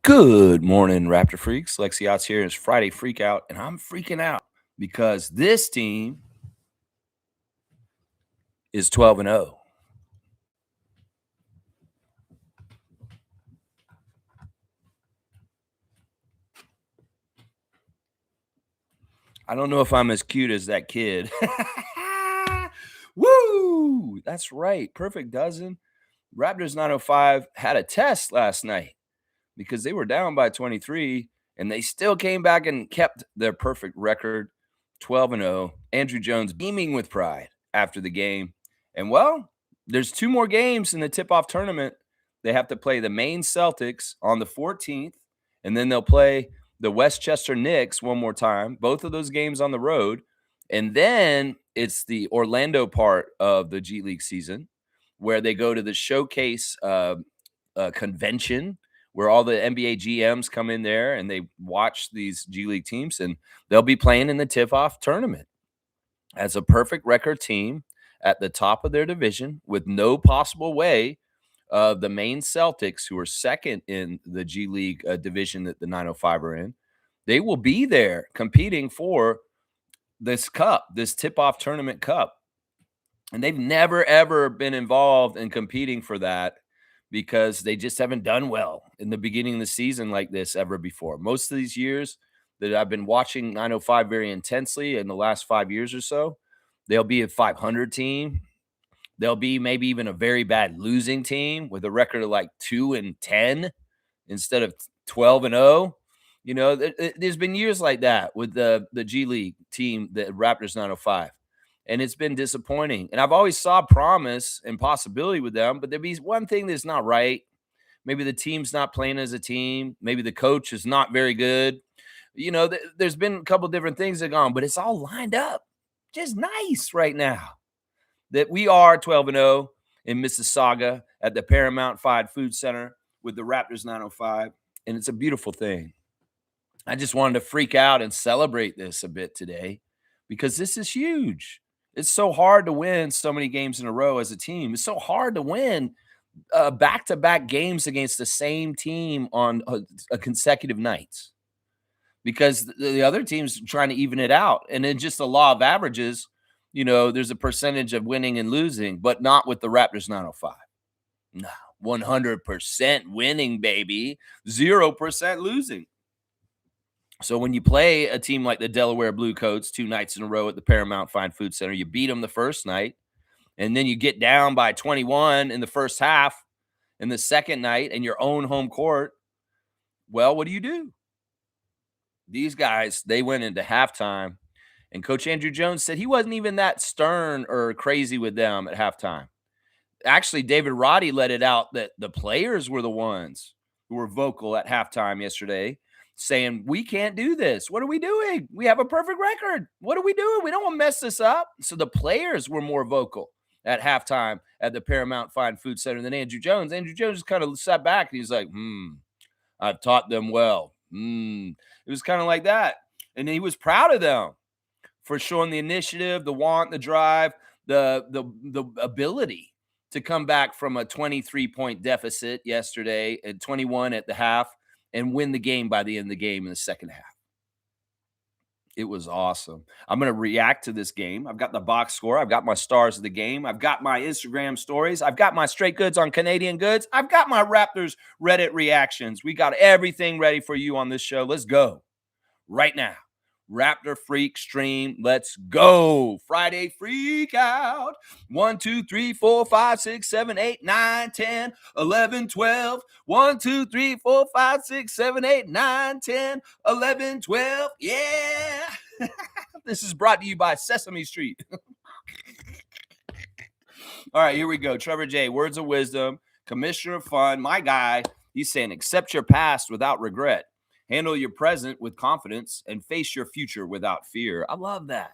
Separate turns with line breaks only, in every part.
Good morning, Raptor Freaks. Lexi Ots here. It's Friday Freakout, and I'm freaking out because this team is 12-0. I don't know if I'm as cute as that kid. Woo! That's right. Perfect dozen. Raptors 905 had a test last night because they were down by 23, and they still came back and kept their perfect record, 12-0. Andrew Jones beaming with pride after the game. And, well, there's two more games in the tip-off tournament. They have to play the Maine Celtics on the 14th, and then they'll play the Westchester Knicks one more time, both of those games on the road. And then it's the Orlando part of the G League season where they go to the showcase convention where all the NBA GMs come in there and they watch these G League teams, and they'll be playing in the tip-off tournament as a perfect record team at the top of their division with no possible way of the Maine Celtics, who are second in the G League division that the 905 are in. They will be there competing for this cup, this tip-off tournament cup. And they've never, ever been involved in competing for that because they just haven't done well in the beginning of the season like this ever before. Most of these years that I've been watching 905 very intensely in the last 5 years or so, they'll be a 500 team. They'll be maybe even a very bad losing team with a record of like 2-10 instead of 12-0. You know, there's been years like that with the G League team, the Raptors 905. And it's been disappointing. And I've always saw promise and possibility with them, but there'd be one thing that's not right. Maybe the team's not playing as a team. Maybe the coach is not very good. You know, there's been a couple different things that have gone, but it's all lined up. Just nice right now that we are 12-0 in Mississauga at the Paramount Fried Food Center with the Raptors 905. And it's a beautiful thing. I just wanted to freak out and celebrate this a bit today because this is huge. It's so hard to win so many games in a row as a team. It's so hard to win back-to-back games against the same team on a consecutive nights because the other team's trying to even it out. And then just the law of averages, you know, there's a percentage of winning and losing, but not with the Raptors 905. No, 100% winning, baby, 0% losing. So when you play a team like the Delaware Blue Coats 2 nights in a row at the Paramount Fine Food Center, you beat them the first night, and then you get down by 21 in the first half in the second night in your own home court. Well, what do? These guys, they went into halftime, and Coach Andrew Jones said he wasn't even that stern or crazy with them at halftime. Actually, David Roddy let it out that the players were the ones who were vocal at halftime yesterday, saying, we can't do this. What are we doing? We have a perfect record. What are we doing? We don't want to mess this up. So the players were more vocal at halftime at the Paramount Fine Food Center than Andrew Jones. Andrew Jones just kind of sat back and he's like, I've taught them well. It was kind of like that. And he was proud of them for showing the initiative, the want, the drive, the ability to come back from a 23-point deficit yesterday at 21 at the half and win the game by the end of the game in the second half. It was awesome. I'm going to react to this game. I've got the box score. I've got my stars of the game. I've got my Instagram stories. I've got my straight goods on Canadian goods. I've got my Raptors Reddit reactions. We got everything ready for you on this show. Let's go right now. Raptor Freak Stream. Let's go. Friday Freak Out. 1, 2, 3, 4, 5, 6, 7, 8, 9, 10, 11, 12. 1, 2, 3, 4, 5, 6, 7, 8, 9, 10, 11, 12. Yeah. This is brought to you by Sesame Street. All right, here we go. Trevor J. Words of wisdom. Commissioner of Fun. My guy. He's saying, accept your past without regret. Handle your present with confidence and face your future without fear. I love that.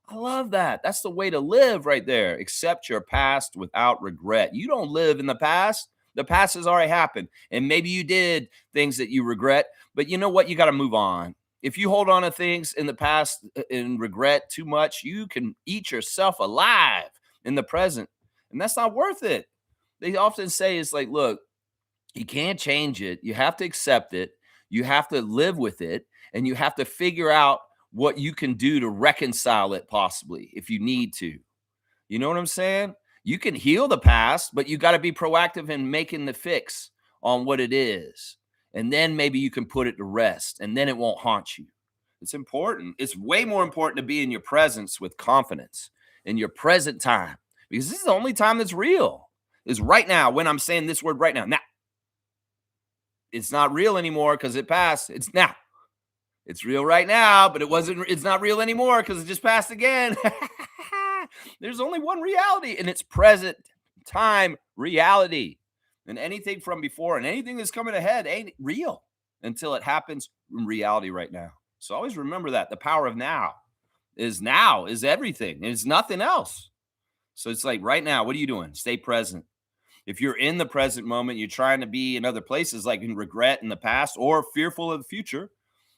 I love that. That's the way to live right there. Accept your past without regret. You don't live in the past. The past has already happened. And maybe you did things that you regret, but you know what? You got to move on. If you hold on to things in the past and regret too much, you can eat yourself alive in the present. And that's not worth it. They often say it's like, look, You can't change it. You have to accept it. You have to live with it, and you have to figure out what you can do to reconcile it possibly if you need to. You know what I'm saying? You can heal the past, but you got to be proactive in making the fix on what it is. And then maybe you can put it to rest and then it won't haunt you. It's important. It's way more important to be in your presence with confidence in your present time because this is the only time that's real is right now when I'm saying this word right now. Now, it's not real anymore because it passed. It's now. It's real right now, but it's not real anymore because it just passed again. There's only one reality, and it's present time reality. And anything from before and anything that's coming ahead ain't real until it happens in reality right now. So always remember that the power of now is everything. It's nothing else. So it's like right now, what are you doing? Stay present. If you're in the present moment, you're trying to be in other places like in regret in the past or fearful of the future,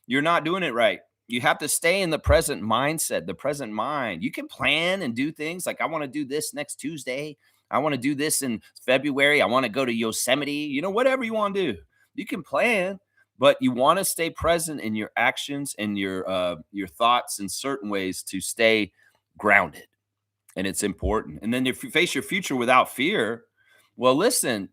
you're not doing it right. You have to stay in the present mindset, the present mind. You can plan and do things like I want to do this next Tuesday. I want to do this in February. I want to go to Yosemite. Whatever you want to do. You can plan, but you want to stay present in your actions and your thoughts in certain ways to stay grounded. And it's important. And then if you face your future without fear, well, listen,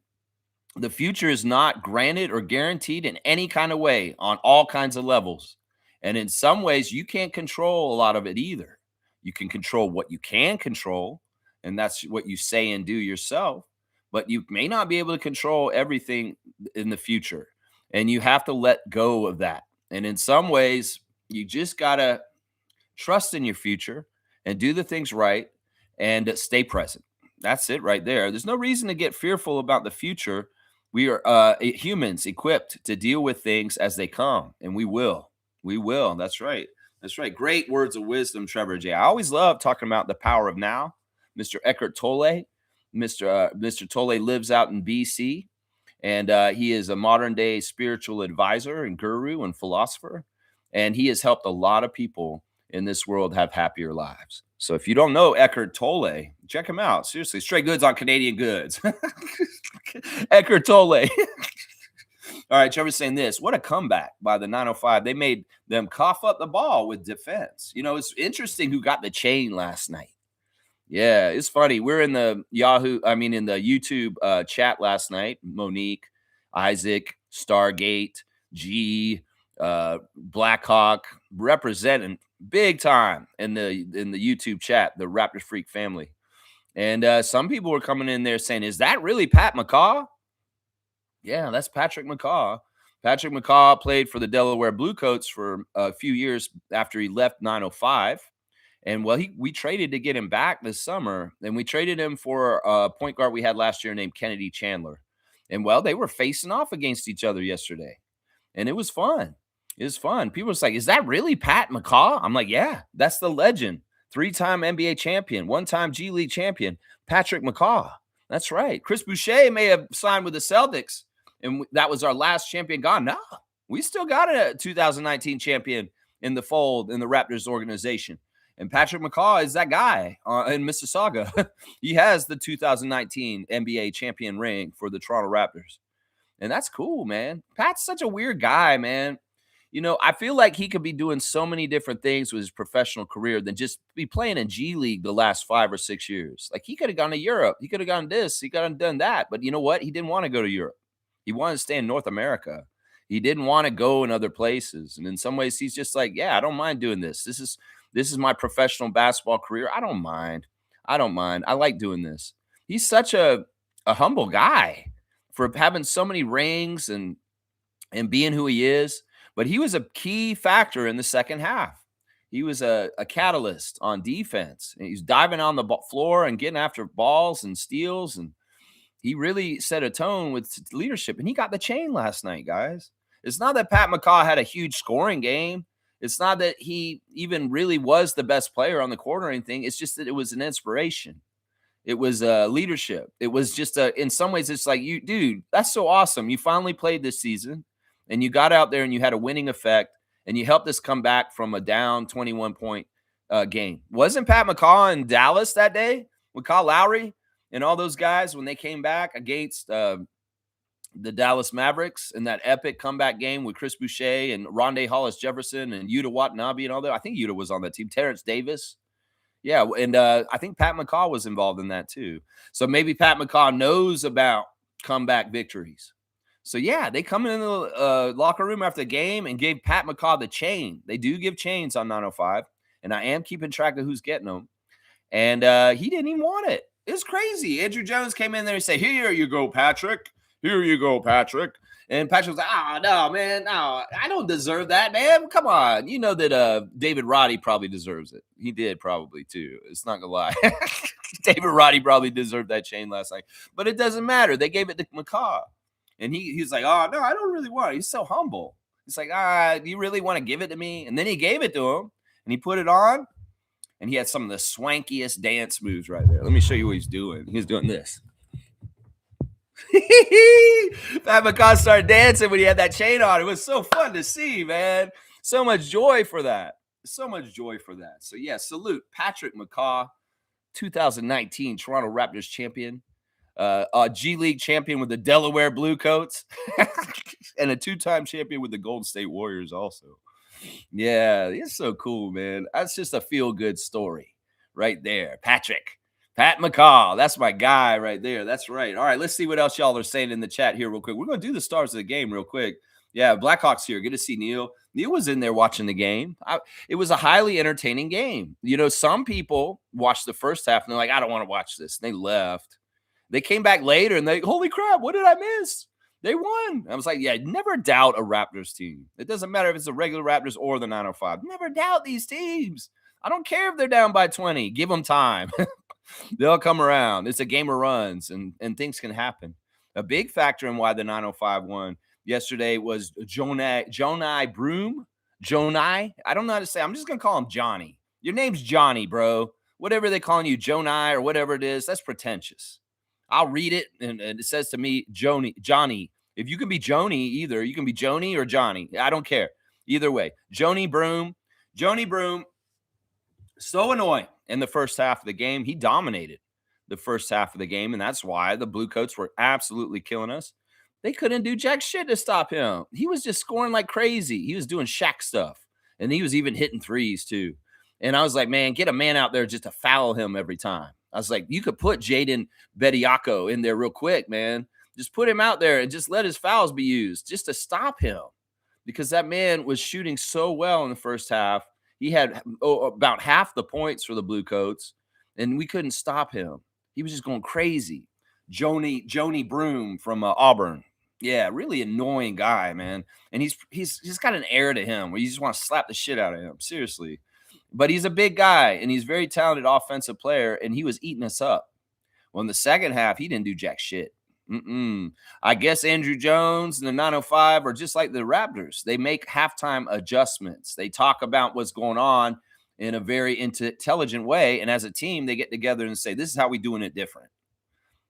the future is not granted or guaranteed in any kind of way on all kinds of levels. And in some ways, you can't control a lot of it either. You can control what you can control, and that's what you say and do yourself. But you may not be able to control everything in the future. And you have to let go of that. And in some ways, you just got to trust in your future and do the things right and stay present. That's it right there. There's no reason to get fearful about the future. We are humans equipped to deal with things as they come, and we will. We will. That's right. That's right. Great words of wisdom, Trevor J. I always love talking about the power of now. Mr. Eckhart Tolle, Mr. Tolle lives out in BC, and he is a modern day spiritual advisor and guru and philosopher, and he has helped a lot of people in this world have happier lives. So if you don't know Eckhart Tolle, check him out. Seriously, straight goods on Canadian goods. Eckhart Tolle. All right, Trevor's saying this. What a comeback by the 905. They made them cough up the ball with defense. It's interesting who got the chain last night. Yeah, it's funny. We're in the in the YouTube chat last night. Monique, Isaac, Stargate, G, Blackhawk, representing big time in the YouTube chat, the Raptors Freak family. And some people were coming in there saying, is that really Pat McCaw? Yeah, that's Patrick McCaw. Patrick McCaw played for the Delaware Bluecoats for a few years after he left 905. And well, we traded to get him back this summer, and we traded him for a point guard we had last year named Kennedy Chandler. And well, they were facing off against each other yesterday, and it was fun. It was fun. People was like, "Is that really Pat McCaw?" I'm like, "Yeah, that's the legend, 3-time NBA champion, 1-time G League champion, Patrick McCaw. That's right." Chris Boucher may have signed with the Celtics, and that was our last champion gone. No, we still got a 2019 champion in the fold in the Raptors organization. And Patrick McCaw is that guy in Mississauga. He has the 2019 NBA champion ring for the Toronto Raptors. And that's cool, man. Pat's such a weird guy, man. I feel like he could be doing so many different things with his professional career than just be playing in G League the last 5 or 6 years. Like he could have gone to Europe. He could have gone this. He could have done that. But you know what? He didn't want to go to Europe. He wanted to stay in North America. He didn't want to go in other places. And in some ways, he's just like, yeah, I don't mind doing this. This is my professional basketball career. I don't mind. I like doing this. He's such a humble guy for having so many rings and being who he is. But he was a key factor in the second half. He was a catalyst on defense. And he's diving on the floor and getting after balls and steals. And he really set a tone with leadership. And he got the chain last night, guys. It's not that Pat McCaw had a huge scoring game. It's not that he even really was the best player on the court or anything. It's just that it was an inspiration. It was leadership. It was just in some ways, it's like, dude, that's so awesome. You finally played this season and you got out there and you had a winning effect and you helped us come back from a down 21-point game. Wasn't Pat McCaw in Dallas that day with Kyle Lowry and all those guys when they came back against the Dallas Mavericks in that epic comeback game with Chris Boucher and Rondé Hollis Jefferson and Yuta Watanabe and all that. I think Yuta was on that team. Terrence Davis. Yeah, and I think Pat McCaw was involved in that too. So maybe Pat McCaw knows about comeback victories. So yeah, they come in the locker room after the game and gave Pat McCaw the chain. They do give chains on 905, and I am keeping track of who's getting them. And he didn't even want it. It's crazy. Andrew Jones came in there and said, "Here you go, Patrick. Here you go, Patrick." And Patrick was like, no, man, no, I don't deserve that, man. Come on. You know that David Roddy probably deserves it. He did probably too. It's not gonna lie. David Roddy probably deserved that chain last night. But it doesn't matter. They gave it to McCaw. And he's like, "Oh, no, I don't really want it." He's so humble. He's like, do you really want to give it to me? And then he gave it to him and he put it on. And he had some of the swankiest dance moves right there. Let me show you what he's doing. He's doing this. Pat McCaw started dancing when he had that chain on. It was so fun to see, man. So much joy for that. So much joy for that. So, yeah, salute Patrick McCaw, 2019 Toronto Raptors champion, G League champion with the Delaware Bluecoats, and a two-time champion with the Golden State Warriors also. Yeah, it's so cool, man. That's just a feel-good story right there. Pat McCaw. That's my guy right there. That's right. All right, let's see what else y'all are saying in the chat here real quick. We're going to do the stars of the game real quick. Yeah, Blackhawks here. Good to see Neil. Neil was in there watching the game. It was a highly entertaining game. You know, some people watched the first half and they're like, "I don't want to watch this." And they left. They came back later and holy crap, what did I miss? They won. I was like, yeah, never doubt a Raptors team. It doesn't matter if it's the regular Raptors or the 905. Never doubt these teams. I don't care if they're down by 20. Give them time. They'll come around. It's a game of runs, and things can happen. A big factor in why the 905 won yesterday was Jonai Broom. Jonai. I don't know how to say. I'm just going to call him Johnny. Your name's Johnny, bro. Whatever they calling you, Jonai or whatever it is, that's pretentious. I'll read it, and it says to me, Johnny. If you can be Joni either, you can be Joni or Johnny. I don't care. Either way. Joni Broom, so annoying in the first half of the game. He dominated the first half of the game, and that's why the Bluecoats were absolutely killing us. They couldn't do jack shit to stop him. He was just scoring like crazy. He was doing Shaq stuff, and he was even hitting threes too. And I was like, man, get a man out there just to foul him every time. I was like, you could put Jaden Bediako in there real quick, man. Just put him out there and just let his fouls be used just to stop him, because that man was shooting so well in the first half. He had about half the points for the Bluecoats, and we couldn't stop him. He was just going crazy. Joni Broom from Auburn. Yeah, really annoying guy, man. And he's got an air to him where you just want to slap the shit out of him. Seriously. But he's a big guy, and he's a very talented offensive player, and he was eating us up. Well, in the second half, he didn't do jack shit. I guess Andrew Jones and the 905 are just like the Raptors. They make halftime adjustments. They talk about what's going on in a very intelligent way, and as a team, they get together and say, this is how we're doing it different.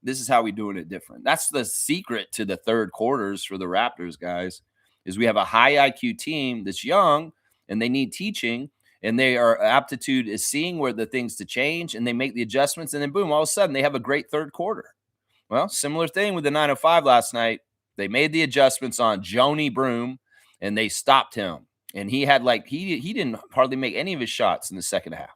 This is how we're doing it different. That's the secret to the third quarters for the Raptors, guys, is we have a high IQ team that's young, and they need teaching. And their aptitude is seeing where the things to change, and they make the adjustments, and then boom, all of a sudden they have a great third quarter. Well, similar thing with the 905 last night. They made the adjustments on Joni Broom, and they stopped him. And he had he didn't hardly make any of his shots in the second half.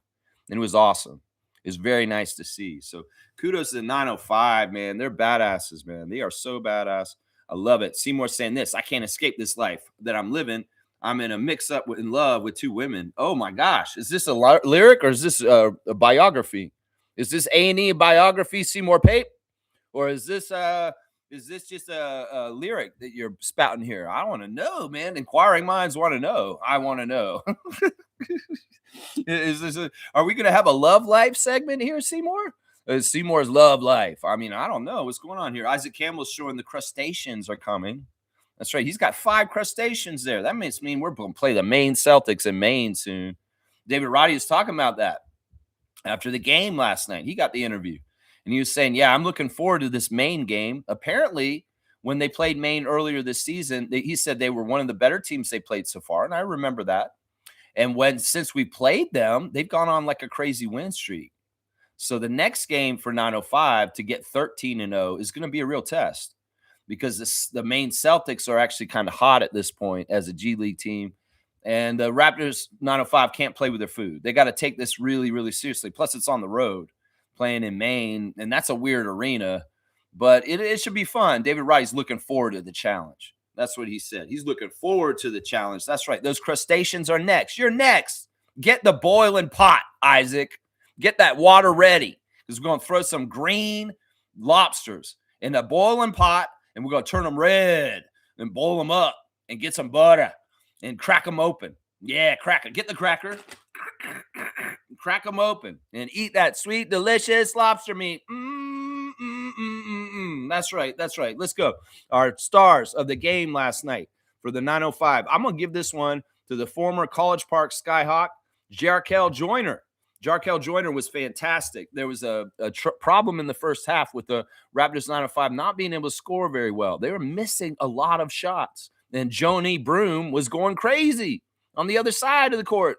And it was awesome. It was very nice to see. So kudos to the 905, man. They're badasses, man. They are so badass. I love it. Seymour saying this: I can't escape this life that I'm living. I'm in a mix-up in love with two women. Oh, my gosh. Is this a lyric or is this a biography? Is this A&E biography, Seymour Pape? Or is this just a lyric that you're spouting here? I want to know, man. Inquiring minds want to know. I want to know. Are we going to have a love life segment here, Seymour? Seymour's love life. I mean, I don't know. What's going on here? Isaac Campbell's showing the crustaceans are coming. That's right. He's got 5 crustaceans there. That means we're going to play the Maine Celtics in Maine soon. David Roddy was talking about that after the game last night. He got the interview, and he was saying, yeah, I'm looking forward to this Maine game. Apparently, when they played Maine earlier this season, he said they were one of the better teams they played so far, and I remember that. And since we played them, they've gone on like a crazy win streak. So the next game for 905 to get 13-0 is going to be a real test. because the main Celtics are actually kind of hot at this point as a G League team. And the Raptors 905 can't play with their food. They got to take this really, really seriously. Plus, it's on the road playing in Maine, and that's a weird arena, but it should be fun. David Wright's looking forward to the challenge. That's what he said. He's looking forward to the challenge. That's right. Those crustaceans are next. You're next. Get the boiling pot, Isaac. Get that water ready because we're going to throw some green lobsters in the boiling pot, and we're going to turn them red and boil them up and get some butter and crack them open. Yeah, crack it. Get the cracker. Crack them open and eat that sweet, delicious lobster meat. That's right. That's right. Let's go. Our stars of the game last night for the 905. I'm going to give this one to the former College Park Skyhawk, Jarkel Joyner. Jarkel Joyner was fantastic. There was a problem in the first half with the Raptors 905 not being able to score very well. They were missing a lot of shots. And Johnny Broom was going crazy on the other side of the court.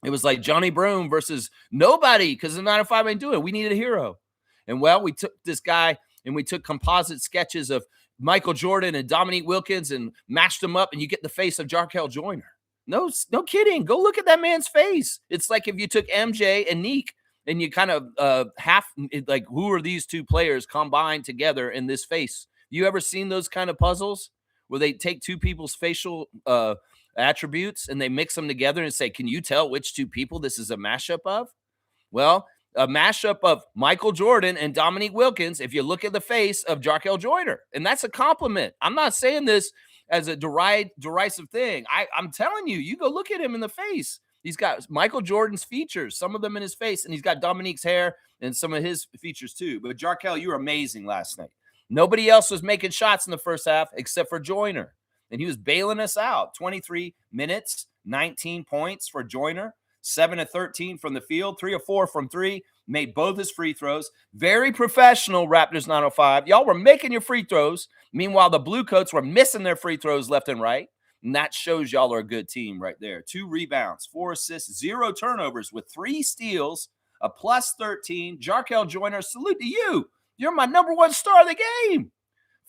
It was like Johnny Broom versus nobody because the 905 ain't doing it. We needed a hero. And, well, we took this guy and we took composite sketches of Michael Jordan and Dominique Wilkins and mashed them up, and you get the face of Jarkel Joyner. No kidding. Go look at that man's face. It's like if you took MJ and Neek and you kind of like, who are these two players combined together in this face? You ever seen those kind of puzzles where they take two people's facial attributes and they mix them together and say, can you tell which two people this is a mashup of? Well, a mashup of Michael Jordan and Dominique Wilkins, if you look at the face of Jarkel Joyner. And that's a compliment. I'm not saying this as a derisive thing. I'm telling you, you go look at him in the face. He's got Michael Jordan's features, some of them in his face, and he's got Dominique's hair and some of his features too. But Jarkel, you were amazing last night. Nobody else was making shots in the first half except for Joyner. And he was bailing us out. 23 minutes, 19 points for Joyner, 7 of 13 from the field, 3 of 4 from 3, made both his free throws. Very professional, Raptors 905. Y'all were making your free throws. Meanwhile, the Blue Coats were missing their free throws left and right. And that shows y'all are a good team right there. 2 rebounds, 4 assists, 0 turnovers with 3 steals, a plus 13. Jarkel Joyner, salute to you. You're my number 1 star of the game.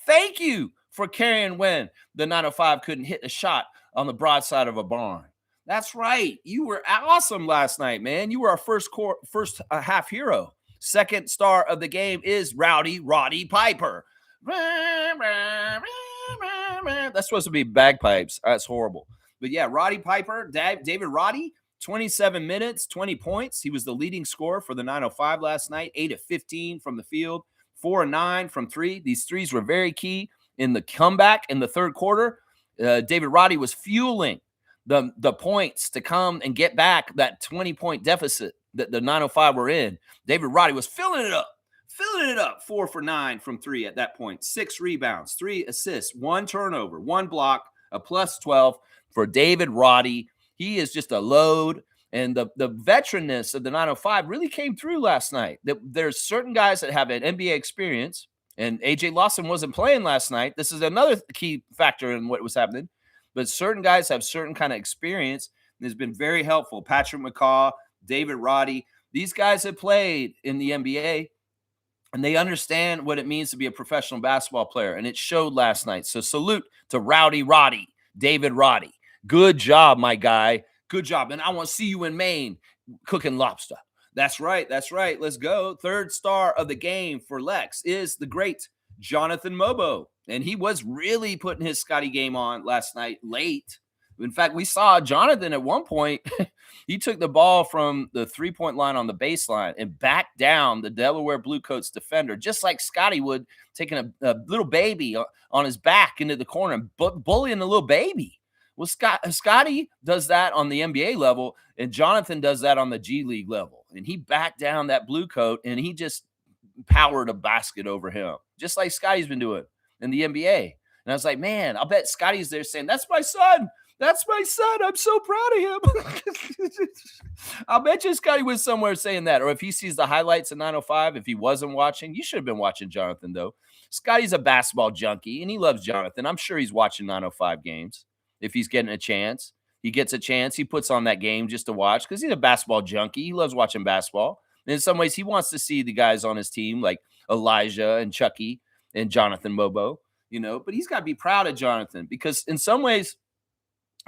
Thank you for carrying when the 905 couldn't hit a shot on the broadside of a barn. That's right. You were awesome last night, man. You were our first half hero. Second star of the game is Roddy Piper. That's supposed to be bagpipes. That's horrible. But yeah, Roddy Piper, David Roddy, 27 minutes, 20 points. He was the leading scorer for the 905 last night, 8 of 15 from the field, 4 of 9 from 3. These threes were very key in the comeback in the third quarter. David Roddy was fueling the points to come and get back that 20-point deficit that the 905 were in. David Roddy was filling it up, 4 for 9 from 3 at that point, 6 rebounds, 3 assists, 1 turnover, 1 block, a plus 12 for David Roddy. He is just a load, and the veteranness of the 905 really came through last night. There's certain guys that have an NBA experience, and AJ Lawson wasn't playing last night. This is another key factor in what was happening. But certain guys have certain kind of experience, and it's been very helpful. Patrick McCaw, David Roddy, these guys have played in the NBA, and they understand what it means to be a professional basketball player, and it showed last night. So salute to Rowdy Roddy, David Roddy. Good job, my guy. Good job. And I want to see you in Maine cooking lobster. That's right. That's right. Let's go. Third star of the game for Lex is the great Jonathan Mobo. And he was really putting his Scotty game on last night late. In fact, we saw Jonathan at one point. He took the ball from the three-point line on the baseline and backed down the Delaware Blue Coats defender, just like Scotty would, taking a little baby on his back into the corner and bullying the little baby. Well, Scotty does that on the NBA level, and Jonathan does that on the G League level. And he backed down that Blue Coat, and he just powered a basket over him, just like Scotty's been doing in the NBA. And I was like, man, I'll bet Scotty's there saying, that's my son. That's my son. I'm so proud of him. I'll bet you Scotty was somewhere saying that. Or if he sees the highlights of 905, if he wasn't watching, you should have been watching Jonathan, though. Scotty's a basketball junkie, and he loves Jonathan. I'm sure he's watching 905 games. If he's getting a chance, he gets a chance. He puts on that game just to watch because he's a basketball junkie. He loves watching basketball. And in some ways, he wants to see the guys on his team like Elijah and Chucky and Jonathan Mobo. but he's got to be proud of Jonathan because in some ways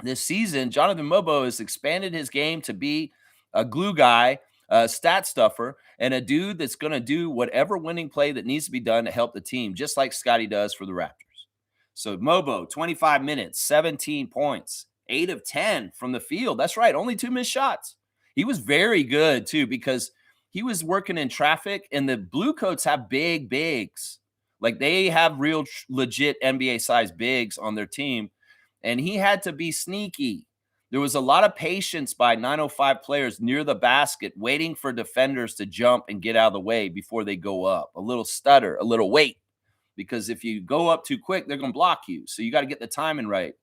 this season, Jonathan Mobo has expanded his game to be a glue guy, a stat stuffer, and a dude that's going to do whatever winning play that needs to be done to help the team, just like Scotty does for the Raptors. So Mobo, 25 minutes, 17 points, 8 of 10 from the field. That's right, only 2 missed shots. He was very good too because he was working in traffic, and the Bluecoats have big bigs. Like they have real legit NBA size bigs on their team, and he had to be sneaky. There was a lot of patience by 905 players near the basket waiting for defenders to jump and get out of the way before they go up. A little stutter, a little wait, because if you go up too quick, they're going to block you. So you got to get the timing right.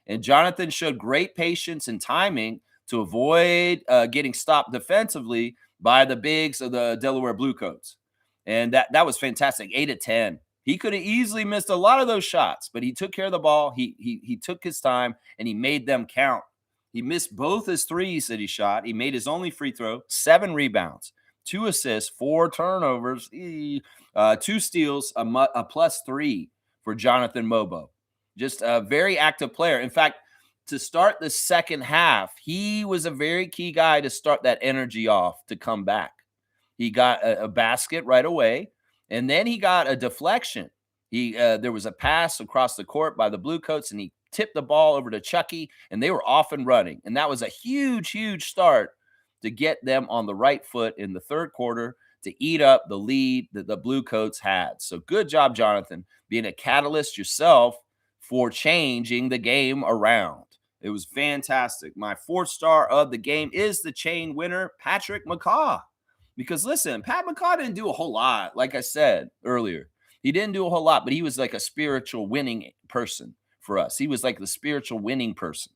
And Jonathan showed great patience and timing to avoid getting stopped defensively by the bigs of the Delaware Bluecoats. And that was fantastic. 8 of 10. He could have easily missed a lot of those shots, but he took care of the ball. He took his time, and he made them count. He missed both his threes that he shot. He made his only free throw, 7 rebounds, 2 assists, 4 turnovers, 2 steals, a +3 for Jonathan Mobo. Just a very active player. In fact, to start the second half, he was a very key guy to start that energy off to come back. He got a basket right away, and then he got a deflection. There was a pass across the court by the Bluecoats, and he tipped the ball over to Chucky, and they were off and running. And that was a huge, huge start to get them on the right foot in the third quarter to eat up the lead that the Bluecoats had. So good job, Jonathan, being a catalyst yourself for changing the game around. It was fantastic. My 4th star of the game is the chain winner, Patrick McCaw. Because listen, Pat McCaw didn't do a whole lot. Like I said earlier, he didn't do a whole lot, but he was like a spiritual winning person for us. He was like the spiritual winning person.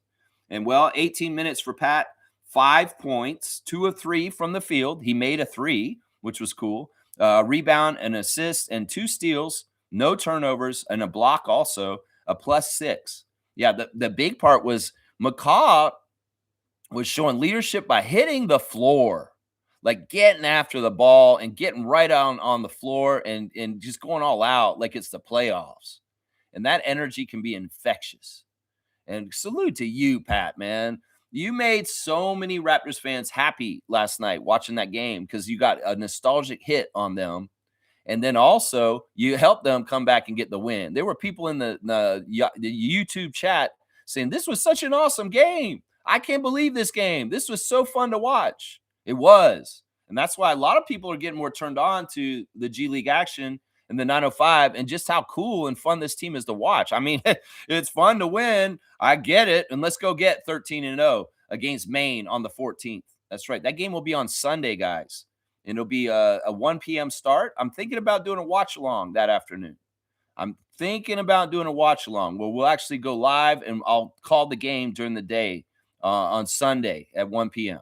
And well, 18 minutes for Pat, 5 points, 2 of 3 from the field. He made a 3, which was cool. Rebound, an assist, and 2 steals, no turnovers, and a block also, a +6. Yeah, the big part was McCaw was showing leadership by hitting the floor, like getting after the ball and getting right on the floor and just going all out like it's the playoffs. And that energy can be infectious. And salute to you, Pat, man. You made so many Raptors fans happy last night watching that game because you got a nostalgic hit on them. And then also you helped them come back and get the win. There were people in the YouTube chat saying, this was such an awesome game. I can't believe this game. This was so fun to watch. It was. And that's why a lot of people are getting more turned on to the G League action and the 905 and just how cool and fun this team is to watch. I mean, it's fun to win. I get it. And let's go get 13-0 against Maine on the 14th. That's right. That game will be on Sunday, guys. And it'll be a 1 p.m. start. I'm thinking about doing a watch along that afternoon. I'm thinking about doing a watch along where we'll actually go live and I'll call the game during the day on Sunday at 1 p.m.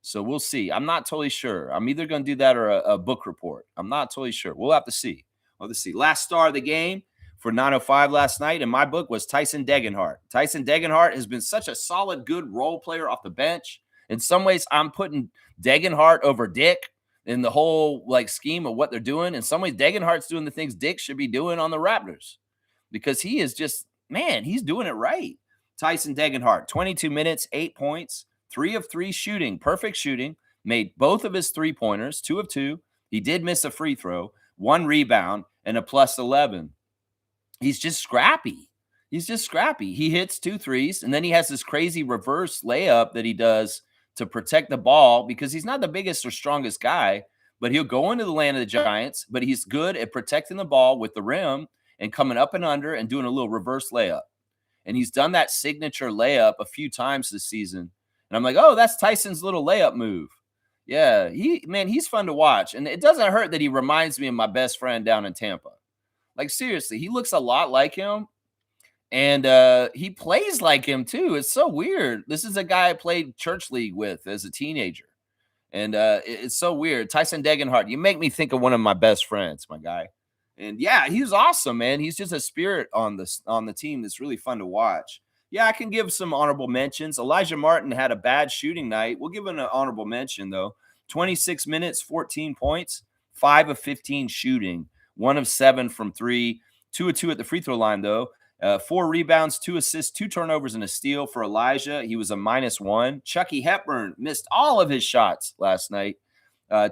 So we'll see. I'm not totally sure. I'm either going to do that or a book report. I'm not totally sure. We'll have to see. We'll have to see. Last star of the game for 905 last night in my book was Tyson Degenhart. Tyson Degenhart has been such a solid, good role player off the bench. In some ways, I'm putting Degenhart over Dick in the whole scheme of what they're doing. In some ways, Degenhart's doing the things Dick should be doing on the Raptors because he is just, man, he's doing it right. Tyson Degenhart, 22 minutes, 8 points, 3 of 3 shooting, perfect shooting, made both of his 3-pointers, 2 of 2. He did miss a free throw, 1 rebound, and a +11. He's just scrappy. He's just scrappy. He hits 2 threes, and then he has this crazy reverse layup that he does to protect the ball because he's not the biggest or strongest guy, but he'll go into the land of the Giants, but he's good at protecting the ball with the rim and coming up and under and doing a little reverse layup. And he's done that signature layup a few times this season. And I'm like, oh, that's Tyson's little layup move. Yeah, he's fun to watch. And it doesn't hurt that he reminds me of my best friend down in Tampa. Like, seriously, he looks a lot like him. And he plays like him, too. It's so weird. This is a guy I played church league with as a teenager. And it's so weird. Tyson Degenhart, you make me think of one of my best friends, my guy. And, yeah, he's awesome, man. He's just a spirit on the team that's really fun to watch. Yeah, I can give some honorable mentions. Elijah Martin had a bad shooting night. We'll give him an honorable mention, though. 26 minutes, 14 points, 5 of 15 shooting, 1 of 7 from 3, 2 of 2 at the free throw line, though. 4 rebounds, 2 assists, 2 turnovers, and a steal for Elijah. He was a -1. Chucky Hepburn missed all of his shots last night.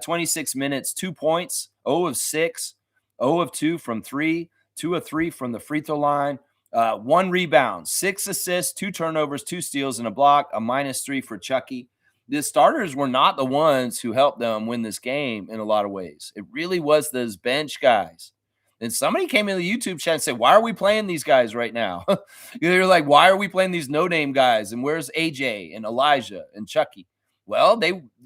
26 minutes, 2 points, 0 of 6, 0 of 2 from 3, 2 of 3 from the free throw line. 1 rebound, 6 assists, 2 turnovers, 2 steals, and a block, a -3 for Chucky. The starters were not the ones who helped them win this game in a lot of ways. It really was those bench guys. And somebody came in the YouTube chat and said, why are we playing these guys right now? They're like, why are we playing these no-name guys? And where's AJ and Elijah and Chucky? Well,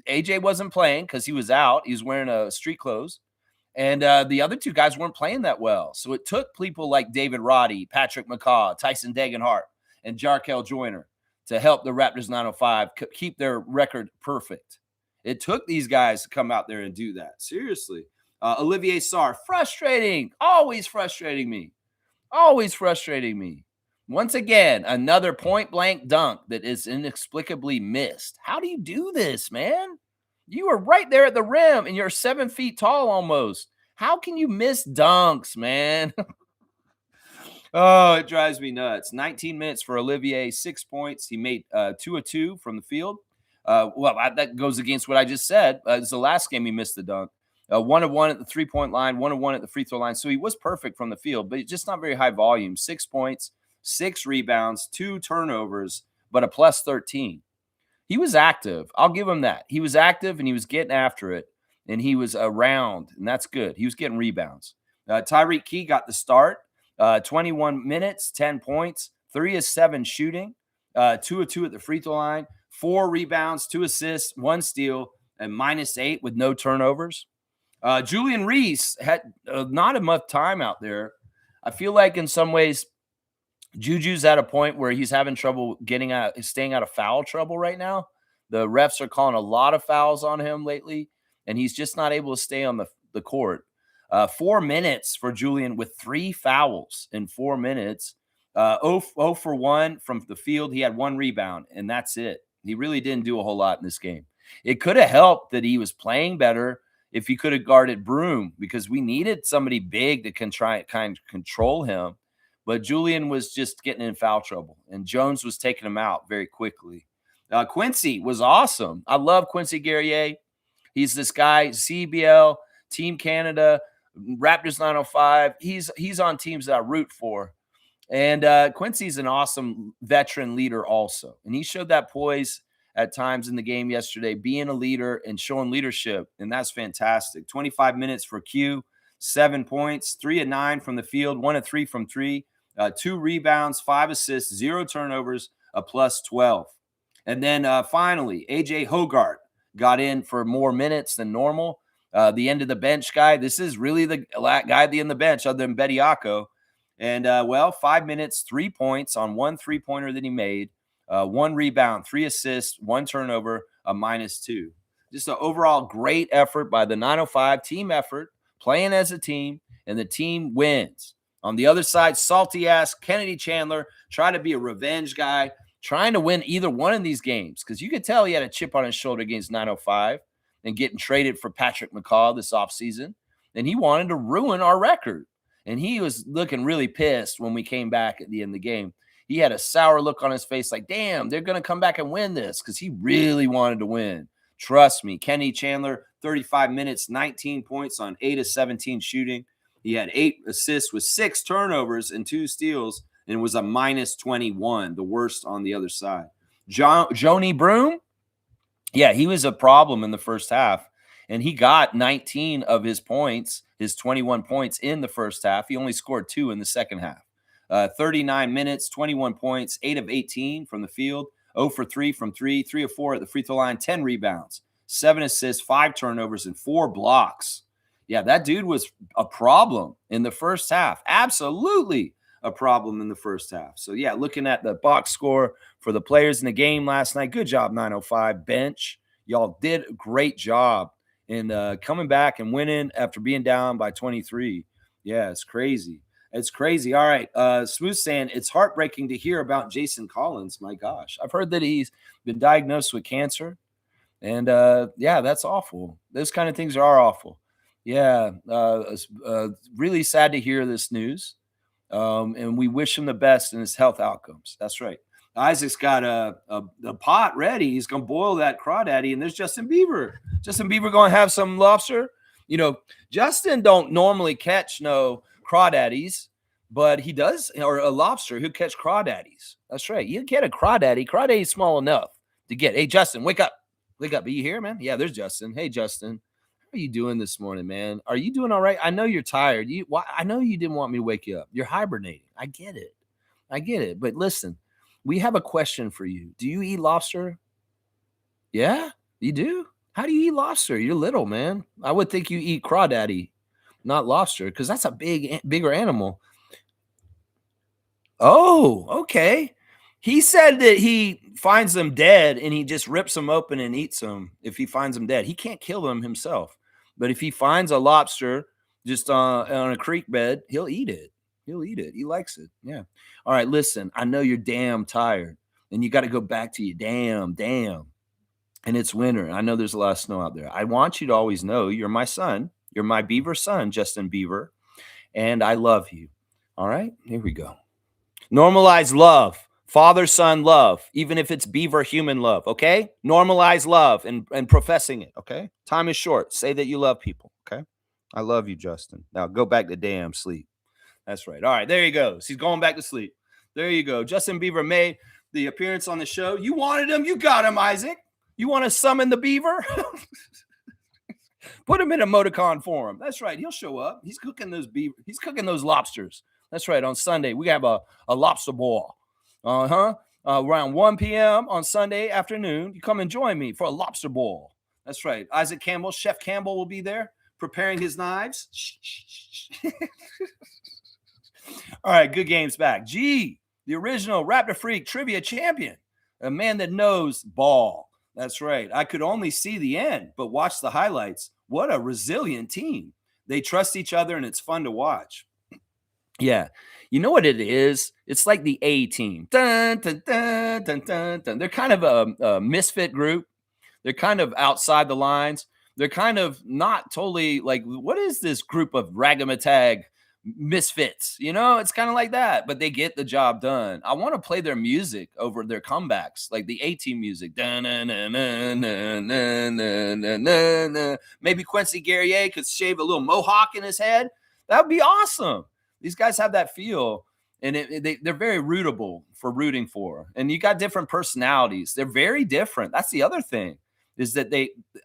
AJ wasn't playing because he was out. He was wearing street clothes. And the other 2 guys weren't playing that well. So it took people like David Roddy, Patrick McCaw, Tyson Degenhart, and Jarkel Joyner to help the Raptors 905 keep their record perfect. It took these guys to come out there and do that. Seriously. Olivier Sarr, frustrating. Always frustrating me. Always frustrating me. Once again, another point-blank dunk that is inexplicably missed. How do you do this, man? You are right there at the rim, and you're 7 feet tall almost. How can you miss dunks, man? Oh, it drives me nuts. 19 minutes for Olivier, 6 points. He made 2 of 2 from the field. That goes against what I just said. It's the last game he missed the dunk. 1 of 1 at the three-point line, 1 of 1 at the free throw line. So he was perfect from the field, but just not very high volume. 6 points, 6 rebounds, 2 turnovers, but a +13. He was active. I'll give him that. He was active and he was getting after it, and he was around, and that's good. He was getting rebounds. Tyreek Key got the start. 21 minutes, 10 points, 3 of 7 shooting, 2 of 2 at the free throw line, 4 rebounds, 2 assists, 1 steal, and -8 with no turnovers. Julian Reese had not enough time out there. I feel like in some ways, Juju's at a point where he's having trouble staying out of foul trouble right now. The refs are calling a lot of fouls on him lately, and he's just not able to stay on the court. 4 minutes for Julian with 3 fouls in 4 minutes. 0 for 1 from the field. He had 1 rebound, and that's it. He really didn't do a whole lot in this game. It could have helped that he was playing better if he could have guarded Broom, because we needed somebody big that can try kind of control him. But Julian was just getting in foul trouble, and Jones was taking him out very quickly. Quincy was awesome. I love Quincy Guerrier. He's this guy, CEBL, Team Canada, Raptors 905. He's on teams that I root for. And Quincy's an awesome veteran leader also. And he showed that poise at times in the game yesterday, being a leader and showing leadership. And that's fantastic. 25 minutes for Q, 7 points, 3 of 9 from the field, 1 of 3 from 3, 2 rebounds, 5 assists, 0 turnovers, a +12. And then finally, AJ Hogarth got in for more minutes than normal. The end of the bench guy. This is really the guy at the end of the bench other than Bediako. And, 5 minutes, 3 points on 1 3-pointer that he made, 1 rebound, 3 assists, 1 turnover, a -2. Just an overall great effort by the 905, team effort, playing as a team, and the team wins. On the other side, salty-ass Kennedy Chandler trying to be a revenge guy, trying to win either one of these games, because you could tell he had a chip on his shoulder against 905 and getting traded for Patrick McCaw this offseason, and he wanted to ruin our record. And he was looking really pissed when we came back at the end of the game. He had a sour look on his face like, damn, they're going to come back and win this, because he really wanted to win. Trust me, Kenny Chandler, 35 minutes, 19 points on 8 of 17 shooting. He had 8 assists with 6 turnovers and 2 steals, and was a -21, the worst on the other side. Joni Broom, yeah, he was a problem in the first half, and he got 19 of his points, his 21 points in the first half. He only scored 2 in the second half. 39 minutes, 21 points, 8 of 18 from the field, 0 for 3 from 3, 3 of 4 at the free throw line, 10 rebounds, 7 assists, 5 turnovers, and 4 blocks. Yeah, that dude was a problem in the first half. Absolutely a problem in the first half. So, yeah, looking at the box score for the players in the game last night, good job, 905 bench. Y'all did a great job in coming back and winning after being down by 23. Yeah, it's crazy. It's crazy. All right. Smooth saying, it's heartbreaking to hear about Jason Collins. My gosh. I've heard that he's been diagnosed with cancer. And, yeah, that's awful. Those kind of things are awful. Yeah. Really sad to hear this news. And we wish him the best in his health outcomes. That's right. Isaac's got the pot ready. He's gonna boil that crawdaddy, and there's Justin Bieber. Justin Bieber gonna have some lobster. You know, Justin don't normally catch no crawdaddies, but he does, or a lobster who catch crawdaddies. That's right. You get a crawdaddy. Crawdaddy's small enough to get. Hey, Justin, wake up. Wake up. Are you here, man? Yeah, there's Justin. Hey, Justin. How are you doing this morning, man? Are you doing all right? I know you're tired. I know you didn't want me to wake you up. You're hibernating. I get it. I get it. But listen, we have a question for you. Do you eat lobster? Yeah, you do. How do you eat lobster? You're little, man. I would think you eat crawdaddy, not lobster, because that's a bigger animal. Oh, okay. He said that he finds them dead and he just rips them open and eats them if he finds them dead. He can't kill them himself. But if he finds a lobster just on a creek bed, he'll eat it. He'll eat it. He likes it. Yeah. All right. Listen, I know you're damn tired and you got to go back to your damn. And it's winter. I know there's a lot of snow out there. I want you to always know you're my son. You're my beaver son, Justin Bieber. And I love you. All right. Here we go. Normalize love, father son love, even if it's beaver human love. Okay. Normalize love and professing it. Okay. Time is short. Say that you love people. Okay. I love you, Justin. Now go back to damn sleep. That's right. All right. There he goes. He's going back to sleep. There you go. Justin Bieber made the appearance on the show. You wanted him. You got him, Isaac. You want to summon the beaver? Put him in emoticon form. That's right. He'll show up. He's cooking those beaver. He's cooking those lobsters. That's right. On Sunday, we have a lobster boil. Around 1 p.m. on Sunday afternoon, you come and join me for a lobster boil. That's right. Isaac Campbell, Chef Campbell will be there preparing his knives. All right, good games back. G, the original Raptor Freak trivia champion, a man that knows ball. That's right. I could only see the end, but watch the highlights. What a resilient team. They trust each other, and it's fun to watch. Yeah. You know what it is? It's like the A team. Dun, dun, dun, dun, dun, dun. They're kind of a misfit group. They're kind of outside the lines. They're kind of not totally like, what is this group of ragamatag misfits? You know, it's kind of like that, but they get the job done. I want to play their music over their comebacks, like the A team music. Maybe Quincy Guerrier could shave a little mohawk in his head. That would be awesome. These guys have that feel, and they're very rootable for rooting for. And you got different personalities. They're very different. That's the other thing is that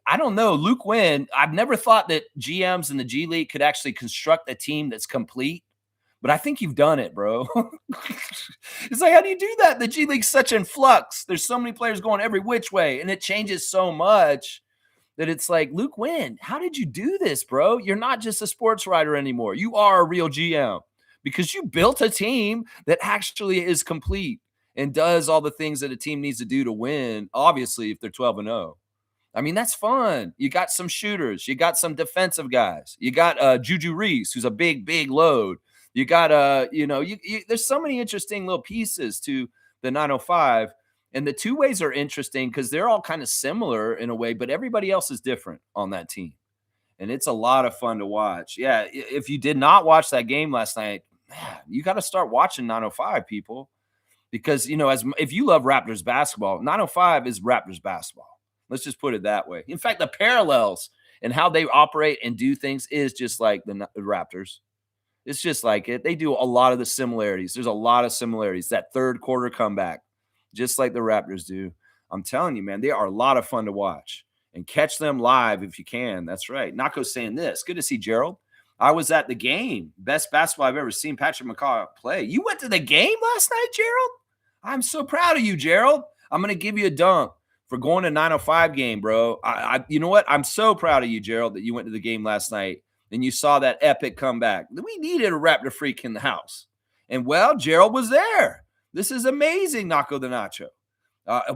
I don't know, Luke Wynn, I've never thought that GMs in the G League could actually construct a team that's complete, but I think you've done it, bro. It's like, how do you do that? The G League's such in flux. There's so many players going every which way, and it changes so much that it's like, Luke Wynn, how did you do this, bro? You're not just a sports writer anymore. You are a real GM because you built a team that actually is complete and does all the things that a team needs to do to win, obviously, if they're 12-0. I mean, that's fun. You got some shooters. You got some defensive guys. You got Juju Reese, who's a big load. You got, there's so many interesting little pieces to the 905. And the two ways are interesting because they're all kind of similar in a way, but everybody else is different on that team. And it's a lot of fun to watch. Yeah, if you did not watch that game last night, man, you got to start watching 905, people. Because, if you love Raptors basketball, 905 is Raptors basketball. Let's just put it that way. In fact, the parallels and how they operate and do things is just like the Raptors. It's just like it. They do a lot of the similarities. There's a lot of similarities. That third quarter comeback, just like the Raptors do. I'm telling you, man, they are a lot of fun to watch. And catch them live if you can. That's right. Nako's saying this. Good to see Gerald. I was at the game. Best basketball I've ever seen Patrick McCaw play. You went to the game last night, Gerald? I'm so proud of you, Gerald. I'm going to give you a dunk for going to 905 game, bro. You know what? I'm so proud of you, Gerald, that you went to the game last night and you saw that epic comeback. We needed a Raptor freak in the house. And, well, Gerald was there. This is amazing, Nako the Nacho.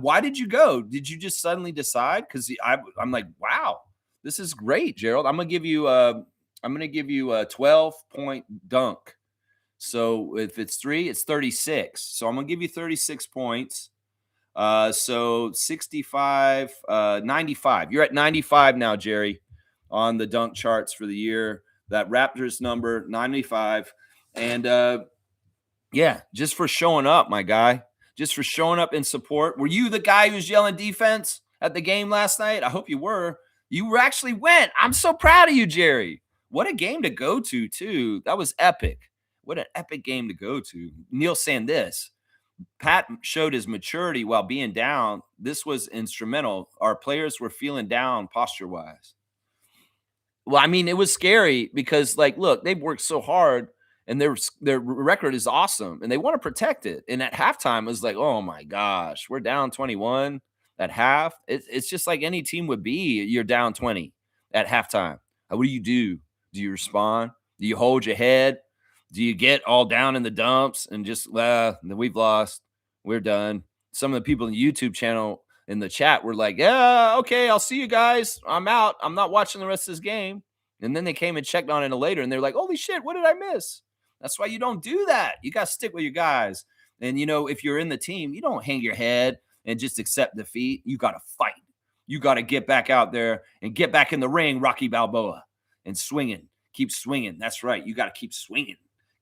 Why did you go? Did you just suddenly decide? Because I'm like, wow, this is great, Gerald. I'm gonna give you a 12-point dunk. So if it's 3, it's 36. So I'm gonna give you 36 points. So 65, 95. You're at 95 now, Jerry, on the dunk charts for the year. That Raptors number 95, and Yeah, just for showing up, my guy. Just for showing up in support. Were you the guy who's yelling defense at the game last night? I hope you were. You actually went. I'm so proud of you, Jerry. What a game to go to, too. That was epic. What an epic game to go to. Neil saying this. Pat showed his maturity while being down. This was instrumental. Our players were feeling down posture wise. Well, I mean, it was scary because, like, look, they've worked so hard and their record is awesome and they want to protect it. And at halftime, it was like, oh my gosh, we're down 21 at half. It's just like any team would be. You're down 20 at halftime. What do you do? Do you respond? Do you hold your head? Do you get all down in the dumps and just, we've lost. We're done. Some of the people in the YouTube channel in the chat were like, yeah, okay, I'll see you guys. I'm out. I'm not watching the rest of this game. And then they came and checked on it later and they're like, holy shit, what did I miss? That's why you don't do that. You got to stick with your guys. And, if you're in the team, you don't hang your head and just accept defeat. You got to fight. You got to get back out there and get back in the ring, Rocky Balboa, and swinging. Keep swinging. That's right. You got to keep swinging.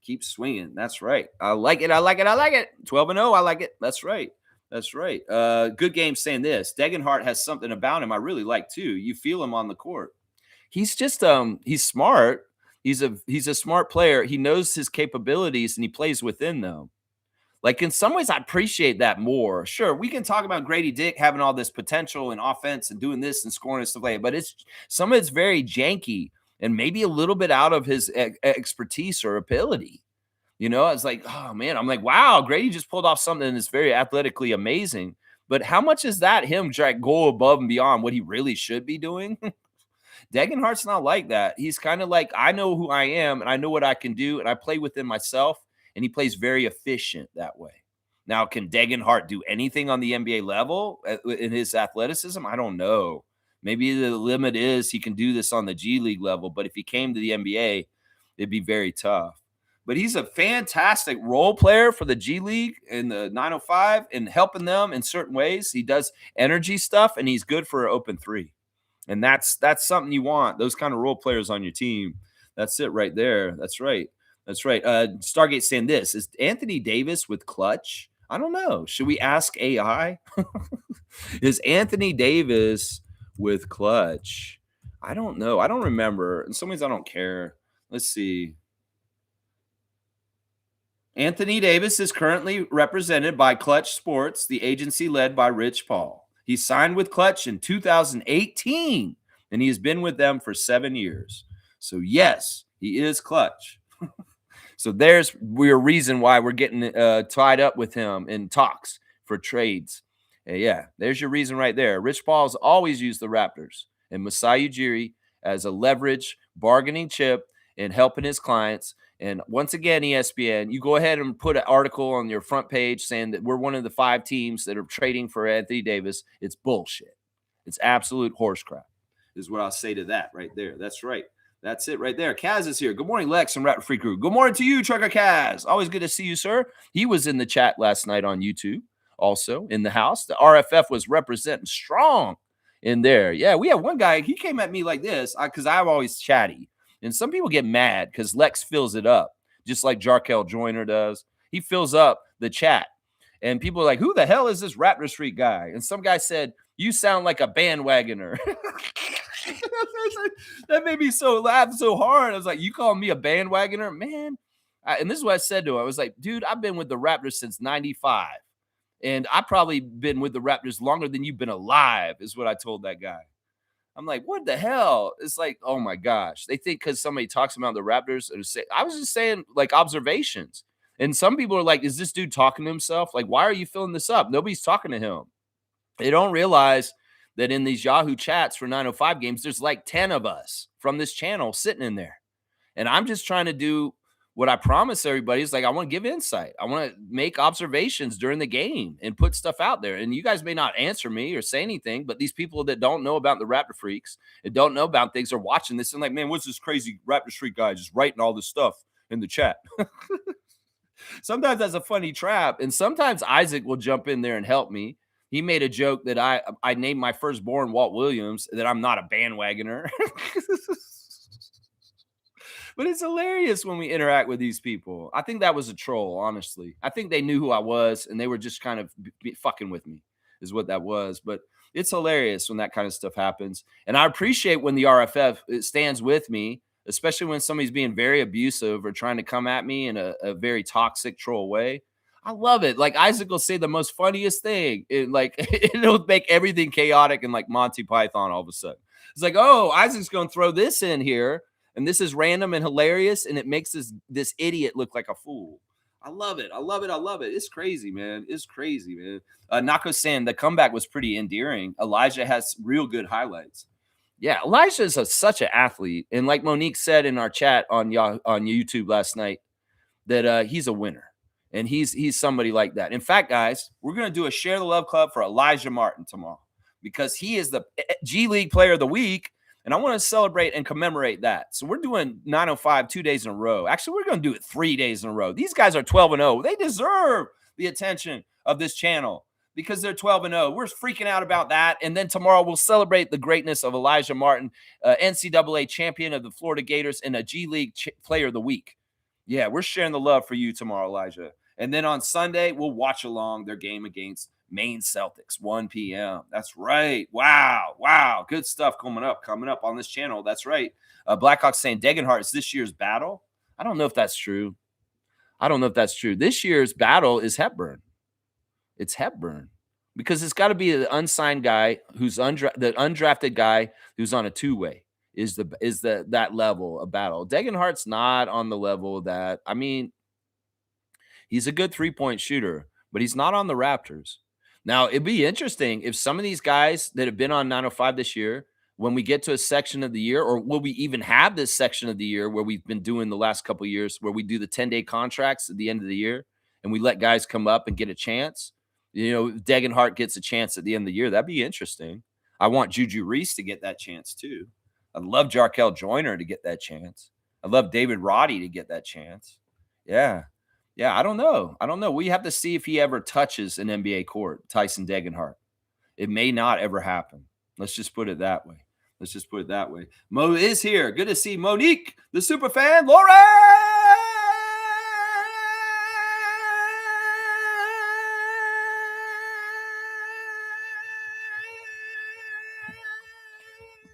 Keep swinging. That's right. I like it. I like it. I like it. 12-0. I like it. That's right. That's right. Good game saying this. Degenhart has something about him I really like too. You feel him on the court. He's just he's smart. He's a smart player. He knows his capabilities and he plays within them. Like in some ways, I appreciate that more. Sure, we can talk about Grady Dick having all this potential and offense and doing this and scoring and stuff like that, but some of it's very janky and maybe a little bit out of his expertise or ability. It's like, oh man, I'm like, wow, Grady just pulled off something that's very athletically amazing. But how much is that him trying to go above and beyond what he really should be doing? Degenhart's not like that. He's kind of like, I know who I am and I know what I can do, and I play within myself, and he plays very efficient that way. Now, can Degenhart do anything on the NBA level in his athleticism? I don't know. Maybe the limit is he can do this on the G League level, but if he came to the NBA, it'd be very tough. But he's a fantastic role player for the G League in the 905 and helping them in certain ways. He does energy stuff, and he's good for an open three. And that's something you want, those kind of role players on your team. That's it right there. That's right. That's right. Stargate saying this. Is Anthony Davis with clutch? I don't know. Should we ask AI? Is Anthony Davis with clutch? I don't know. I don't remember. In some ways, I don't care. Let's see. Anthony Davis is currently represented by Clutch Sports, the agency led by Rich Paul. He signed with Clutch in 2018, and he has been with them for 7 years. So, yes, he is Clutch. So there's your reason why we're getting tied up with him in talks for trades. Yeah, there's your reason right there. Rich Paul's always used the Raptors and Masai Ujiri as a leverage bargaining chip in helping his clients. And once again, ESPN, you go ahead and put an article on your front page saying that we're one of the 5 teams that are trading for Anthony Davis. It's bullshit. It's absolute horse crap is what I'll say to that right there. That's right. That's it right there. Kaz is here. Good morning, Lex and Raptor Free Crew. Good morning to you, Trucker Kaz. Always good to see you, sir. He was in the chat last night on YouTube, also in the house. The RFF was representing strong in there. Yeah, we have one guy. He came at me like this because I'm always chatty. And some people get mad because Lex fills it up, just like Jarkel Joyner does. He fills up the chat. And people are like, who the hell is this Raptor Street guy? And some guy said, you sound like a bandwagoner. That made me laugh so hard. I was like, you call me a bandwagoner? Man. And this is what I said to him. I was like, dude, I've been with the Raptors since 95. And I've probably been with the Raptors longer than you've been alive, is what I told that guy. I'm like, what the hell? It's like, oh my gosh. They think because somebody talks about the Raptors. I was just saying like observations. And some people are like, is this dude talking to himself? Like, why are you filling this up? Nobody's talking to him. They don't realize that in these Yahoo chats for 905 games, there's like 10 of us from this channel sitting in there. And I'm just trying to do what I promise everybody is like, I want to give insight. I want to make observations during the game and put stuff out there. And you guys may not answer me or say anything, but these people that don't know about the Raptor Freaks and don't know about things are watching this and like, man, what's this crazy Raptor Freak guy just writing all this stuff in the chat? Sometimes that's a funny trap. And sometimes Isaac will jump in there and help me. He made a joke that I named my firstborn Walt Williams, that I'm not a bandwagoner. But it's hilarious when we interact with these people. I think that was a troll, honestly. I think they knew who I was and they were just kind of fucking with me, is what that was. But it's hilarious when that kind of stuff happens. And I appreciate when the RFF stands with me, especially when somebody's being very abusive or trying to come at me in a very toxic troll way. I love it. Like Isaac will say the most funniest thing. It'll make everything chaotic and like Monty Python all of a sudden. It's like, oh, Isaac's going to throw this in here, and this is random and hilarious, and it makes this idiot look like a fool. I love it. I love it. I love it. It's crazy, man. It's crazy, man. Nako saying the comeback was pretty endearing. Elijah has real good highlights. Yeah, Elijah is such an athlete, and like Monique said in our chat on YouTube last night, that he's a winner, and he's somebody like that. In fact, guys, we're gonna do a Share the Love Club for Elijah Martin tomorrow because he is the G League Player of the Week. And I want to celebrate and commemorate that. So we're doing 905 2 days in a row. Actually, we're going to do it 3 days in a row. These guys are 12-0. They deserve the attention of this channel because they're 12-0. We're freaking out about that. And then tomorrow we'll celebrate the greatness of Elijah Martin, NCAA champion of the Florida Gators and a G League Player of the Week. Yeah, we're sharing the love for you tomorrow, Elijah. And then on Sunday, we'll watch along their game against Maine Celtics, 1 p.m. That's right. Wow. Good stuff coming up on this channel. That's right. Blackhawks saying Degenhart is this year's battle. I don't know if that's true. This year's battle is Hepburn. It's Hepburn because it's got to be the unsigned guy who's the undrafted guy who's on a two-way is that level of battle. Degenhart's not on the level of that. I mean, he's a good three-point shooter, but he's not on the Raptors. Now, it'd be interesting if some of these guys that have been on 905 this year, when we get to a section of the year, or will we even have this section of the year where we've been doing the last couple of years, where we do the 10-day contracts at the end of the year and we let guys come up and get a chance? You know, Degenhart gets a chance at the end of the year. That'd be interesting. I want Juju Reese to get that chance too. I'd love Jarkel Joyner to get that chance. I'd love David Roddy to get that chance. Yeah, I don't know. We have to see if he ever touches an NBA court, Tyson Degenhart. It may not ever happen. Let's just put it that way. Mo is here. Good to see Monique, the super fan. Laura!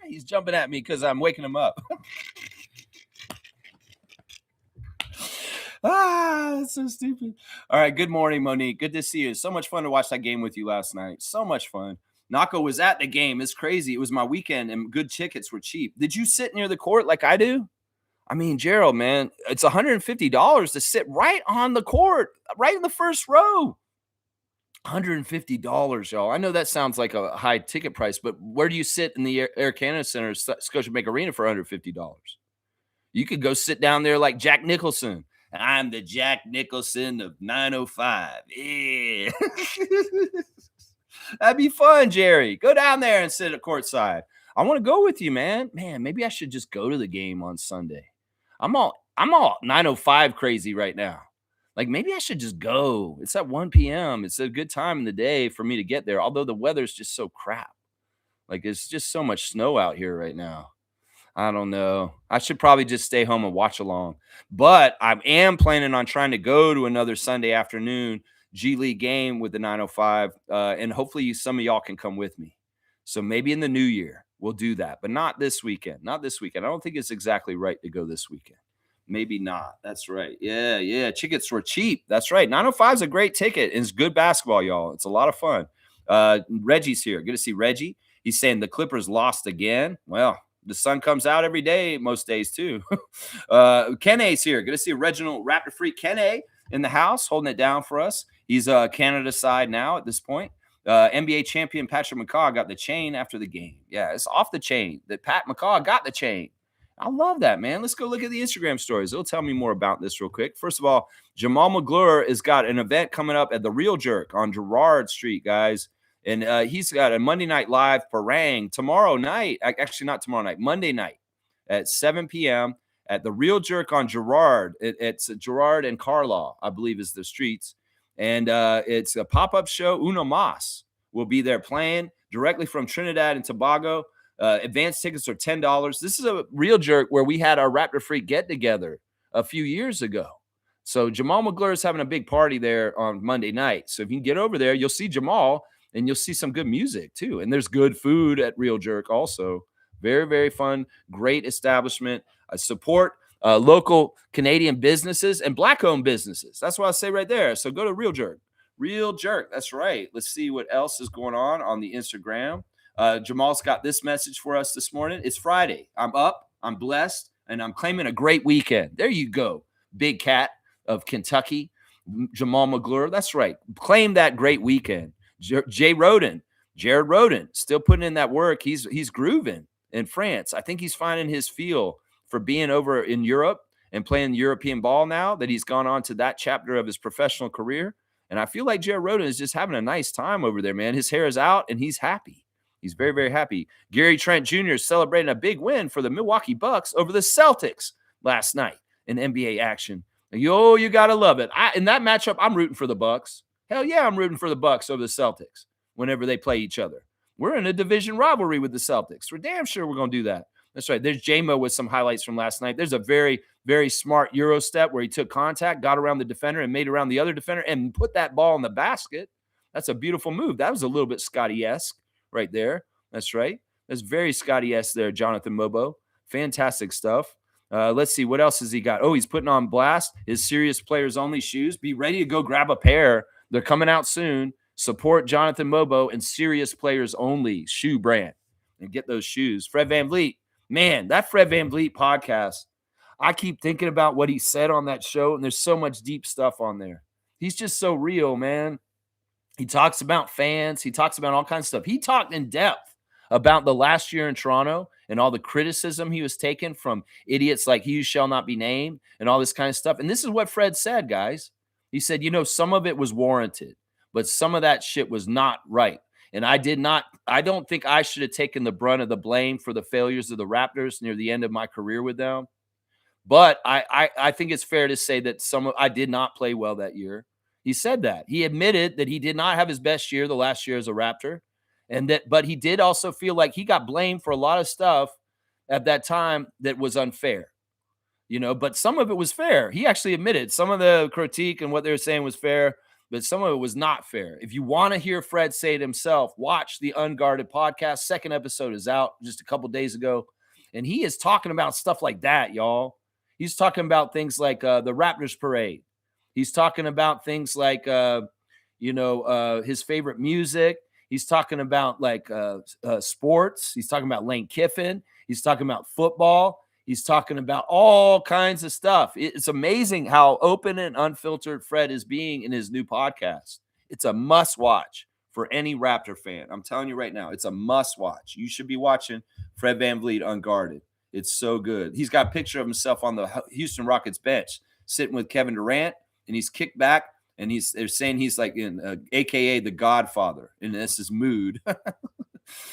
He's jumping at me because I'm waking him up. That's so stupid. All right. Good morning, Monique. Good to see you. So much fun to watch that game with you last night. So much fun. Nako was at the game. It's crazy. It was my weekend and good tickets were cheap. Did you sit near the court like I do? I mean, Gerald, man, it's $150 to sit right on the court, right in the first row. $150, y'all. I know that sounds like a high ticket price, but where do you sit in the Air Canada Center, Scotiabank Arena for $150? You could go sit down there like Jack Nicholson. I'm the Jack Nicholson of 905. Yeah. That'd be fun, Jerry. Go down there and sit at courtside. I want to go with you, man. Man, maybe I should just go to the game on Sunday. I'm all 905 crazy right now. Like, maybe I should just go. It's at 1 p.m. It's a good time in the day for me to get there, although the weather's just so crap. Like, it's just so much snow out here right now. I don't know. I should probably just stay home and watch along. But I am planning on trying to go to another Sunday afternoon G League game with the 905. And hopefully some of y'all can come with me. So maybe in the new year, we'll do that. But not this weekend. I don't think it's exactly right to go this weekend. Maybe not. That's right. Yeah. Tickets were cheap. That's right. 905 is a great ticket. It's good basketball, y'all. It's a lot of fun. Reggie's here. Good to see Reggie. He's saying the Clippers lost again. Well, the sun comes out every day, most days too. Kenne's here. Good to see Reginald Raptor Freak Kenne in the house, holding it down for us. He's Canada side now at this point. NBA champion Patrick McCaw got the chain after the game. Yeah, it's off the chain that Pat McCaw got the chain. I love that, man. Let's go look at the Instagram stories. It'll tell me more about this real quick. First of all, Jamal McGlure has got an event coming up at the Real Jerk on Girard Street, guys. And he's got a Monday Night Live parang tomorrow night. Actually, not tomorrow night, Monday night at 7 p.m. at the Real Jerk on Girard. It's Girard and Carlaw, I believe, is the streets. And it's a pop-up show. Uno Mas will be there playing directly from Trinidad and Tobago. Advanced tickets are $10. This is a real jerk where we had our Raptor Freak get together a few years ago. So Jamal McGlure is having a big party there on Monday night. So if you can get over there, you'll see Jamal and you'll see some good music too. And there's good food at Real Jerk also. Very, very fun, great establishment. I support local Canadian businesses and Black-owned businesses. That's what I say right there. So go to Real Jerk. Real Jerk. That's right. Let's see what else is going on the Instagram. Jamal's got this message for us this morning. It's Friday. I'm up, I'm blessed, and I'm claiming a great weekend. There you go, Big Cat of Kentucky, Jamal McGlure. That's right. Claim that great weekend. Jared Roden, still putting in that work. He's grooving in France. I think he's finding his feel for being over in Europe and playing European ball now that he's gone on to that chapter of his professional career. And I feel like Jared Roden is just having a nice time over there, man. His hair is out and he's happy. He's very, very happy. Gary Trent Jr. is celebrating a big win for the Milwaukee Bucks over the Celtics last night in NBA action. You got to love it. In that matchup, I'm rooting for the Bucks. Hell yeah, I'm rooting for the Bucks over the Celtics whenever they play each other. We're in a division rivalry with the Celtics. We're damn sure we're going to do that. That's right. There's J-Mo with some highlights from last night. There's a very, very smart Euro step where he took contact, got around the defender, and made around the other defender and put that ball in the basket. That's a beautiful move. That was a little bit Scotty-esque right there. That's right. That's very Scotty-esque there, Jonathan Mobo. Fantastic stuff. Let's see. What else has he got? Oh, he's putting on blast his Serious Players Only shoes. Be ready to go grab a pair. They're coming out soon. Support Jonathan Mobo and Serious Players Only shoe brand and get those shoes. Fred VanVleet. Man, that Fred VanVleet podcast, I keep thinking about what he said on that show, and there's so much deep stuff on there. He's just so real, man. He talks about fans. He talks about all kinds of stuff. He talked in depth about the last year in Toronto and all the criticism he was taking from idiots like he who shall not be named and all this kind of stuff. And this is what Fred said, guys. He said, some of it was warranted, but some of that shit was not right. And I don't think I should have taken the brunt of the blame for the failures of the Raptors near the end of my career with them. But I think it's fair to say that I did not play well that year. He said that. He admitted that he did not have his best year the last year as a Raptor. But he did also feel like he got blamed for a lot of stuff at that time that was unfair. But some of it was fair. He actually admitted some of the critique and what they were saying was fair, but some of it was not fair. If you want to hear Fred say it himself, watch the Unguarded podcast. Second episode is out just a couple days ago. And he is talking about stuff like that, y'all. He's talking about things like the Raptors parade. He's talking about things like, his favorite music. He's talking about sports. He's talking about Lane Kiffin. He's talking about football. He's talking about all kinds of stuff. It's amazing how open and unfiltered Fred is being in his new podcast. It's a must watch for any Raptor fan. I'm telling you right now, it's a must watch. You should be watching Fred VanVleet Unguarded. It's so good. He's got a picture of himself on the Houston Rockets bench sitting with Kevin Durant, and he's kicked back, and they're saying he's like in AKA the Godfather, and that's his mood.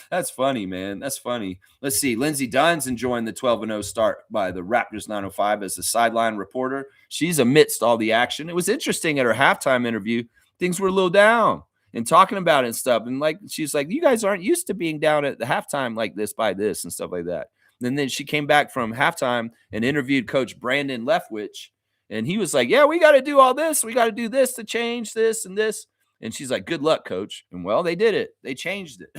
That's funny, man. That's funny. Let's see. Lindsey Dunn's enjoying the 12-0 start by the Raptors 905 as the sideline reporter. She's amidst all the action. It was interesting at her halftime interview. Things were a little down and talking about it and stuff. And she's like, you guys aren't used to being down at the halftime like this by this and stuff like that. And then she came back from halftime and interviewed Coach Brandon Leftwich. And he was like, yeah, we got to do all this. We got to do this to change this and this. And she's like, good luck, coach. And well, they did it. They changed it.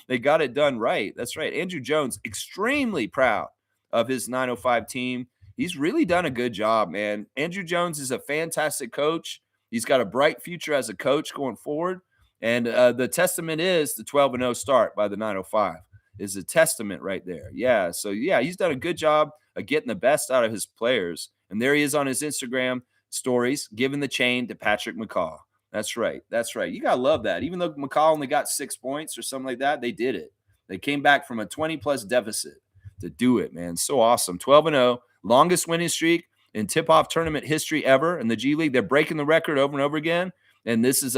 They got it done right. That's right. Andrew Jones, extremely proud of his 905 team. He's really done a good job, man. Andrew Jones is a fantastic coach. He's got a bright future as a coach going forward. And the testament is the 12-0 start by the 905 is a testament right there. Yeah. So, yeah, he's done a good job of getting the best out of his players. And there he is on his Instagram stories, giving the chain to Patrick McCaw. That's right. That's right. You got to love that. Even though McCall only got 6 points or something like that, they did it. They came back from a 20-plus deficit to do it, man. So awesome. 12-0, longest winning streak in tip-off tournament history ever in the G League. They're breaking the record over and over again, and this is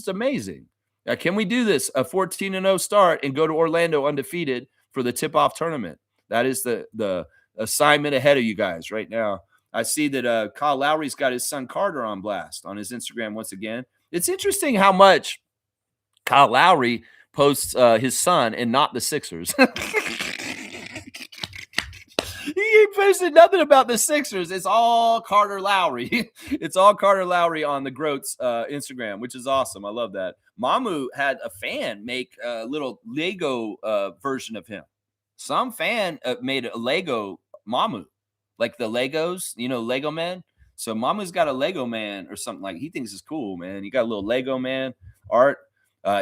amazing. Now, can we do this, a 14-0 start, and go to Orlando undefeated for the tip-off tournament? That is the assignment ahead of you guys right now. I see that Kyle Lowry's got his son Carter on blast on his Instagram once again. It's interesting how much Kyle Lowry posts his son and not the Sixers. He ain't posted nothing about the Sixers. It's all Carter Lowry. It's all Carter Lowry on the Groats Instagram, which is awesome. I love that. Mamu had a fan make a little Lego version of him. Some fan made a Lego Mamu, like the Legos, Lego man. So Mamu's got a Lego man or something like he thinks is cool, man. He got a little Lego man art.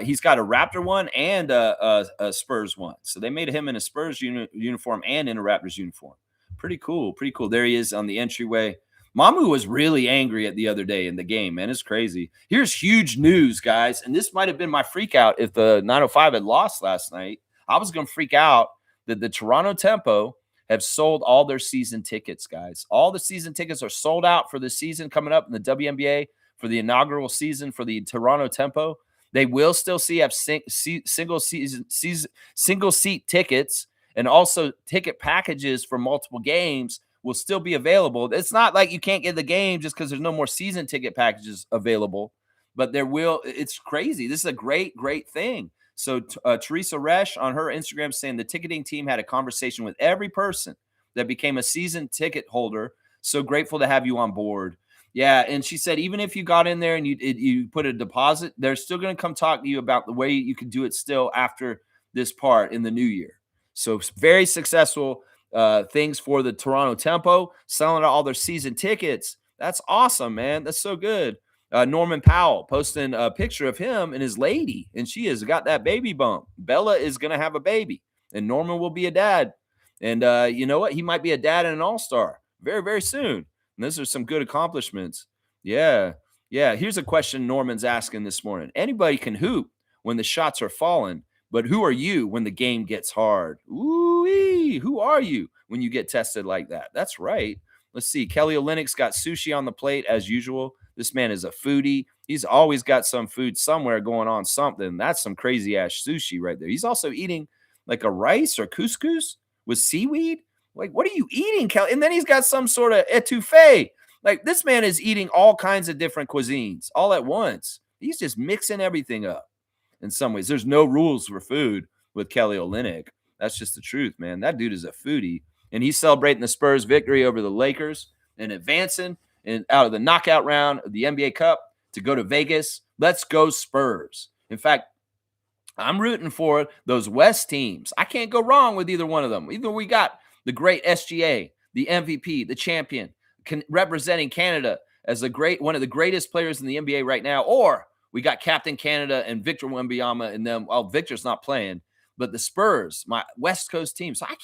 He's got a Raptor one and a Spurs one. So they made him in a Spurs uniform and in a Raptors uniform. Pretty cool. Pretty cool. There he is on the entryway. Mamu was really angry at the other day in the game, man. It's crazy. Here's huge news, guys. And this might have been my freak out if the 905 had lost last night. I was going to freak out that the Toronto Tempo have sold all their season tickets, guys. All the season tickets are sold out for the season coming up in the WNBA for the inaugural season for the Toronto Tempo. They will still have single seat tickets, and also ticket packages for multiple games will still be available. It's not like you can't get the game just because there's no more season ticket packages available, but there will. It's crazy. This is a great thing. So Teresa Resch on her Instagram saying the ticketing team had a conversation with every person that became a season ticket holder. So grateful to have you on board. Yeah, and she said even if you got in there and you put a deposit, they're still going to come talk to you about the way you can do it still after this part in the new year. So very successful things for the Toronto Tempo, selling all their season tickets. That's awesome, man. That's so good. Norman Powell posting a picture of him and his lady, and she has got that baby bump. Bella is going to have a baby, and Norman will be a dad. And you know what? He might be a dad and an all-star very, very soon. And those are some good accomplishments. Yeah. Here's a question Norman's asking this morning. Anybody can hoop when the shots are falling, but who are you when the game gets hard? Ooh-wee. Who are you when you get tested like that? That's right. Let's see. Kelly Olynyk's got sushi on the plate as usual. This man is a foodie. He's always got some food somewhere going on something. That's some crazy ass sushi right there. He's also eating like a rice or couscous with seaweed. Like, what are you eating, Kelly? And then he's got some sort of etouffee. Like, this man is eating all kinds of different cuisines all at once. He's just mixing everything up in some ways. There's no rules for food with Kelly Olynyk. That's just the truth, man. That dude is a foodie. And he's celebrating the Spurs' victory over the Lakers and advancing out of the knockout round of the NBA Cup to go to Vegas. Let's go Spurs. In fact, I'm rooting for those West teams. I can't go wrong with either one of them. Either we got the great SGA, the MVP, the champion, representing Canada as one of the greatest players in the NBA right now, or we got Captain Canada and Victor Wembanyama and them. Well, Victor's not playing, but the Spurs, my West Coast team. So I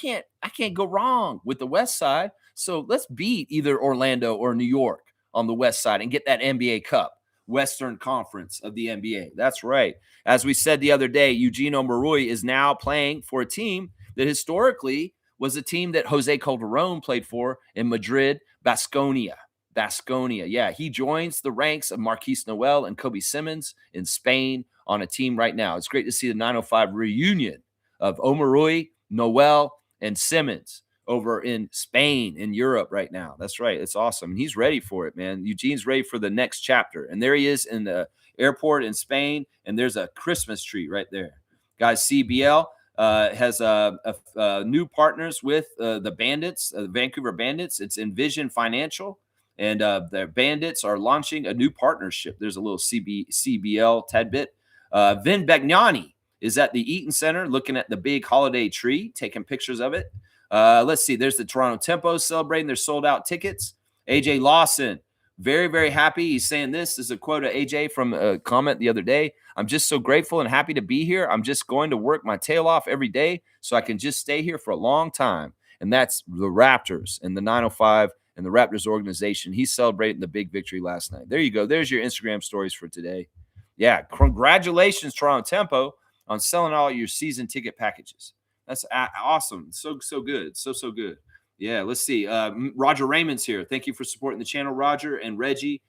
can't go wrong with the West side. So let's beat either Orlando or New York on the West side and get that NBA Cup, Western Conference of the NBA. That's right. As we said the other day, Eugene Omoruyi is now playing for a team that historically was a team that Jose Calderon played for in Madrid, Baskonia. Yeah, he joins the ranks of Marquise Noel and Kobe Simmons in Spain on a team right now. It's great to see the 905 reunion of Omoruyi, Noel, and Simmons over in Spain, in Europe right now. That's right. It's awesome. And he's ready for it, man. Eugene's ready for the next chapter. And there he is in the airport in Spain, and there's a Christmas tree right there. Guys, CEBL has new partners with the Bandits, the Vancouver Bandits. It's Envision Financial, and the Bandits are launching a new partnership. There's a little CBL tidbit. Vin Bagnani is at the Eaton Center looking at the big holiday tree, taking pictures of it. Let's see. There's the Toronto Tempo celebrating their sold-out tickets. AJ Lawson, very, very happy. He's saying this is a quote of AJ from a comment the other day. I'm just so grateful and happy to be here. I'm just going to work my tail off every day so I can just stay here for a long time. And that's the Raptors and the 905 and the Raptors organization. He's celebrating the big victory last night. There you go. There's your Instagram stories for today. Yeah, congratulations, Toronto Tempo, on selling all your season ticket packages. That's awesome. So good. So good. Yeah, let's see. Roger Raymond's here. Thank you for supporting the channel, Roger and Reggie.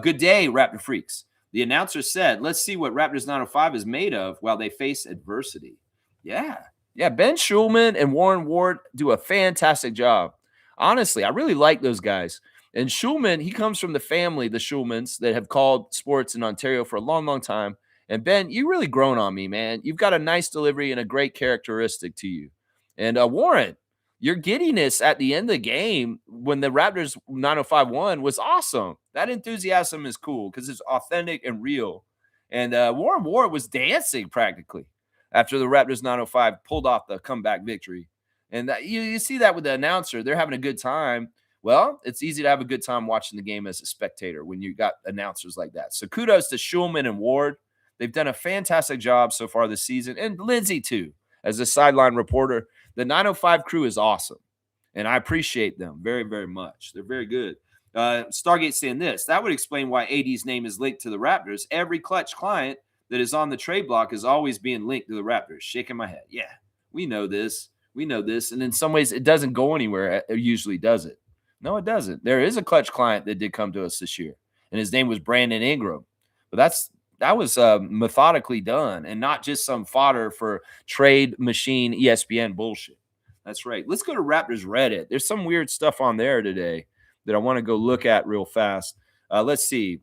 Good day, Raptor Freaks. The announcer said, let's see what Raptors 905 is made of while they face adversity. Yeah, Ben Schulman and Warren Ward do a fantastic job. Honestly, I really like those guys. And Schulman, he comes from the family, the Schulmans, that have called sports in Ontario for a long, long time. And Ben, you really grown on me, man. You've got a nice delivery and a great characteristic to you. And Warren, your giddiness at the end of the game when the Raptors 905 won was awesome. That enthusiasm is cool because it's authentic and real. And Warren Ward was dancing practically after the Raptors 905 pulled off the comeback victory. And you see that with the announcer. They're having a good time. Well, it's easy to have a good time watching the game as a spectator when you got announcers like that. So kudos to Schulman and Ward. They've done a fantastic job so far this season. And Lindsay, too, as a sideline reporter. The 905 crew is awesome. And I appreciate them very, very much. They're very good. Stargate saying this. That would explain why AD's name is linked to the Raptors. Every clutch client that is on the trade block is always being linked to the Raptors. Shaking my head. Yeah, we know this. We know this. And in some ways, it doesn't go anywhere. It usually does it. No, it doesn't. There is a clutch client that did come to us this year, and his name was Brandon Ingram. But that was methodically done and not just some fodder for trade machine ESPN bullshit. That's right. Let's go to Raptors Reddit. There's some weird stuff on there today that I want to go look at real fast. Let's see.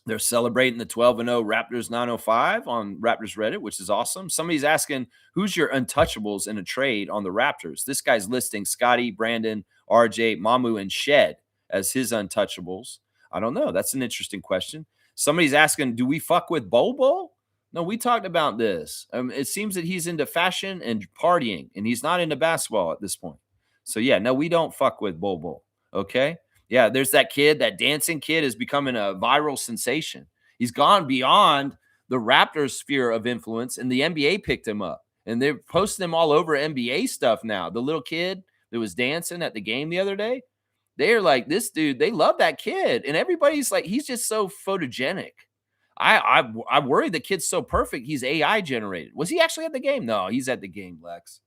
They're celebrating the 12-0 Raptors 905 on Raptors Reddit, which is awesome. Somebody's asking, who's your untouchables in a trade on the Raptors? This guy's listing Scotty, Brandon, RJ, Mamu, and Shed as his untouchables. I don't know. That's an interesting question. Somebody's asking, do we fuck with Bobo? No, we talked about this. It seems that he's into fashion and partying, and he's not into basketball at this point. So, yeah, no, we don't fuck with Bobo, okay? Yeah, there's that kid, that dancing kid is becoming a viral sensation. He's gone beyond the Raptors sphere of influence, and the NBA picked him up. And they're posting him all over NBA stuff now. The little kid that was dancing at the game the other day, they're like, this dude, they love that kid. And everybody's like, he's just so photogenic. I worry the kid's so perfect, he's AI generated. Was he actually at the game? No, he's at the game, Lex.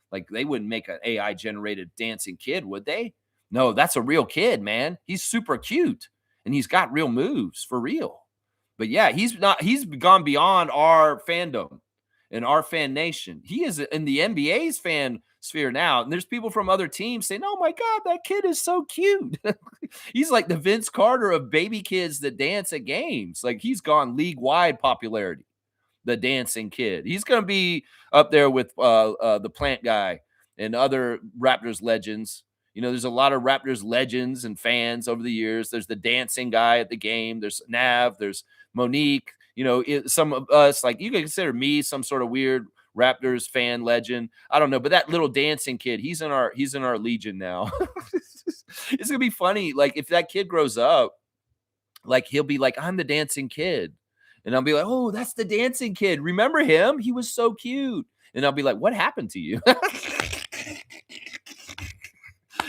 Like, they wouldn't make an AI generated dancing kid, would they? No, that's a real kid, man. He's super cute and he's got real moves for real. But yeah, he's gone beyond our fandom and our fan nation. He is in the NBA's fan sphere now. And there's people from other teams saying, oh my God, that kid is so cute. He's like the Vince Carter of baby kids that dance at games. Like, he's gone league-wide popularity, the dancing kid. He's going to be up there with the plant guy and other Raptors legends. You know, there's a lot of Raptors legends and fans over the years. There's the dancing guy at the game. There's Nav. There's Monique. You know, some of us, like, you can consider me some sort of weird Raptors fan legend. I don't know, but that little dancing kid, he's in our legion now. It's gonna be funny. Like, if that kid grows up, like, he'll be like, I'm the dancing kid. And I'll be like, oh, that's the dancing kid. Remember him? He was so cute. And I'll be like, what happened to you?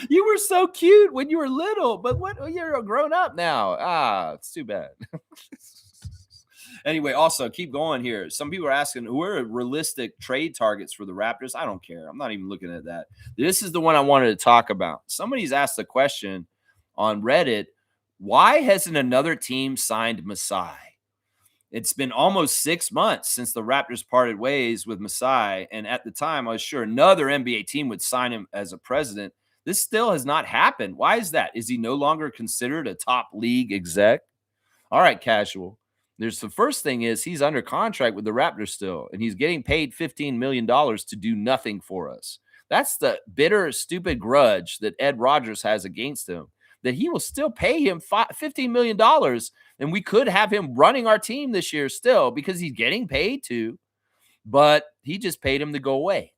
You were so cute when you were little, but you're a grown up now. It's too bad. Anyway, also keep going here. Some people are asking, who are realistic trade targets for the Raptors? I don't care. I'm not even looking at that. This is the one I wanted to talk about. Somebody's asked a question on Reddit. Why hasn't another team signed Masai? It's been almost 6 months since the Raptors parted ways with Masai. And at the time, I was sure another NBA team would sign him as a president. This still has not happened. Why is that? Is he no longer considered a top league exec? All right, casual. There's the first thing is he's under contract with the Raptors still, and he's getting paid $15 million to do nothing for us. That's the bitter, stupid grudge that Ed Rogers has against him, that he will still pay him $15 million, and we could have him running our team this year still because he's getting paid to, but he just paid him to go away.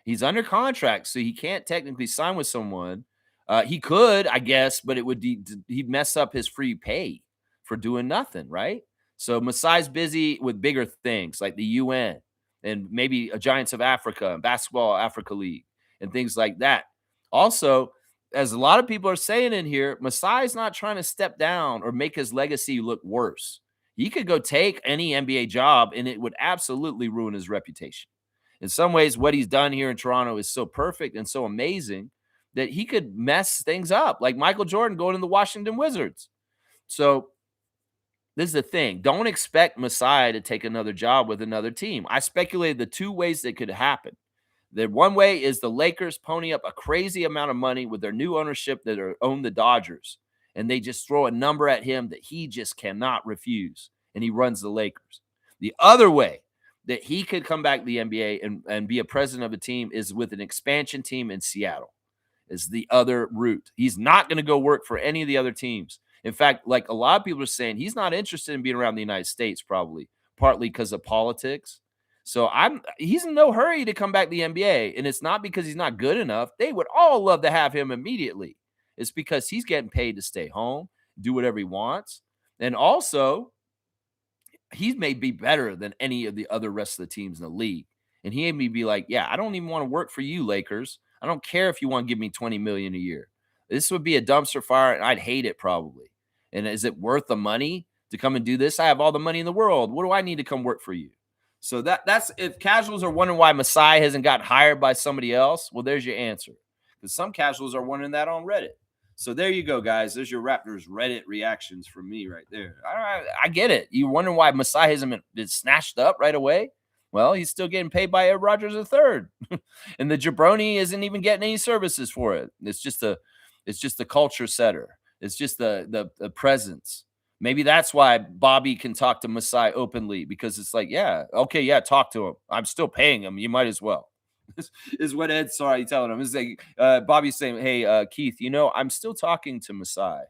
He's under contract, so he can't technically sign with someone. He could, I guess, but it would he'd mess up his free pay for doing nothing, right? So Masai's busy with bigger things like the UN and maybe a Giants of Africa and Basketball Africa League and things like that. Also, as a lot of people are saying in here, Masai's not trying to step down or make his legacy look worse. He could go take any NBA job and it would absolutely ruin his reputation. In some ways, what he's done here in Toronto is so perfect and so amazing that he could mess things up, like Michael Jordan going to the Washington Wizards. So this is the thing. Don't expect Masai to take another job with another team. I speculated the two ways that could happen. The one way is the Lakers pony up a crazy amount of money with their new ownership that own the Dodgers, and they just throw a number at him that he just cannot refuse, and he runs the Lakers. The other way that he could come back to the NBA and be a president of a team is with an expansion team in Seattle. Is the other route. He's not going to go work for any of the other teams. In fact, like a lot of people are saying, he's not interested in being around the United States, probably partly because of politics. So he's in no hurry to come back to the NBA, and it's not because he's not good enough. They would all love to have him immediately. It's because he's getting paid to stay home, do whatever he wants, and also he may be better than any of the other rest of the teams in the league. And he may be like, yeah, I don't even want to work for you, Lakers. I don't care if you want to give me $20 million a year. This would be a dumpster fire, and I'd hate it probably. And is it worth the money to come and do this? I have all the money in the world. What do I need to come work for you? So that's if casuals are wondering why Masai hasn't gotten hired by somebody else, well, there's your answer. Because some casuals are wondering that on Reddit. So there you go, guys. There's your Raptors Reddit reactions from me right there. I get it. You wondering why Masai hasn't been snatched up right away? Well, he's still getting paid by Ed Rogers III. And the jabroni isn't even getting any services for it. It's just the culture setter. It's just the presence. Maybe that's why Bobby can talk to Masai openly, because it's like, yeah, okay, yeah, talk to him. I'm still paying him. You might as well. This is what Ed's telling him. It's like Bobby's saying, hey, Keith, I'm still talking to Masai.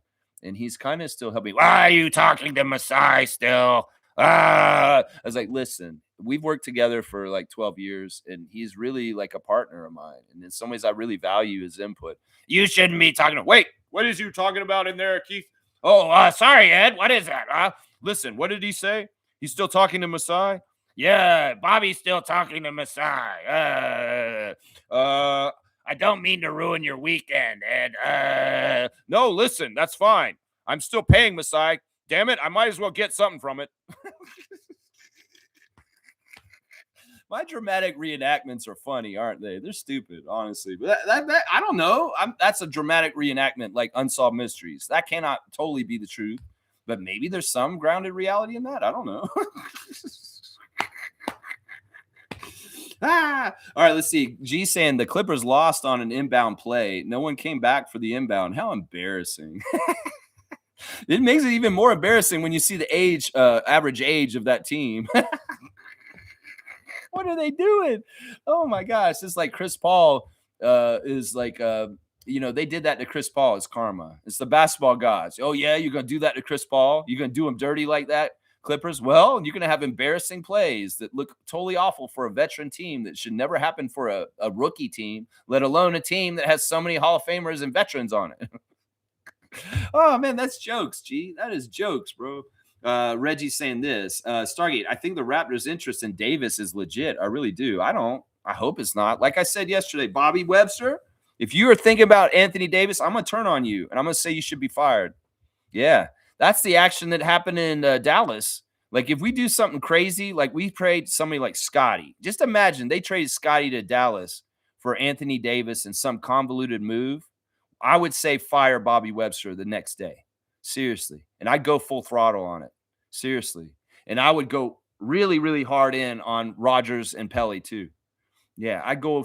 And he's kind of still helping. Why are you talking to Masai still? I was like, listen, we've worked together for like 12 years, and he's really like a partner of mine. And in some ways, I really value his input. You shouldn't be talking to, wait, what is you talking about in there, Keith? Oh, sorry, Ed. What is that? Listen, what did he say? He's still talking to Masai? Yeah, Bobby's still talking to Masai. I don't mean to ruin your weekend, Ed. No, listen, that's fine. I'm still paying Masai. Damn it, I might as well get something from it. My dramatic reenactments are funny, aren't they? They're stupid, honestly. But that I don't know. That's a dramatic reenactment, like Unsolved Mysteries. That cannot totally be the truth, but maybe there's some grounded reality in that. I don't know. All right, let's see. G saying the Clippers lost on an inbound play. No one came back for the inbound. How embarrassing. It makes it even more embarrassing when you see the average age of that team. What are they doing? Oh my gosh. It's like Chris Paul is like, they did that to Chris Paul as karma. It's the basketball gods. Oh yeah, you're going to do that to Chris Paul? You're going to do him dirty like that, Clippers? Well, you're going to have embarrassing plays that look totally awful for a veteran team that should never happen for a rookie team, let alone a team that has so many Hall of Famers and veterans on it. Oh man, that's jokes, G. That is jokes, bro. Reggie's saying this. Stargate, I think the Raptors' interest in Davis is legit. I really do. I don't. I hope it's not. Like I said yesterday, Bobby Webster, if you are thinking about Anthony Davis, I'm going to turn on you, and I'm going to say you should be fired. Yeah, that's the action that happened in Dallas. Like if we do something crazy, like we trade somebody like Scotty. Just imagine they traded Scotty to Dallas for Anthony Davis in some convoluted move. I would say fire Bobby Webster the next day. Seriously. And I'd go full throttle on it. Seriously. And I would go really, really hard in on Rogers and Pelly too. Yeah, I'd go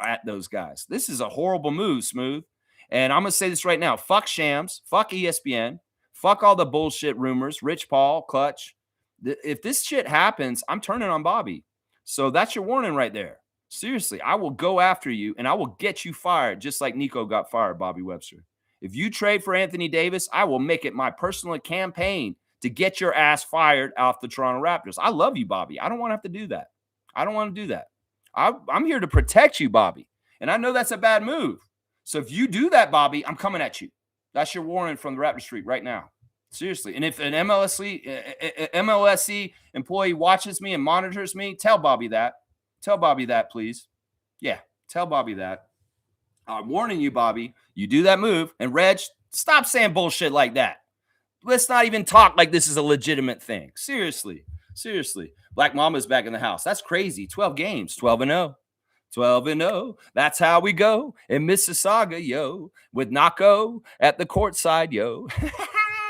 at those guys. This is a horrible move, Smooth. And I'm going to say this right now. Fuck Shams. Fuck ESPN. Fuck all the bullshit rumors. Rich Paul, Clutch. If this shit happens, I'm turning on Bobby. So that's your warning right there. Seriously, I will go after you and I will get you fired just like Nico got fired, Bobby Webster. If you trade for Anthony Davis, I will make it my personal campaign to get your ass fired off the Toronto Raptors. I love you, Bobby. I don't want to have to do that. I don't want to do that. I'm here to protect you, Bobby. And I know that's a bad move. So if you do that, Bobby, I'm coming at you. That's your warning from the Raptor Street right now. Seriously. And if an MLSE employee watches me and monitors me, tell Bobby that. Tell Bobby that, please. Yeah, tell Bobby that. I'm warning you, Bobby. You do that move. And Reg, stop saying bullshit like that. Let's not even talk like this is a legitimate thing. Seriously. Seriously. Black Mama's back in the house. That's crazy. 12 games. 12-0. 12-0. That's how we go in Mississauga, yo. With Nako at the courtside, yo.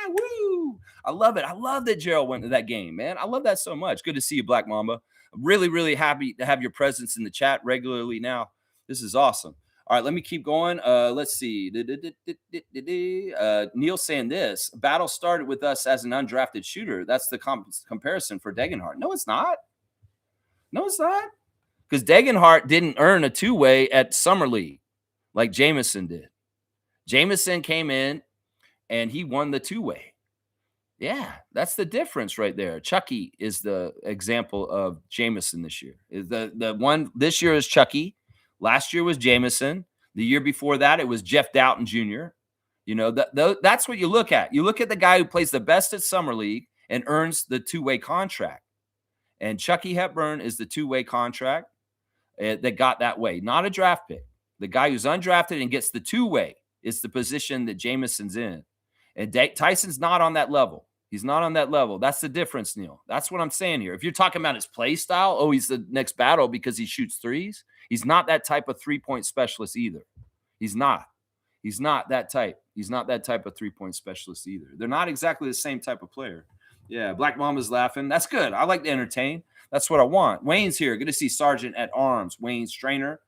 Woo! I love it. I love that Gerald went to that game, man. I love that so much. Good to see you, Black Mamba. I'm really, really happy to have your presence in the chat regularly now. This is awesome. All right, let me keep going. Let's see. Neil saying this battle started with us as an undrafted shooter. That's the comparison for Degenhart. No, it's not. No, it's not. Because Degenhart didn't earn a two-way at Summer League like Jameson did. Jameson came in and he won the two-way. Yeah, that's the difference right there. Chucky is the example of Jameson this year. The one this year is Chucky. Last year was Jameson. The year before that, it was Jeff Doughton Jr. You know, that's what you look at. You look at the guy who plays the best at Summer League and earns the two-way contract. And Chucky Hepburn is the two-way contract that got that way, not a draft pick. The guy who's undrafted and gets the two-way is the position that Jameson's in. And Tyson's not on that level. He's not on that level. That's the difference, Neil. That's what I'm saying here. If you're talking about his play style, oh, he's the next battle because he shoots threes. He's not that type of three-point specialist either. He's not. He's not that type. He's not that type of three-point specialist either. They're not exactly the same type of player. Yeah, Black Mama's laughing. That's good. I like to entertain. That's what I want. Wayne's here. Good to see Sergeant at Arms. Wayne Strainer.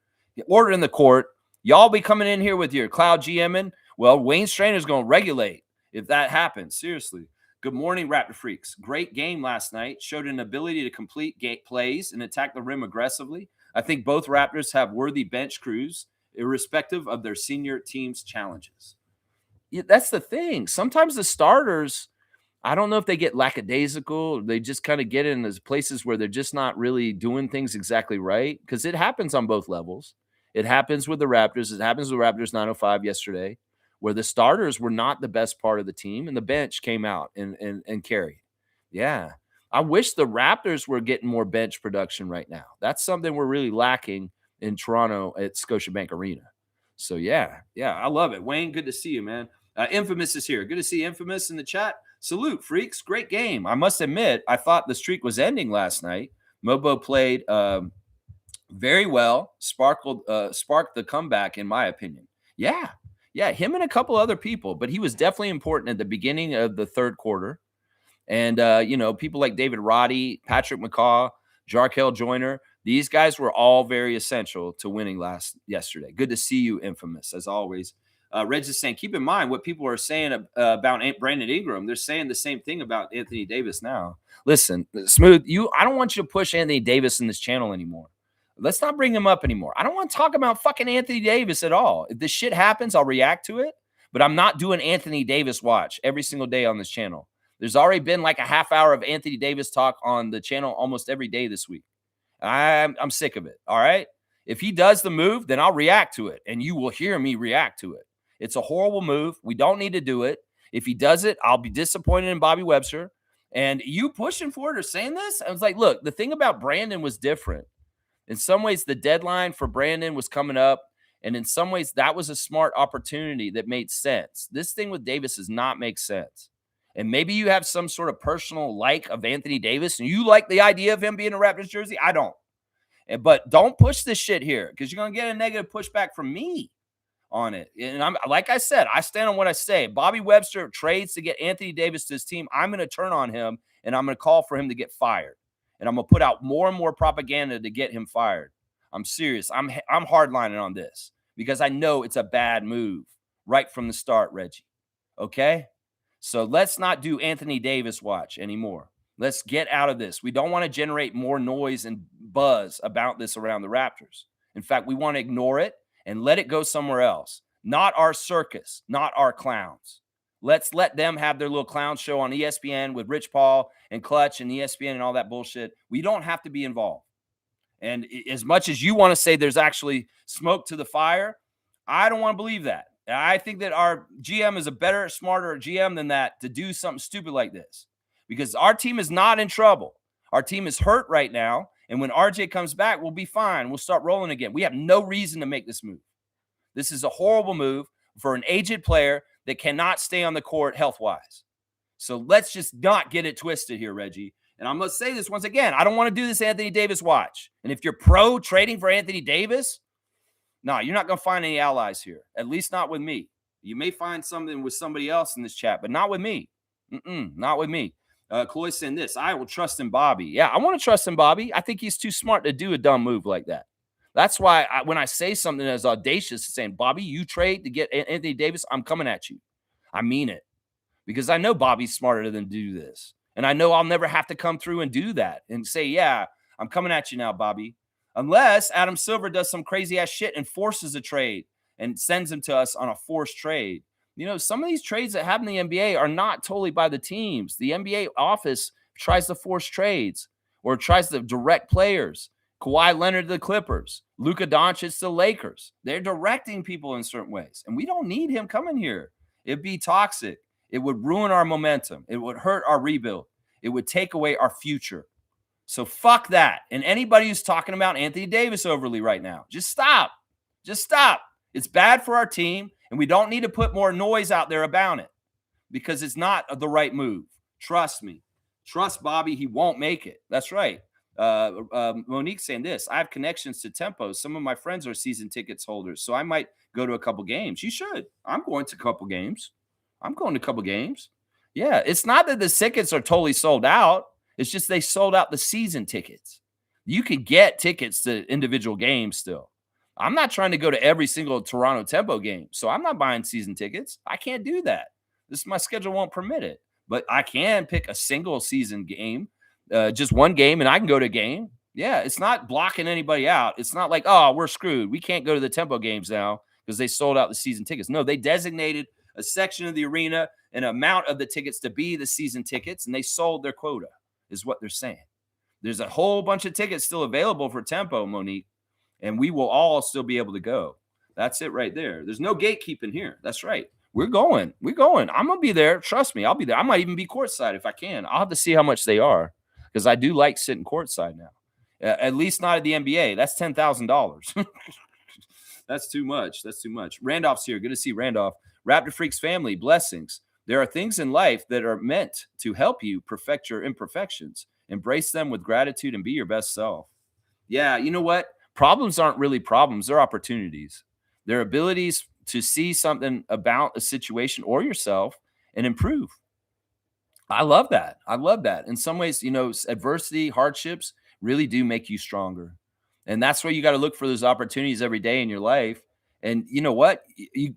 Order in the court. Y'all be coming in here with your cloud GMing. Well, Wayne Strainer's going to regulate if that happens. Seriously. Good morning, Raptor Freaks. Great game last night. Showed an ability to complete plays and attack the rim aggressively. I think both Raptors have worthy bench crews, irrespective of their senior team's challenges. Yeah, that's the thing. Sometimes the starters, I don't know if they get lackadaisical. They just kind of get in those places where they're just not really doing things exactly right, because it happens on both levels. It happens with the Raptors. It happens with Raptors 905 yesterday, where the starters were not the best part of the team and the bench came out and carried. Yeah. I wish the Raptors were getting more bench production right now. That's something we're really lacking in Toronto at Scotiabank Arena. So, yeah, I love it. Wayne, good to see you, man. Infamous is here. Good to see Infamous in the chat. Salute, Freaks. Great game. I must admit, I thought the streak was ending last night. Mobo played very well, sparked the comeback, in my opinion. Yeah, him and a couple other people, but he was definitely important at the beginning of the third quarter. And, people like David Roddy, Patrick McCaw, Jarkel Joyner, these guys were all very essential to winning yesterday. Good to see you, Infamous, as always. Reg is saying, keep in mind what people are saying about Brandon Ingram. They're saying the same thing about Anthony Davis now. Listen, Smooth, I don't want you to push Anthony Davis in this channel anymore. Let's not bring him up anymore. I don't want to talk about fucking Anthony Davis at all. If this shit happens, I'll react to it. But I'm not doing Anthony Davis watch every single day on this channel. There's already been like a half hour of Anthony Davis talk on the channel almost every day this week. I'm sick of it. All right. If he does the move, then I'll react to it. And you will hear me react to it. It's a horrible move. We don't need to do it. If he does it, I'll be disappointed in Bobby Webster. And you pushing for it or saying this, I was like, look, the thing about Brandon was different. In some ways, the deadline for Brandon was coming up. And in some ways, that was a smart opportunity that made sense. This thing with Davis does not make sense. And maybe you have some sort of personal like of Anthony Davis and you like the idea of him being a Raptors jersey. I don't. But don't push this shit here because you're going to get a negative pushback from me on it. And I'm like I said, I stand on what I say. Bobby Webster trades to get Anthony Davis to his team. I'm going to turn on him and I'm going to call for him to get fired. And I'm going to put out more and more propaganda to get him fired. I'm serious. I'm hardlining on this because I know it's a bad move right from the start, Reggie. Okay? So let's not do Anthony Davis watch anymore. Let's get out of this. We don't want to generate more noise and buzz about this around the Raptors. In fact, we want to ignore it and let it go somewhere else. Not our circus, not our clowns. Let's let them have their little clown show on ESPN with Rich Paul and Clutch and ESPN and all that bullshit. We don't have to be involved. And as much as you want to say there's actually smoke to the fire, I don't want to believe that. I think that our GM is a better, smarter GM than that to do something stupid like this because our team is not in trouble. Our team is hurt right now. And when RJ comes back, we'll be fine. We'll start rolling again. We have no reason to make this move. This is a horrible move for an aged player that cannot stay on the court health-wise. So let's just not get it twisted here, Reggie. And I'm going to say this once again. I don't want to do this Anthony Davis watch. And if you're pro trading for Anthony Davis, no, you're not going to find any allies here, at least not with me. You may find something with somebody else in this chat, but not with me. Not with me. Chloe saying this, I will trust in Bobby. Yeah, I want to trust in Bobby. I think he's too smart to do a dumb move like that. That's why when I say something as audacious as saying, Bobby, you trade to get Anthony Davis, I'm coming at you. I mean it, because I know Bobby's smarter than to do this. And I know I'll never have to come through and do that and say, yeah, I'm coming at you now, Bobby. Unless Adam Silver does some crazy ass shit and forces a trade and sends him to us on a forced trade. You know, some of these trades that happen in the NBA are not totally by the teams. The NBA office tries to force trades or tries to direct players. Kawhi Leonard to the Clippers, Luka Doncic to the Lakers. They're directing people in certain ways. And we don't need him coming here. It'd be toxic. It would ruin our momentum. It would hurt our rebuild. It would take away our future. So fuck that. And anybody who's talking about Anthony Davis overly right now, just stop. Just stop. It's bad for our team, and we don't need to put more noise out there about it because it's not the right move. Trust me. Trust Bobby. He won't make it. That's right. Monique saying this, I have connections to Tempo. Some of my friends are season tickets holders, so I might go to a couple games. You should. I'm going to a couple games. Yeah, it's not that the tickets are totally sold out. It's just they sold out the season tickets. You could get tickets to individual games still. I'm not trying to go to every single Toronto Tempo game, so I'm not buying season tickets. I can't do that. My schedule won't permit it. But I can pick a single season game, just one game, and I can go to a game. Yeah, it's not blocking anybody out. It's not like, oh, we're screwed. We can't go to the Tempo games now because they sold out the season tickets. No, they designated a section of the arena, an amount of the tickets to be the season tickets, and they sold their quota, is what they're saying. There's a whole bunch of tickets still available for Tempo, Monique, and we will all still be able to go. That's it right there. There's no gatekeeping here. That's right. We're going. I'm going to be there. Trust me. I'll be there. I might even be courtside if I can. I'll have to see how much they are because I do like sitting courtside now. At least not at the NBA. That's $10,000. That's too much. Randolph's here. Good to see Randolph. Raptor Freaks family, blessings. There are things in life that are meant to help you perfect your imperfections. Embrace them with gratitude and be your best self. Yeah, you know what? Problems aren't really problems. They're opportunities. They're abilities to see something about a situation or yourself and improve. I love that. In some ways, adversity, hardships really do make you stronger. And that's why you got to look for those opportunities every day in your life. And you know what?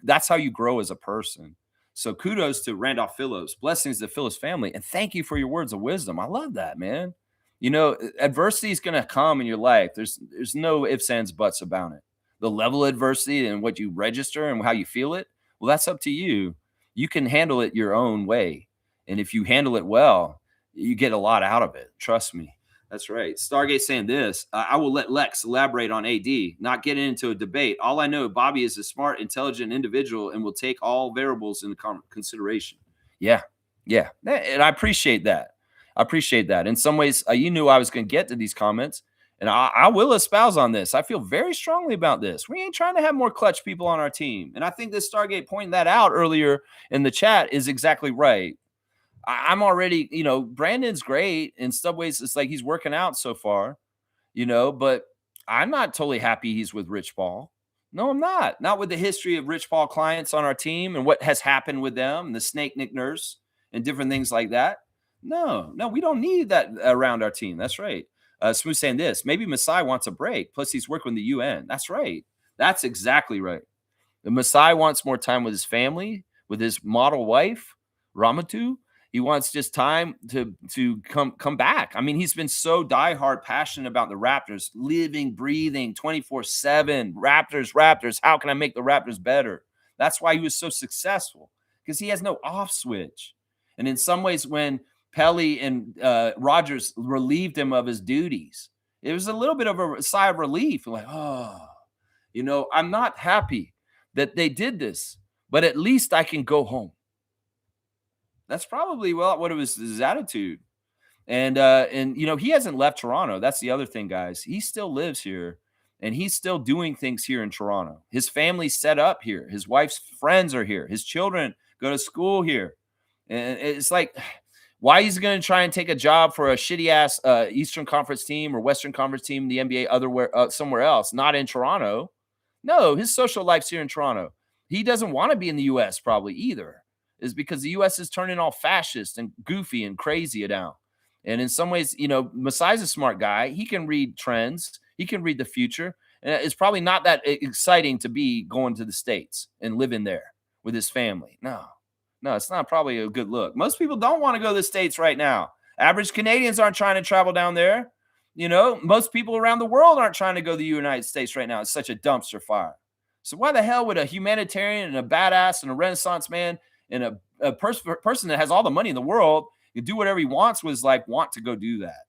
That's how you grow as a person. So kudos to Randolph Phillips. Blessings to Phillips family. And thank you for your words of wisdom. I love that, man. Adversity is going to come in your life. There's no ifs, ands, buts about it. The level of adversity and what you register and how you feel it, well, that's up to you. You can handle it your own way. And if you handle it well, you get a lot out of it. Trust me. That's right. Stargate saying this, I will let Lex elaborate on AD, not get into a debate. All I know, Bobby is a smart, intelligent individual and will take all variables into consideration. Yeah. And I appreciate that. In some ways, you knew I was going to get to these comments, and I will espouse on this. I feel very strongly about this. We ain't trying to have more clutch people on our team. And I think this Stargate pointing that out earlier in the chat is exactly right. I'm already, Brandon's great in some ways. It's like he's working out so far, but I'm not totally happy he's with Rich Paul. No, I'm not. Not with the history of Rich Paul clients on our team and what has happened with them, the Snake Nick Nurse and different things like that. No, we don't need that around our team. That's right. Smooth saying this, maybe Masai wants a break. Plus he's working with the UN. That's right. That's exactly right. The Masai wants more time with his family, with his model wife, Ramatu. He wants just time to come back. I mean, he's been so diehard passionate about the Raptors, living, breathing 24/7. Raptors. How can I make the Raptors better? That's why he was so successful, because he has no off switch. And in some ways, when Pelly and Rogers relieved him of his duties, it was a little bit of a sigh of relief. Like, I'm not happy that they did this, but at least I can go home. That's probably what it was, his attitude. And he hasn't left Toronto. That's the other thing, guys. He still lives here, and he's still doing things here in Toronto. His family's set up here. His wife's friends are here. His children go to school here. And it's like, why he's going to try and take a job for a shitty ass Eastern Conference team or Western Conference team in the NBA somewhere else, not in Toronto. No, his social life's here in Toronto. He doesn't want to be in the U.S. probably either. Is because the U.S. is turning all fascist and goofy and crazy now. And in some ways, Masai's a smart guy. He can read trends. He can read the future. It's probably not that exciting to be going to the States and living there with his family. No, it's not probably a good look. Most people don't want to go to the States right now. Average Canadians aren't trying to travel down there. Most people around the world aren't trying to go to the United States right now. It's such a dumpster fire. So why the hell would a humanitarian and a badass and a Renaissance man and a person that has all the money in the world can do whatever he wants want to go do that?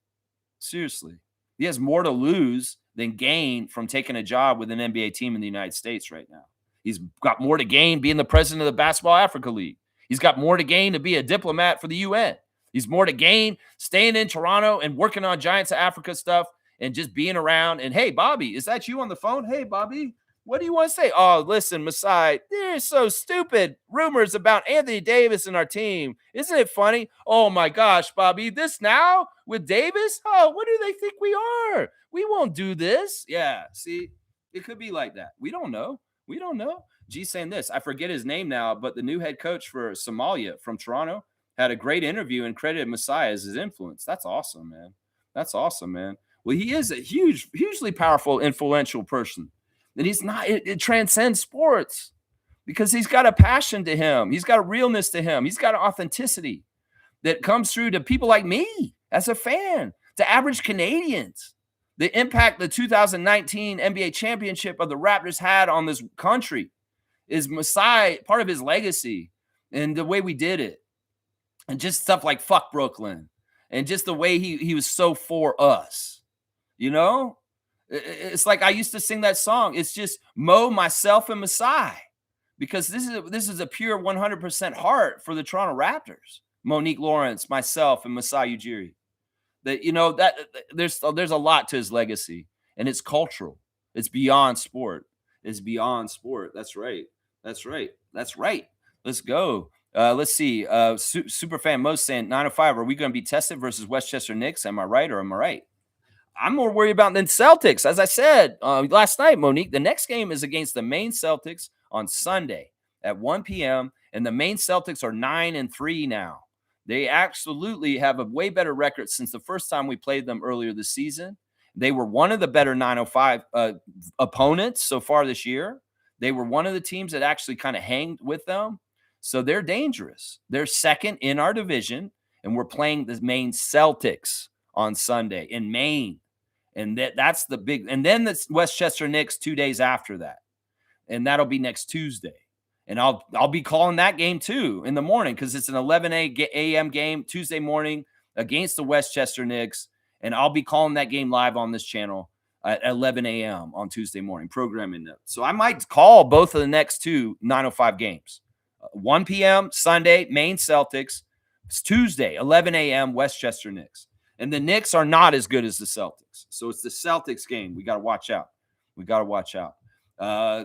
Seriously. He has more to lose than gain from taking a job with an NBA team in the United States right now. He's got more to gain being the president of the Basketball Africa League. He's got more to gain to be a diplomat for the UN. He's more to gain staying in Toronto and working on Giants of Africa stuff and just being around. And hey, Bobby, is that you on the phone? Hey, Bobby, what do you want to say? Oh, listen, Masai, they're so stupid. Rumors about Anthony Davis and our team. Isn't it funny? Oh my gosh, Bobby, this now with Davis? Oh, what do they think we are? We won't do this. Yeah, see, it could be like that. We don't know. We don't know. G's saying this. I forget his name now, but the new head coach for Somalia from Toronto had a great interview and credited Masai as his influence. That's awesome, man. That's awesome, man. Well, he is a hugely powerful, influential person. And he's not, it transcends sports because he's got a passion to him. He's got a realness to him. He's got an authenticity that comes through to people like me as a fan, to average Canadians. The impact the 2019 NBA championship of the Raptors had on this country is Masai, part of his legacy and the way we did it. And just stuff like fuck Brooklyn and just the way he was so for us, It's like I used to sing that song. It's just Mo, myself, and Masai, because this is a pure 100% heart for the Toronto Raptors. Monique Lawrence, myself, and Masai Ujiri. That there's a lot to his legacy, and it's cultural. It's beyond sport. It's beyond sport. That's right. That's right. That's right. Let's go. Let's see. Superfan Mo saying 905. Are we going to be tested versus Westchester Knicks? Am I right or am I right? I'm more worried about than Celtics. As I said last night, Monique, the next game is against the Maine Celtics on Sunday at 1 p.m. And the Maine Celtics are 9-3 now. They absolutely have a way better record since the first time we played them earlier this season. They were one of the better 905 opponents so far this year. They were one of the teams that actually kind of hanged with them. So they're dangerous. They're second in our division, and we're playing the Maine Celtics on Sunday in Maine. And that's the big – and then the Westchester Knicks 2 days after that. And that'll be next Tuesday. And I'll be calling that game too in the morning because it's an 11 a.m. game Tuesday morning against the Westchester Knicks. And I'll be calling that game live on this channel at 11 a.m. on Tuesday morning, programming notes. So I might call both of the next two 9:05 games. 1 p.m. Sunday, Maine Celtics. It's Tuesday, 11 a.m. Westchester Knicks. And the Knicks are not as good as the Celtics. So it's the Celtics game. We got to watch out. We got to watch out.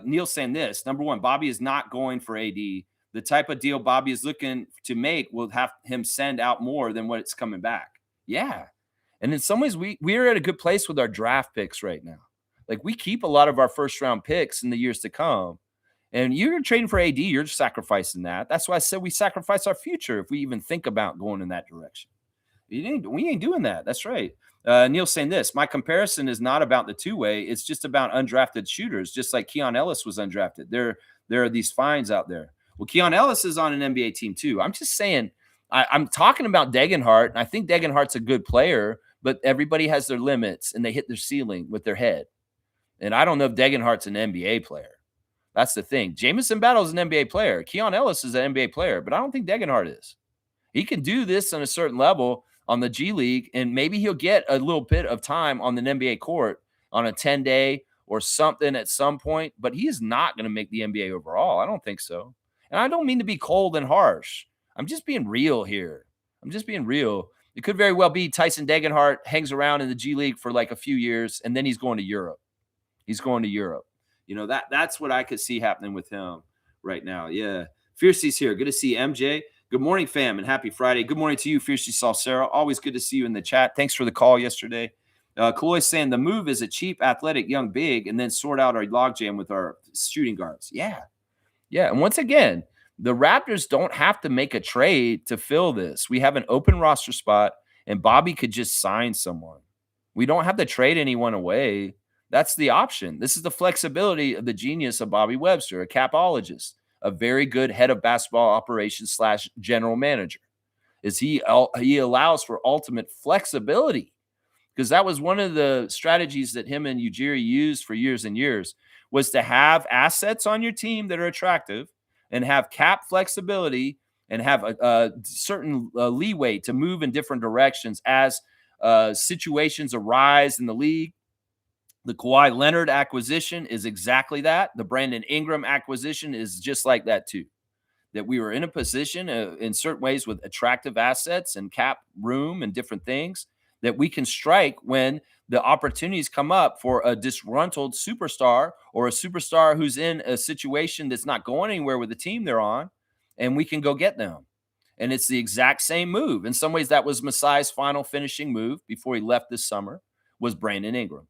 Neil saying this. Number one, Bobby is not going for AD. The type of deal Bobby is looking to make will have him send out more than what it's coming back. Yeah. And in some ways, we're at a good place with our draft picks right now. Like we keep a lot of our first round picks in the years to come. And you're trading for AD, you're sacrificing that. That's why I said we sacrifice our future if we even think about going in that direction. We ain't doing that. That's right. Neil saying this. My comparison is not about the two-way. It's just about undrafted shooters, just like Keon Ellis was undrafted. There are these finds out there. Well, Keon Ellis is on an NBA team too. I'm just saying, I'm talking about Degenhart, and I think Degenhart's a good player, but everybody has their limits, and they hit their ceiling with their head. And I don't know if Degenhart's an NBA player. That's the thing. Jamison Battle is an NBA player. Keon Ellis is an NBA player, but I don't think Degenhart is. He can do this on a certain level on the G League, and maybe he'll get a little bit of time on an NBA court on a 10-day or something at some point, but he is not going to make the NBA overall. I don't think so. And I don't mean to be cold and harsh. I'm just being real here. I'm just being real. It could very well be Tyson Degenhart hangs around in the G League for like a few years, and then he's going to Europe. He's going to Europe. That's what I could see happening with him right now. Yeah. Fiercey's here. Good to see MJ. Good morning, fam, and happy Friday. Good morning to you, Fiercey Salsera. Always good to see you in the chat. Thanks for the call yesterday. Kaloy saying the move is a cheap, athletic, young big, and then sort out our logjam with our shooting guards. Yeah. Yeah. And once again, the Raptors don't have to make a trade to fill this. We have an open roster spot, and Bobby could just sign someone. We don't have to trade anyone away. That's the option. This is the flexibility of the genius of Bobby Webster, a capologist, a very good head of basketball operations slash general manager. Is he allows for ultimate flexibility, because that was one of the strategies that him and Ujiri used for years and years, was to have assets on your team that are attractive and have cap flexibility and have a certain leeway to move in different directions as situations arise in the league. The Kawhi Leonard acquisition is exactly that. The Brandon Ingram acquisition is just like that too. That we were in a position in certain ways with attractive assets and cap room and different things that we can strike when the opportunities come up for a disgruntled superstar or a superstar who's in a situation that's not going anywhere with the team they're on, and we can go get them. And it's the exact same move. In some ways, that was Masai's final finishing move before he left this summer, was Brandon Ingram,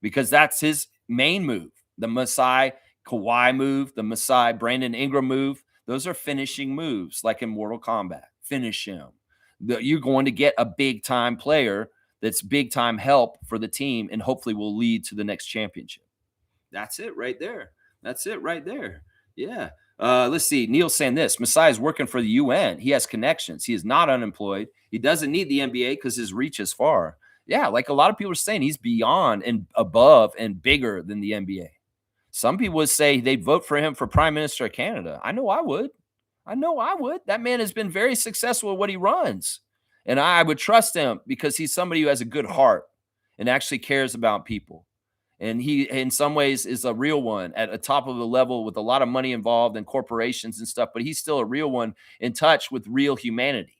because that's his main move. The Masai Kawhi move, the Masai Brandon Ingram move, those are finishing moves like in Mortal Kombat. Finish him. You're going to get a big time player that's big time help for the team and hopefully will lead to the next championship. That's it right there. That's it right there. Yeah. Let's see. Neil's saying this: Masai is working for the UN. He has connections. He is not unemployed. He doesn't need the NBA because his reach is far. Yeah, like a lot of people are saying, he's beyond and above and bigger than the NBA. Some people would say they'd vote for him for Prime Minister of Canada. I know I would. I know I would. That man has been very successful at what he runs. And I would trust him because he's somebody who has a good heart and actually cares about people. And he, in some ways, is a real one at a top of the level with a lot of money involved and corporations and stuff, but he's still a real one in touch with real humanity.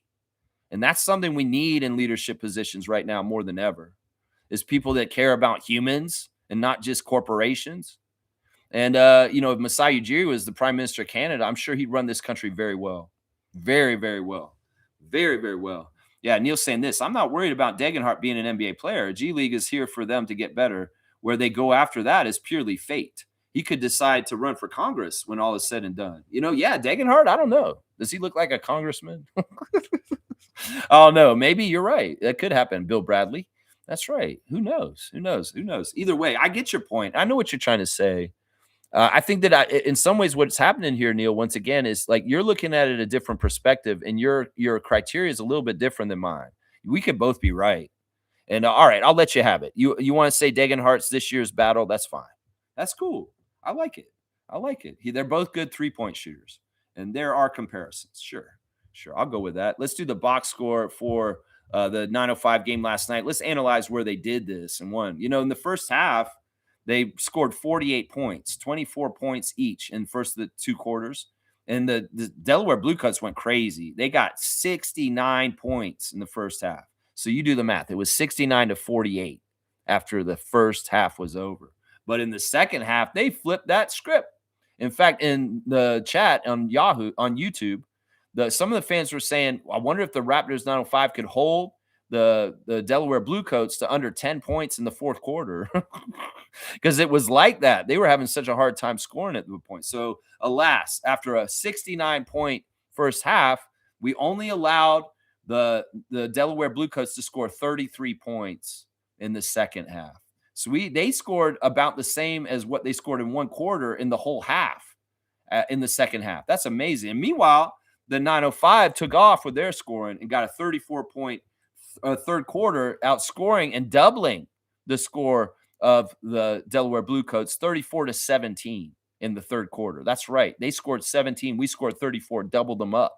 And that's something we need in leadership positions right now more than ever, is people that care about humans and not just corporations. And, if Masai Ujiri was the Prime Minister of Canada, I'm sure he'd run this country very well. Very, very well. Very, very well. Yeah, Neil's saying this: I'm not worried about Degenhart being an NBA player. G League is here for them to get better. Where they go after that is purely fate. He could decide to run for Congress when all is said and done. Yeah, Degenhart, I don't know. Does he look like a congressman? Oh, no. Maybe you're right. That could happen. Bill Bradley. That's right. Who knows? Who knows? Who knows? Either way, I get your point. I know what you're trying to say. I think that in some ways, what's happening here, Neil, once again, is like you're looking at it a different perspective, and your criteria is a little bit different than mine. We could both be right. And all right, I'll let you have it. You want to say Degenhart's this year's battle? That's fine. That's cool. I like it. I like it. They're both good 3-point shooters, and there are comparisons. Sure. I'll go with that. Let's do the box score for the 9:05 game last night. Let's analyze where they did this and won. In the first half, they scored 48 points, 24 points each in the two quarters. And the Delaware Bluecoats went crazy. They got 69 points in the first half. So you do the math. It was 69-48 after the first half was over. But in the second half, they flipped that script. In fact, in the chat on YouTube, some of the fans were saying, I wonder if the Raptors 905 could hold the Delaware Bluecoats to under 10 points in the fourth quarter, because it was like that. They were having such a hard time scoring at the point. So alas, after a 69-point first half, we only allowed the Delaware Bluecoats to score 33 points in the second half. So they scored about the same as what they scored in one quarter in the whole half in the second half. That's amazing. And meanwhile, the 905 took off with their scoring and got a 34-point third quarter, outscoring and doubling the score of the Delaware Bluecoats, 34-17 in the third quarter. That's right. They scored 17. We scored 34, doubled them up.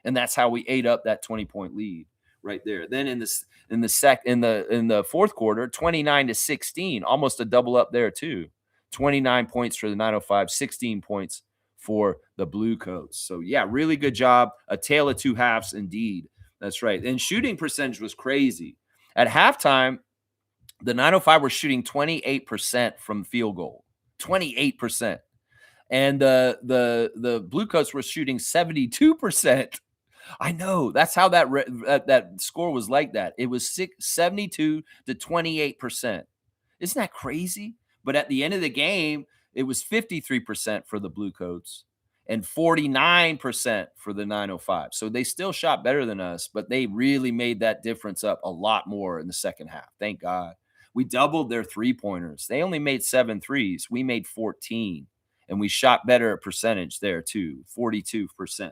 And that's how we ate up that 20-point lead right there. Then in the fourth quarter, 29-16, almost a double up there too. 29 points for the 905, 16 points for the Bluecoats. So yeah, really good job. A tale of two halves indeed. That's right. And shooting percentage was crazy. At halftime, the 905 were shooting 28% from field goal. 28%. And the Bluecoats were shooting 72%. I know. That's how that score was like that. It was 72-28%. Isn't that crazy? But at the end of the game, it was 53% for the Bluecoats and 49% for the 905. So they still shot better than us, but they really made that difference up a lot more in the second half. Thank God. We doubled their three-pointers. They only made 7 threes. We made 14, and we shot better at percentage there too, 42%.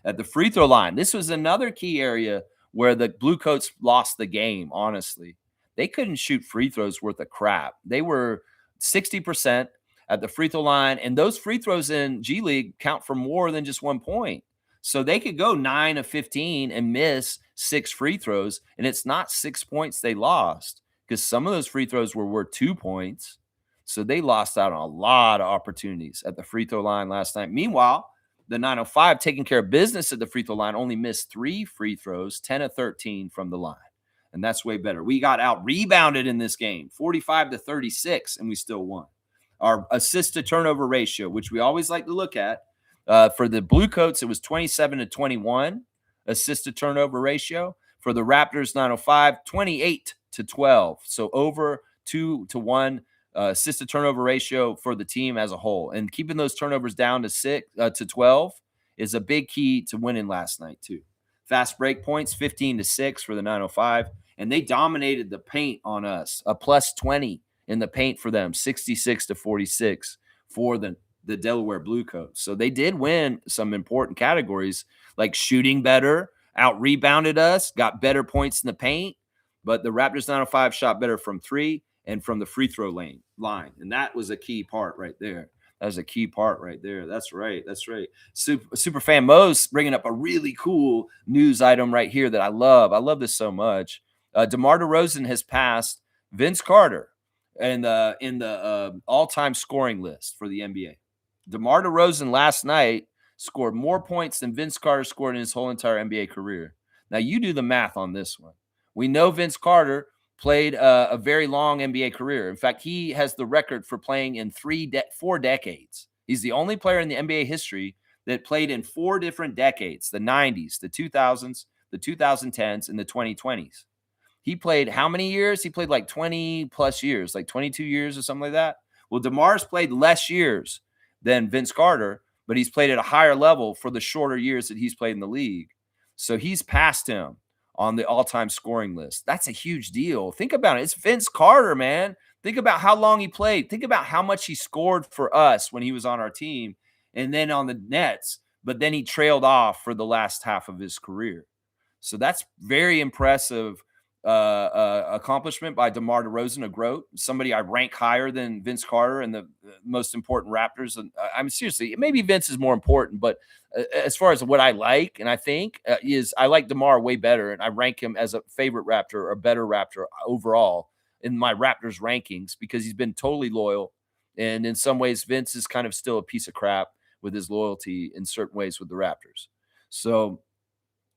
At the free throw line, this was another key area where the Bluecoats lost the game, honestly. They couldn't shoot free throws worth of crap. They were 60% at the free throw line, and those free throws in G League count for more than just 1 point. So they could go 9 of 15 and miss 6 free throws, and it's not 6 points they lost because some of those free throws were worth 2 points. So they lost out on a lot of opportunities at the free throw line last night. Meanwhile, the 905 taking care of business at the free throw line only missed 3 free throws, 10 of 13 from the line. And that's way better. We got out rebounded in this game, 45-36, and we still won. Our assist to turnover ratio, which we always like to look at, for the Bluecoats, it was 27-21 assist to turnover ratio. For the Raptors 905, 28-12. So over 2-to-1 assist to turnover ratio for the team as a whole. And keeping those turnovers down to 12 is a big key to winning last night too. Fast break points, 15-6 for the 905. And they dominated the paint on us, a plus 20 in the paint for them, 66-46 for the Delaware Bluecoats. So they did win some important categories like shooting better, out-rebounded us, got better points in the paint, but the Raptors 905 shot better from 3 and from the free throw line. And that was a key part right there. That was a key part right there. That's right. That's right. Superfan Mo's bringing up a really cool news item right here that I love. I love this so much. DeMar DeRozan has passed Vince Carter in the all-time scoring list for the NBA. DeMar DeRozan last night scored more points than Vince Carter scored in his whole entire NBA career. Now, you do the math on this one. We know Vince Carter played a very long NBA career. In fact, he has the record for playing in 4 decades. He's the only player in the NBA history that played in 4 different decades, the 90s, the 2000s, the 2010s, and the 2020s. He played how many years? He played like 20 plus years, like 22 years or something like that. Well, DeMar's played less years than Vince Carter, but he's played at a higher level for the shorter years that he's played in the league. So he's passed him on the all-time scoring list. That's a huge deal. Think about it. It's Vince Carter, man. Think about how long he played. Think about how much he scored for us when he was on our team and then on the Nets, but then he trailed off for the last half of his career. So that's very impressive accomplishment by DeMar DeRozan, a GOAT, somebody I rank higher than Vince Carter and the most important Raptors. And I'm seriously, maybe Vince is more important, but as far as what I like and I think is I like DeMar way better, and I rank him as a favorite Raptor or a better Raptor overall in my Raptors rankings because he's been totally loyal. And in some ways, Vince is kind of still a piece of crap with his loyalty in certain ways with the Raptors. So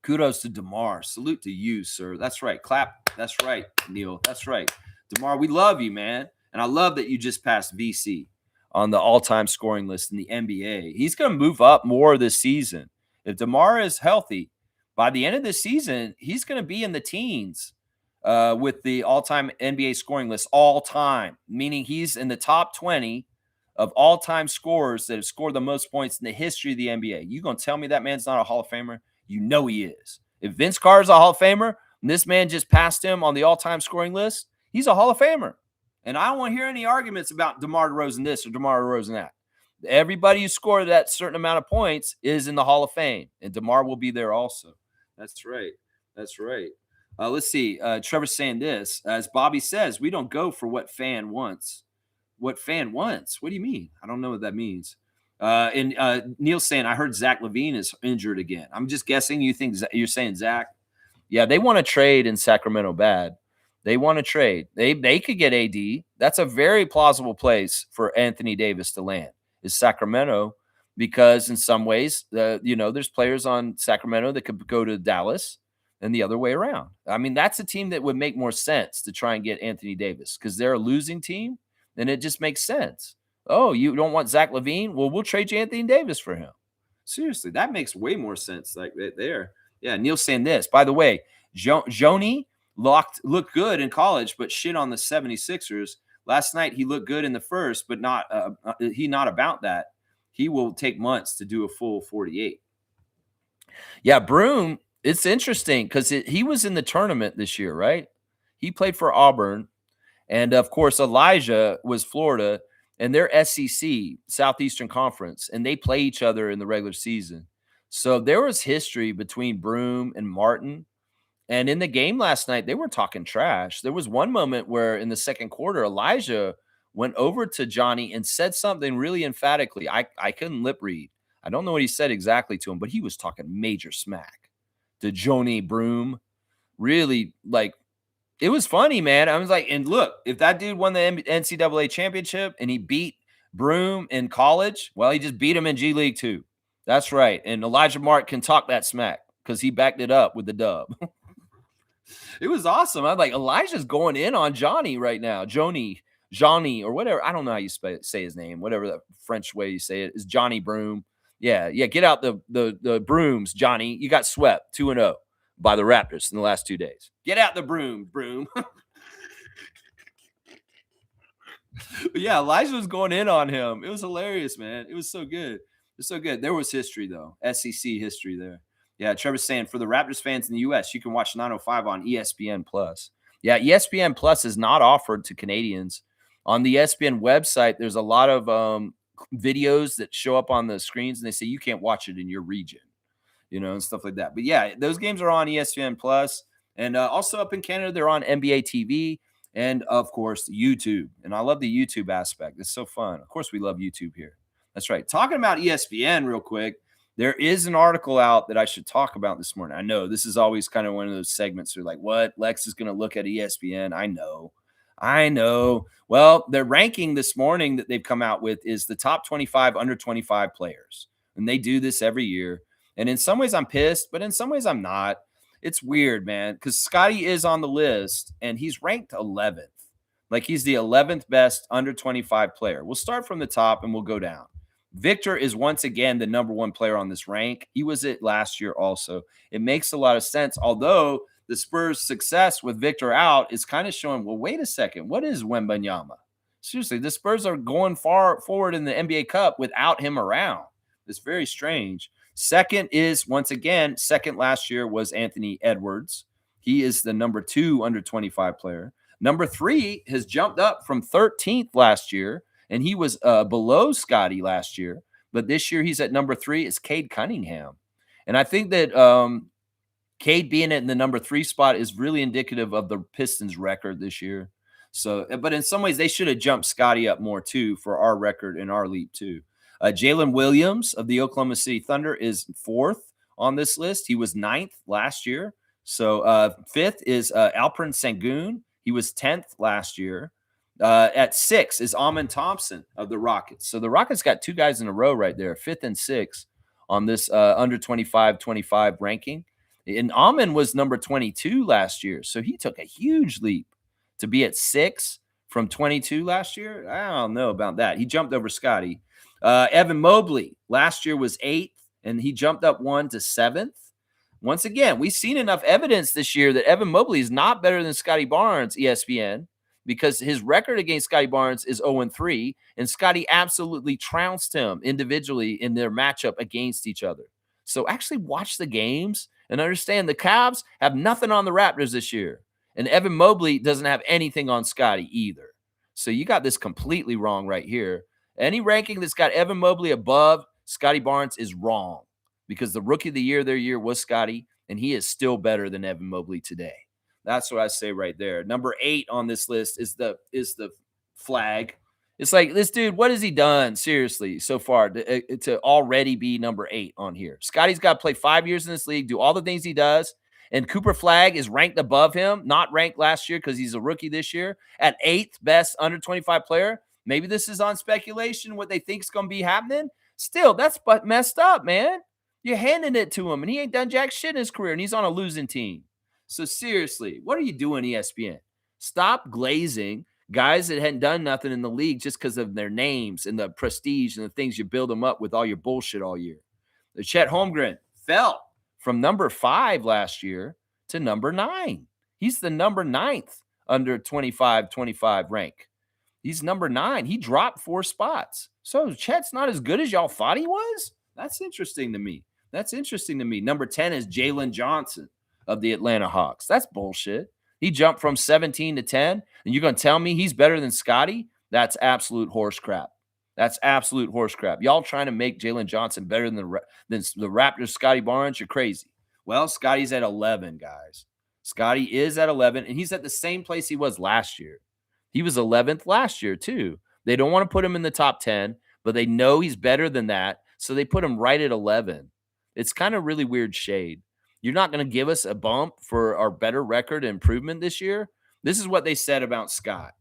kudos to DeMar. Salute to you, sir. That's right. Clap. That's right, Neil. That's right. DeMar, we love you, man. And I love that you just passed VC on the all-time scoring list in the NBA. He's going to move up more this season. If DeMar is healthy, by the end of this season, he's going to be in the teens with the all-time NBA scoring list all time, meaning he's in the top 20 of all-time scorers that have scored the most points in the history of the NBA. You going to tell me that man's not a Hall of Famer? You know he is. If Vince Carter's a Hall of Famer and this man just passed him on the all-time scoring list, he's a Hall of Famer. And I don't want to hear any arguments about DeMar DeRozan this or DeMar DeRozan that. Everybody who scored that certain amount of points is in the Hall of Fame, and DeMar will be there also. That's right. That's right. Let's see. Trevor's saying this. As Bobby says, we don't go for what fan wants. What fan wants? What do you mean? I don't know what that means. And Neil's saying, I heard Zach LaVine is injured again. I'm just guessing you think you're saying Zach. Yeah, they want to trade in Sacramento bad. They want to trade. They could get AD. That's a very plausible place for Anthony Davis to land is Sacramento, because in some ways, there's players on Sacramento that could go to Dallas and the other way around. I mean, that's a team that would make more sense to try and get Anthony Davis because they're a losing team, and it just makes sense. Oh, you don't want Zach LaVine? Well, we'll trade you Anthony Davis for him. Seriously, that makes way more sense like right there. Yeah, Neil's saying this. By the way, Joni looked good in college, but shit on the 76ers. Last night, he looked good in the first, but not about that. He will take months to do a full 48. Yeah, Broom, it's interesting because he was in the tournament this year, right? He played for Auburn, And of course, Elijah was Florida, and they're SEC, Southeastern Conference, and they play each other in the regular season. So there was history between Broom and Martin. And in the game last night, they were talking trash. There was one moment where in the second quarter, Elijah went over to Johnny and said something really emphatically. I couldn't lip read. I don't know what he said exactly to him, but he was talking major smack to Johnny Broom. Really, like, it was funny, man. I was like, and look, if that dude won the NCAA championship and he beat Broom in college, well, he just beat him in G League too. That's right. And Elijah Mark can talk that smack because he backed it up with the dub. It was awesome. I'm like, Elijah's going in on Johnny right now. Johnny, or whatever. I don't know how you say his name. Whatever the French way you say it is, Johnny Broom. Yeah. Get out the brooms, Johnny. You got swept 2-0 by the Raptors in the last 2 days. Get out the broom. Yeah, Elijah was going in on him. It was hilarious, man. It was so good. It's so good. There was history though, SEC history there. Yeah, Trevor's saying for the Raptors fans in the US, you can watch 905 on ESPN Plus. Yeah, ESPN Plus is not offered to Canadians. On the ESPN website, there's a lot of videos that show up on the screens, and they say you can't watch it in your region, and stuff like that. But yeah, those games are on ESPN Plus, and also up in Canada, they're on NBA TV, and of course YouTube. And I love the YouTube aspect. It's so fun. Of course, we love YouTube here. That's right. Talking about ESPN real quick. There is an article out that I should talk about this morning. I know this is always kind of one of those segments where like, what? Lex is going to look at ESPN. I know. Well, their ranking this morning that they've come out with is the top 25 under 25 players. And they do this every year. And in some ways I'm pissed, but in some ways I'm not. It's weird, man, because Scotty is on the list and he's ranked 11th. Like he's the 11th best under 25 player. We'll start from the top and we'll go down. Victor is once again the number one player on this rank. He was it last year also. It makes a lot of sense, although the Spurs' success with Victor out is kind of showing, well, wait a second, what is Wembanyama? Seriously, the Spurs are going far forward in the NBA Cup without him around. It's very strange. Second is, once again, second last year was Anthony Edwards. He is the number 2 under 25 player. Number 3 has jumped up from 13th last year. And he was below Scotty last year. But this year he's at number 3 is Cade Cunningham. And I think that Cade being in the number 3 spot is really indicative of the Pistons record this year. So, but in some ways they should have jumped Scotty up more too for our record and our leap too. Jalen Williams of the Oklahoma City Thunder is 4th on this list. He was 9th last year. So 5th is Alperen Sengun. He was 10th last year. At 6 is Amen Thompson of the Rockets. So the Rockets got 2 guys in a row right there, 5th and 6th on this under 25 ranking. And Amen was number 22 last year. So he took a huge leap to be at 6 from 22 last year. I don't know about that. He jumped over Scotty. Evan Mobley last year was 8th, and he jumped up 1 to 7th. Once again, we've seen enough evidence this year that Evan Mobley is not better than Scotty Barnes, ESPN. Because his record against Scotty Barnes is 0-3, and Scotty absolutely trounced him individually in their matchup against each other. So actually watch the games and understand the Cavs have nothing on the Raptors this year. And Evan Mobley doesn't have anything on Scotty either. So you got this completely wrong right here. Any ranking that's got Evan Mobley above Scotty Barnes is wrong because the rookie of the year their year was Scotty, and he is still better than Evan Mobley today. That's what I say right there. Number 8 on this list is the flag. It's like, this dude, what has he done seriously so far to already be number 8 on here? Scotty's got to play 5 years in this league, do all the things he does, and Cooper Flag is ranked above him, not ranked last year because he's a rookie this year, at 8th best under 25 player. Maybe this is on speculation, what they think is going to be happening. Still, that's but messed up, man. You're handing it to him, and he ain't done jack shit in his career, and he's on a losing team. So seriously, what are you doing, ESPN? Stop glazing guys that hadn't done nothing in the league just because of their names and the prestige and the things you build them up with all your bullshit all year. The Chet Holmgren fell from number 5 last year to number 9. He's the number 9th under 25 rank. He's number 9. He dropped 4 spots. So Chet's not as good as y'all thought he was? That's interesting to me. Number 10 is Jalen Johnson of the Atlanta Hawks. That's bullshit. He jumped from 17 to 10, and you're going to tell me he's better than Scotty? That's absolute horse crap. That's absolute horse crap. Y'all trying to make Jalen Johnson better than the Raptors, Scotty Barnes? You're crazy. Well, Scotty's at 11, guys. Scotty is at 11, and he's at the same place he was last year. He was 11th last year, too. They don't want to put him in the top 10, but they know he's better than that, so they put him right at 11. It's kind of really weird shade. You're not going to give us a bump for our better record and improvement this year? This is what they said about Scott.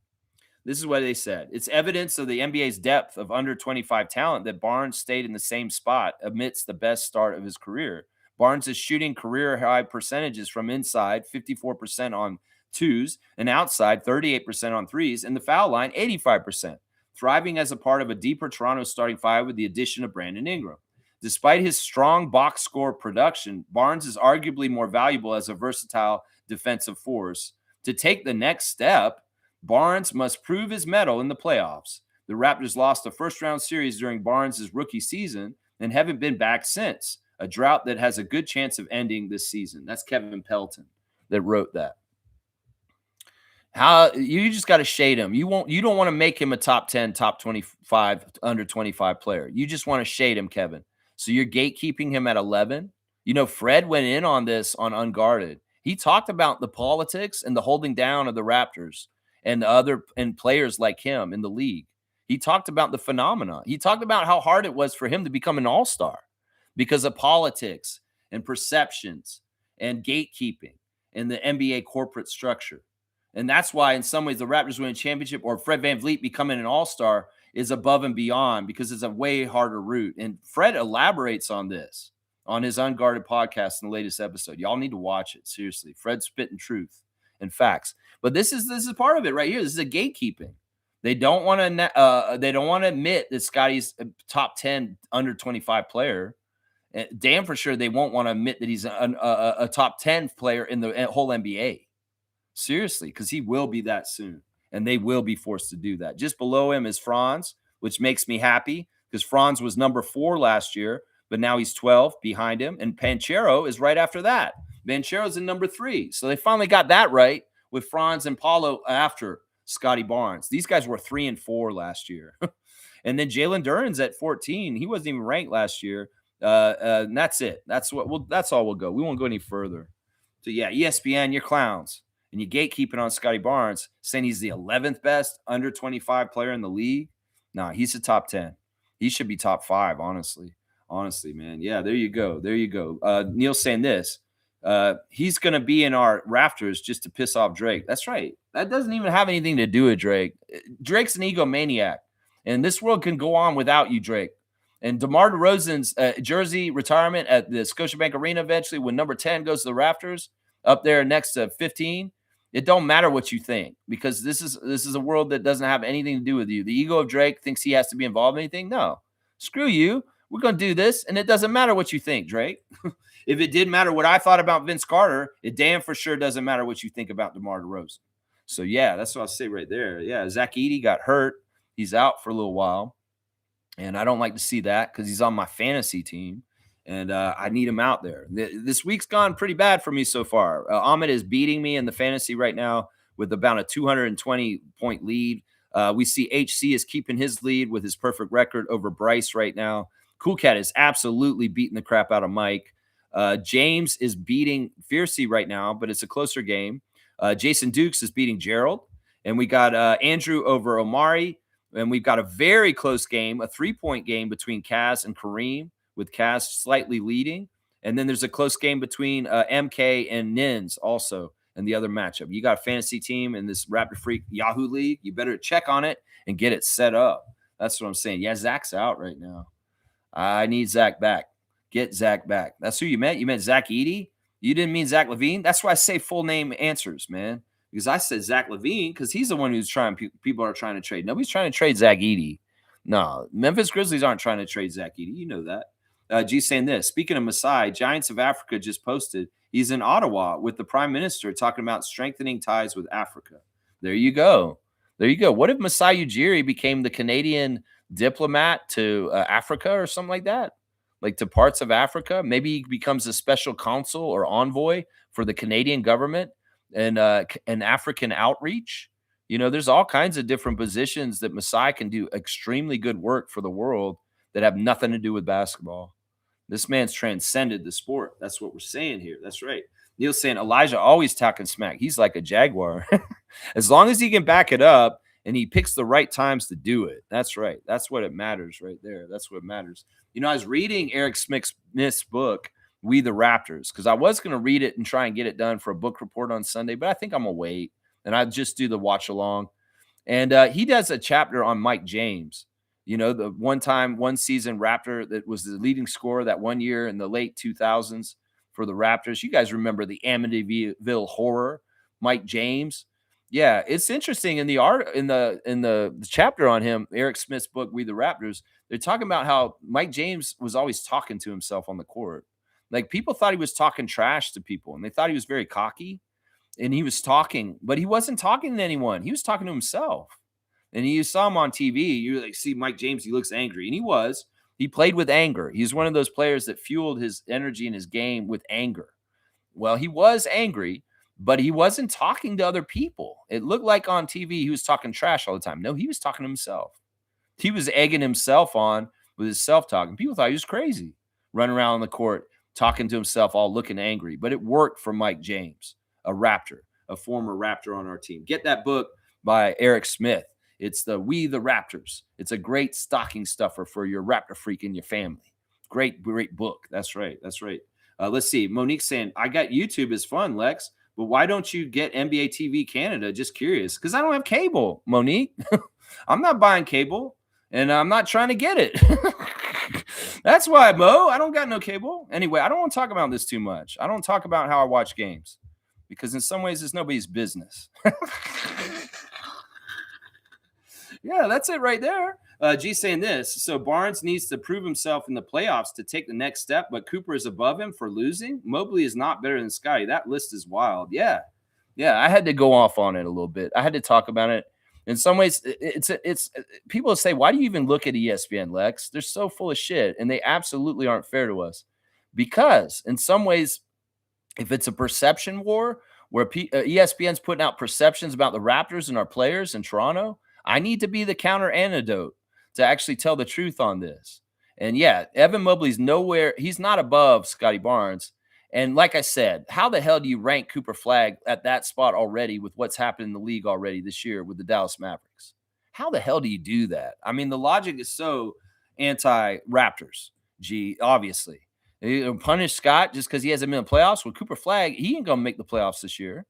This is what they said. It's evidence of the NBA's depth of under 25 talent that Barnes stayed in the same spot amidst the best start of his career. Barnes is shooting career high percentages from inside, 54% on twos, and outside, 38% on threes, and the foul line, 85%, thriving as a part of a deeper Toronto starting five with the addition of Brandon Ingram. Despite his strong box score production, Barnes is arguably more valuable as a versatile defensive force. To take the next step, Barnes must prove his mettle in the playoffs. The Raptors lost a first-round series during Barnes' rookie season and haven't been back since, a drought that has a good chance of ending this season. That's Kevin Pelton that wrote that. How you just got to shade him. You don't want to make him a top 10, top 25, under 25 player. You just want to shade him, Kevin. So you're gatekeeping him at 11. You know, Fred went in on this on Unguarded. He talked about the politics and the holding down of the Raptors and players like him in the league. He talked about the phenomena. He talked about how hard it was for him to become an all-star because of politics and perceptions and gatekeeping and the NBA corporate structure. And that's why, in some ways, the Raptors winning a championship or Fred VanVleet becoming an all-star is above and beyond because it's a way harder route. And Fred elaborates on this on his Unguarded podcast in the latest episode. Y'all need to watch it. Seriously. Fred's spitting truth and facts. But this is part of it right here. This is a gatekeeping. They don't want to admit that Scotty's a top 10 under 25 player. Damn for sure they won't want to admit that he's a top 10 player in the whole NBA. Seriously, because he will be that soon, and they will be forced to do that. Just below him is Franz, which makes me happy because Franz was number 4 last year, but now he's 12 behind him, and Banchero is right after that. Banchero's in number 3, so they finally got that right with Franz and Paulo after Scotty Barnes. These guys were 3 and 4 last year. And then Jalen Duren's at 14. He wasn't even ranked last year. And that's it. That's all we'll go. We won't go any further. So yeah, ESPN, you're clowns. And you gatekeeping on Scotty Barnes, saying he's the 11th best under 25 player in the league. Nah, he's a top 10. He should be top 5, honestly. Honestly, man. Yeah, there you go. There you go. Neil's saying this. He's going to be in our rafters just to piss off Drake. That's right. That doesn't even have anything to do with Drake. Drake's an egomaniac, and this world can go on without you, Drake. And DeMar DeRozan's jersey retirement at the Scotiabank Arena eventually when number 10 goes to the rafters up there next to 15, it don't matter what you think because this is a world that doesn't have anything to do with you. The ego of Drake thinks he has to be involved in anything. No, screw you. We're going to do this, and it doesn't matter what you think, Drake. If it didn't matter what I thought about Vince Carter, it damn for sure doesn't matter what you think about DeMar DeRozan. So, yeah, that's what I'll say right there. Yeah, Zach Edey got hurt. He's out for a little while, and I don't like to see that because he's on my fantasy team. And I need him out there. This week's gone pretty bad for me so far. Ahmed is beating me in the fantasy right now with about a 220-point lead. We see HC is keeping his lead with his perfect record over Bryce right now. Cool Cat is absolutely beating the crap out of Mike. James is beating Fiercey right now, but it's a closer game. Jason Dukes is beating Gerald. And we got Andrew over Omari. And we've got a very close game, a 3-point game between Kaz and Kareem, with Kaz slightly leading. And then there's a close game between MK and Nins also in the other matchup. You got a fantasy team in this Raptor Freak Yahoo League. You better check on it and get it set up. That's what I'm saying. Yeah, Zach's out right now. I need Zach back. Get Zach back. That's who you meant? You meant Zach Edey? You didn't mean Zach LaVine? That's why I say full name answers, man. Because I said Zach LaVine because he's the one who's trying. People are trying to trade. Nobody's trying to trade Zach Edey. No, Memphis Grizzlies aren't trying to trade Zach Edey. You know that. G saying this. Speaking of Masai, Giants of Africa just posted he's in Ottawa with the Prime Minister talking about strengthening ties with Africa. There you go. There you go. What if Masai Ujiri became the Canadian diplomat to Africa or something like that? Like to parts of Africa? Maybe he becomes a special consul or envoy for the Canadian government and African outreach. There's all kinds of different positions that Masai can do extremely good work for the world that have nothing to do with basketball. This man's transcended the sport. That's what we're saying here. That's right. Neil's saying Elijah always talking smack. He's like a jaguar. As long as he can back it up and he picks the right times to do it. That's right. That's what it matters right there. That's what matters. I was reading Eric Smith's book, We the Raptors, because I was going to read it and try and get it done for a book report on Sunday, but I think I'm going to wait and I just do the watch along. And he does a chapter on Mike James. The one season Raptor that was the leading scorer that one year in the late 2000s for the Raptors. You guys remember the Amityville horror, Mike James. Yeah, it's interesting in the chapter on him, Eric Smith's book, We the Raptors. They're talking about how Mike James was always talking to himself on the court. Like people thought he was talking trash to people, and they thought he was very cocky. And he was talking, but he wasn't talking to anyone. He was talking to himself. And you saw him on TV. You like see Mike James. He looks angry, and he was. He played with anger. He's one of those players that fueled his energy in his game with anger. Well, he was angry, but he wasn't talking to other people. It looked like on TV he was talking trash all the time. No, he was talking to himself. He was egging himself on with his self-talk, and people thought he was crazy, running around on the court talking to himself, all looking angry. But it worked for Mike James, a Raptor, a former Raptor on our team. Get that book by Eric Smith. It's the We the Raptors. It's a great stocking stuffer for your Raptor freak in your family. Great book. That's right. That's right. Let's see. Monique's saying, I got YouTube is fun, Lex, but why don't you get NBA TV Canada? Just curious. Because I don't have cable, Monique. I'm not buying cable, and I'm not trying to get it. That's why, Mo. I don't got no cable. Anyway, I don't want to talk about this too much. I don't talk about how I watch games because in some ways it's nobody's business. Yeah, that's it right there. G saying this. So Barnes needs to prove himself in the playoffs to take the next step, but Cooper is above him for losing. Mobley is not better than Scotty. That list is wild. Yeah. I had to go off on it a little bit. I had to talk about it. In some ways, it's people say, why do you even look at ESPN, Lex? They're so full of shit, and they absolutely aren't fair to us. Because in some ways, if it's a perception war where ESPN's putting out perceptions about the Raptors and our players in Toronto, I need to be the counter antidote to actually tell the truth on this. And yeah, Evan Mobley's nowhere. He's not above Scotty Barnes. And like I said, how the hell do you rank Cooper Flagg at that spot already with what's happened in the league already this year with the Dallas Mavericks? How the hell do you do that? I mean, the logic is so anti-Raptors, obviously. You punish Scott just because he hasn't been in the playoffs. With Cooper Flagg, he ain't going to make the playoffs this year.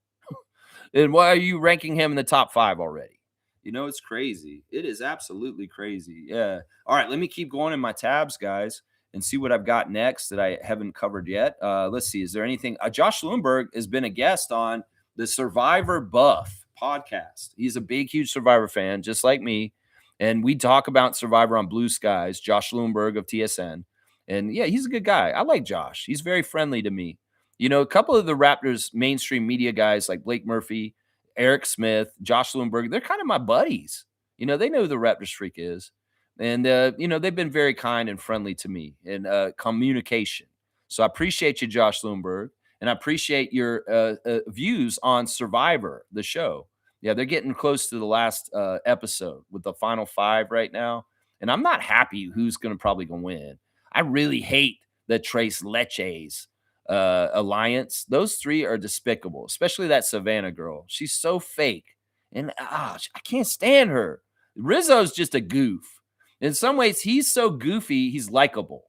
And why are you ranking him in the top 5 already? It's crazy. It is absolutely crazy. Yeah. All right, let me keep going in my tabs, guys, and see what I've got next that I haven't covered yet. Let's see. Is there anything? Josh Lundberg has been a guest on the Survivor Buff podcast. He's a big, huge Survivor fan, just like me. And we talk about Survivor on Blue Skies, Josh Lundberg of TSN. And yeah, he's a good guy. I like Josh. He's very friendly to me. A couple of the Raptors mainstream media guys like Blake Murphy, Eric Smith, Josh Lundberg, they're kind of my buddies. They know who the Raptors freak is. And, they've been very kind and friendly to me in communication. So I appreciate you, Josh Lundberg, and I appreciate your views on Survivor, the show. Yeah, they're getting close to the last episode with the final 5 right now. And I'm not happy who's probably going to win. I really hate the Trace Leches alliance. Those 3 are despicable, especially that Savannah girl. She's so fake. And I can't stand her. Rizzo's just a goof. In some ways, he's so goofy, he's likable.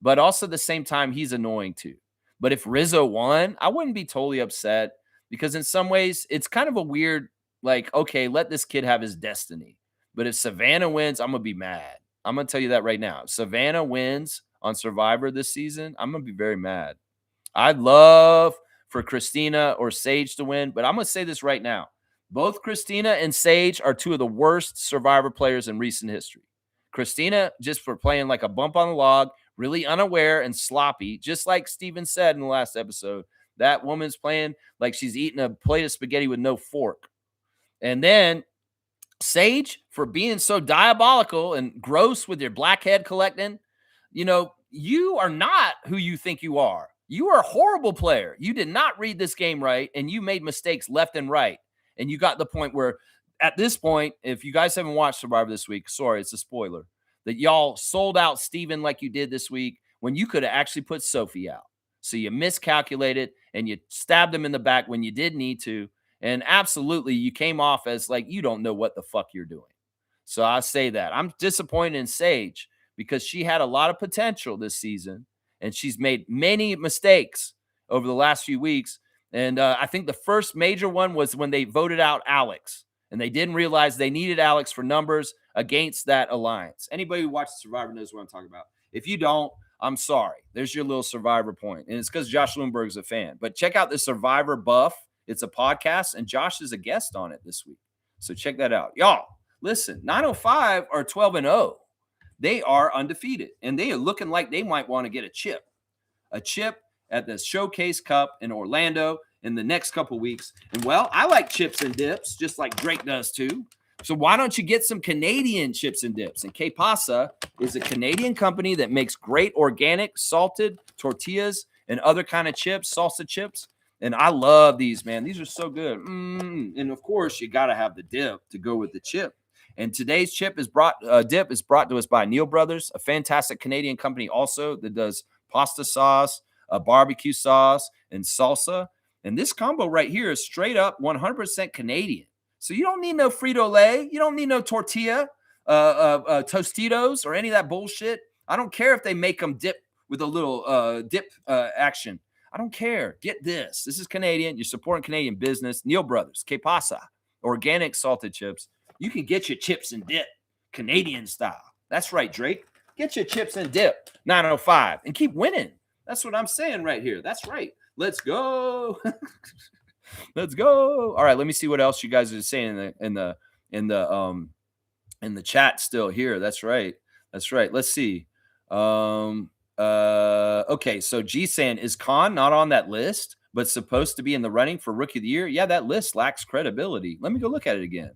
But also at the same time, he's annoying too. But if Rizzo won, I wouldn't be totally upset because in some ways, it's kind of a weird, like, okay, let this kid have his destiny. But if Savannah wins, I'm going to be mad. I'm going to tell you that right now. If Savannah wins on Survivor this season, I'm going to be very mad. I'd love for Christina or Sage to win, but I'm going to say this right now. Both Christina and Sage are 2 of the worst Survivor players in recent history. Christina, just for playing like a bump on the log, really unaware and sloppy, just like Steven said in the last episode. That woman's playing like she's eating a plate of spaghetti with no fork. And then Sage, for being so diabolical and gross with your blackhead collecting, you are not who you think you are. You are a horrible player. You did not read this game right, and you made mistakes left and right. And you got the point where, at this point, if you guys haven't watched Survivor this week, sorry, it's a spoiler, that y'all sold out Steven like you did this week when you could have actually put Sophie out. So you miscalculated and you stabbed him in the back when you did need to. And absolutely, you came off as like you don't know what the fuck you're doing. So I say that. I'm disappointed in Sage because she had a lot of potential this season and she's made many mistakes over the last few weeks. And I think the first major one was when they voted out Alex and they didn't realize they needed Alex for numbers against that alliance. Anybody who watches Survivor knows what I'm talking about. If you don't, I'm sorry. There's your little Survivor point. And it's because Josh Lundberg's a fan. But check out the Survivor Buff. It's a podcast, and Josh is a guest on it this week. So check that out. Y'all, listen, 905 are 12-0. They are undefeated, and they are looking like they might want to get a chip at the Showcase Cup in Orlando in the next couple weeks. And, well, I like chips and dips, just like Drake does too. So why don't you get some Canadian chips and dips? And Que Pasa is a Canadian company that makes great organic salted tortillas and other kind of chips, salsa chips. And I love these, man. These are so good. And, of course, you got to have the dip to go with the chip. And today's dip is brought to us by Neil Brothers, a fantastic Canadian company also that does pasta sauce, barbecue sauce, and salsa. And this combo right here is straight up 100% Canadian. So you don't need no Frito-Lay. You don't need no tortilla, Tostitos, or any of that bullshit. I don't care if they make them dip with a little dip action. I don't care. Get this. This is Canadian. You're supporting Canadian business. Neil Brothers, Que Pasa, organic salted chips. You can get your chips and dip Canadian style. That's right, Drake. Get your chips and dip 905 and keep winning. That's what I'm saying right here. That's right. Let's go. Let's go. All right, let me see what else you guys are saying in the chat still here. That's right. Let's see. Okay, so G saying, is Khan not on that list, but supposed to be in the running for Rookie of the Year? Yeah, that list lacks credibility. Let me go look at it again.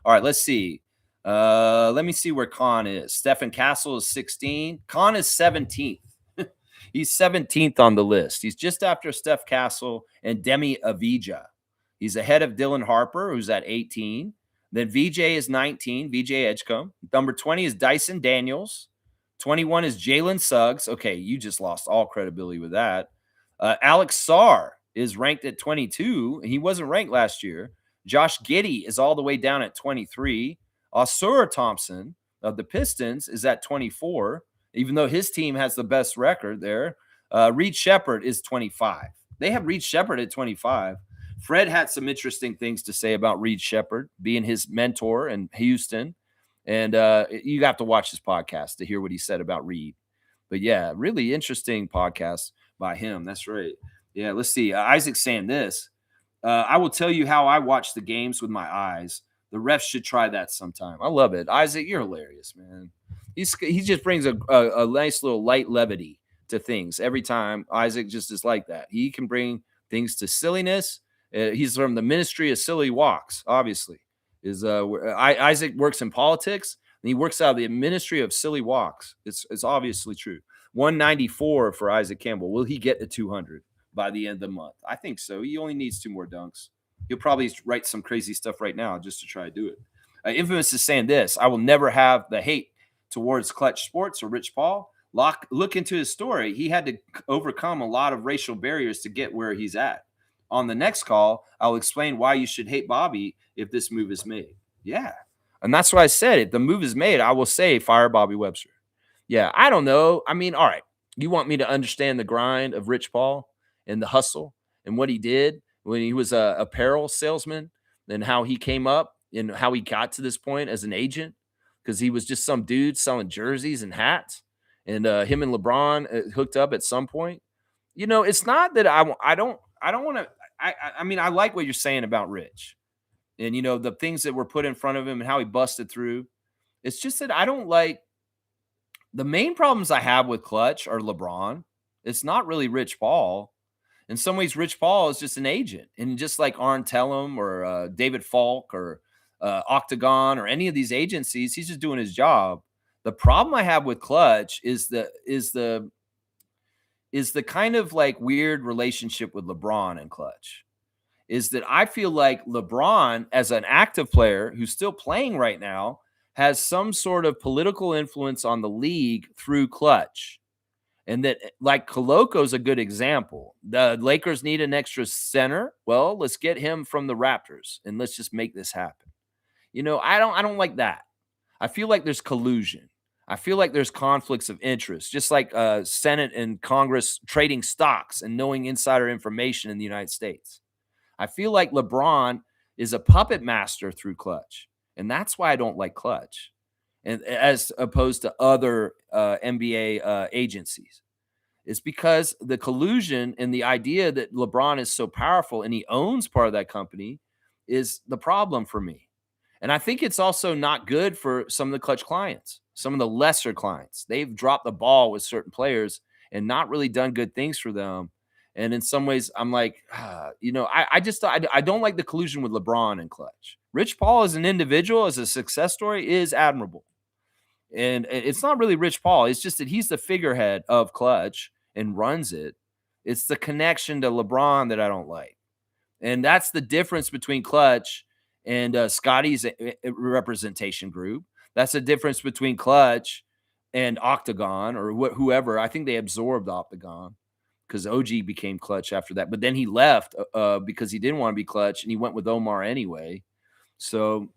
All right, let's see. Let me see where Khan is. Stephen Castle is 16. Khan is 17th. He's 17th on the list. He's just after Steph Castle and Demi Avija. He's ahead of Dylan Harper, who's at 18. Then VJ is 19, VJ Edgecombe. Number 20 is Dyson Daniels. 21 is Jalen Suggs. Okay, you just lost all credibility with that. Alex Sarr is ranked at 22. He wasn't ranked last year. Josh Giddey is all the way down at 23. Osura Thompson of the Pistons is at 24, even though his team has the best record there. Reed Shepherd is 25. They have Reed Shepherd at 25. Fred had some interesting things to say about Reed Shepherd being his mentor in Houston. And you have to watch this podcast to hear what he said about Reed. But, yeah, really interesting podcast by him. That's right. Yeah, let's see. Isaac's saying this. I will tell you how I watch the games with my eyes. The refs should try that sometime. I love it. Isaac, you're hilarious, man. He just brings a nice little light levity to things every time. Isaac just is like that. He can bring things to silliness. He's from the Ministry of Silly Walks, obviously. Isaac works in politics, and he works out of the Ministry of Silly Walks. It's obviously true. 194 for Isaac Campbell. Will he get to 200 by the end of the month? I think so. He only needs 2 more dunks. He'll probably write some crazy stuff right now just to try to do it. Infamous is saying this. I will never have the hate towards Clutch Sports or Rich Paul. Look into his story. He had to overcome a lot of racial barriers to get where he's at. On the next call, I'll explain why you should hate Bobby if this move is made. Yeah. And that's why I said it. The move is made. I will say fire Bobby Webster. Yeah, I don't know. I mean, all right. You want me to understand the grind of Rich Paul and the hustle and what he did when he was a apparel salesman and how he came up and how he got to this point as an agent, because he was just some dude selling jerseys and hats, and him and LeBron hooked up at some point. You know, it's not that I don't want to. I mean, I like what you're saying about Rich and, you know, the things that were put in front of him and how he busted through. It's just that I don't like the main problems I have with Clutch are LeBron. It's not really Rich Paul. In some ways, Rich Paul is just an agent. And just like Arn Tellem or David Falk or Octagon or any of these agencies, he's just doing his job. The problem I have with Clutch is is the kind of like weird relationship with LeBron and clutch. Is that I feel like LeBron, as an active player who's still playing right now, has some sort of political influence on the league through clutch. And that, like, Coloco's a good example. The Lakers need an extra center. Well, let's get him from the Raptors and let's just make this happen. I don't like that. I feel like there's collusion. I feel like there's conflicts of interest, just like Senate and Congress trading stocks and knowing insider information in the United States. I feel like LeBron is a puppet master through clutch. And that's why I don't like clutch, and as opposed to other NBA agencies. It's because the collusion and the idea that LeBron is so powerful and he owns part of that company is the problem for me. And I think it's also not good for some of the clutch clients, some of the lesser clients. They've dropped the ball with certain players and not really done good things for them. And in some ways, I'm like, I don't like the collusion with LeBron and clutch. Rich Paul as an individual, as a success story, is admirable. And it's not really Rich Paul. It's just that he's the figurehead of clutch and runs it. It's the connection to LeBron that I don't like. And that's the difference between clutch and Scotty's representation group. That's the difference between clutch and Octagon or whoever. I think they absorbed Octagon because OG became clutch after that. But then he left because he didn't want to be clutch and he went with Omar anyway. So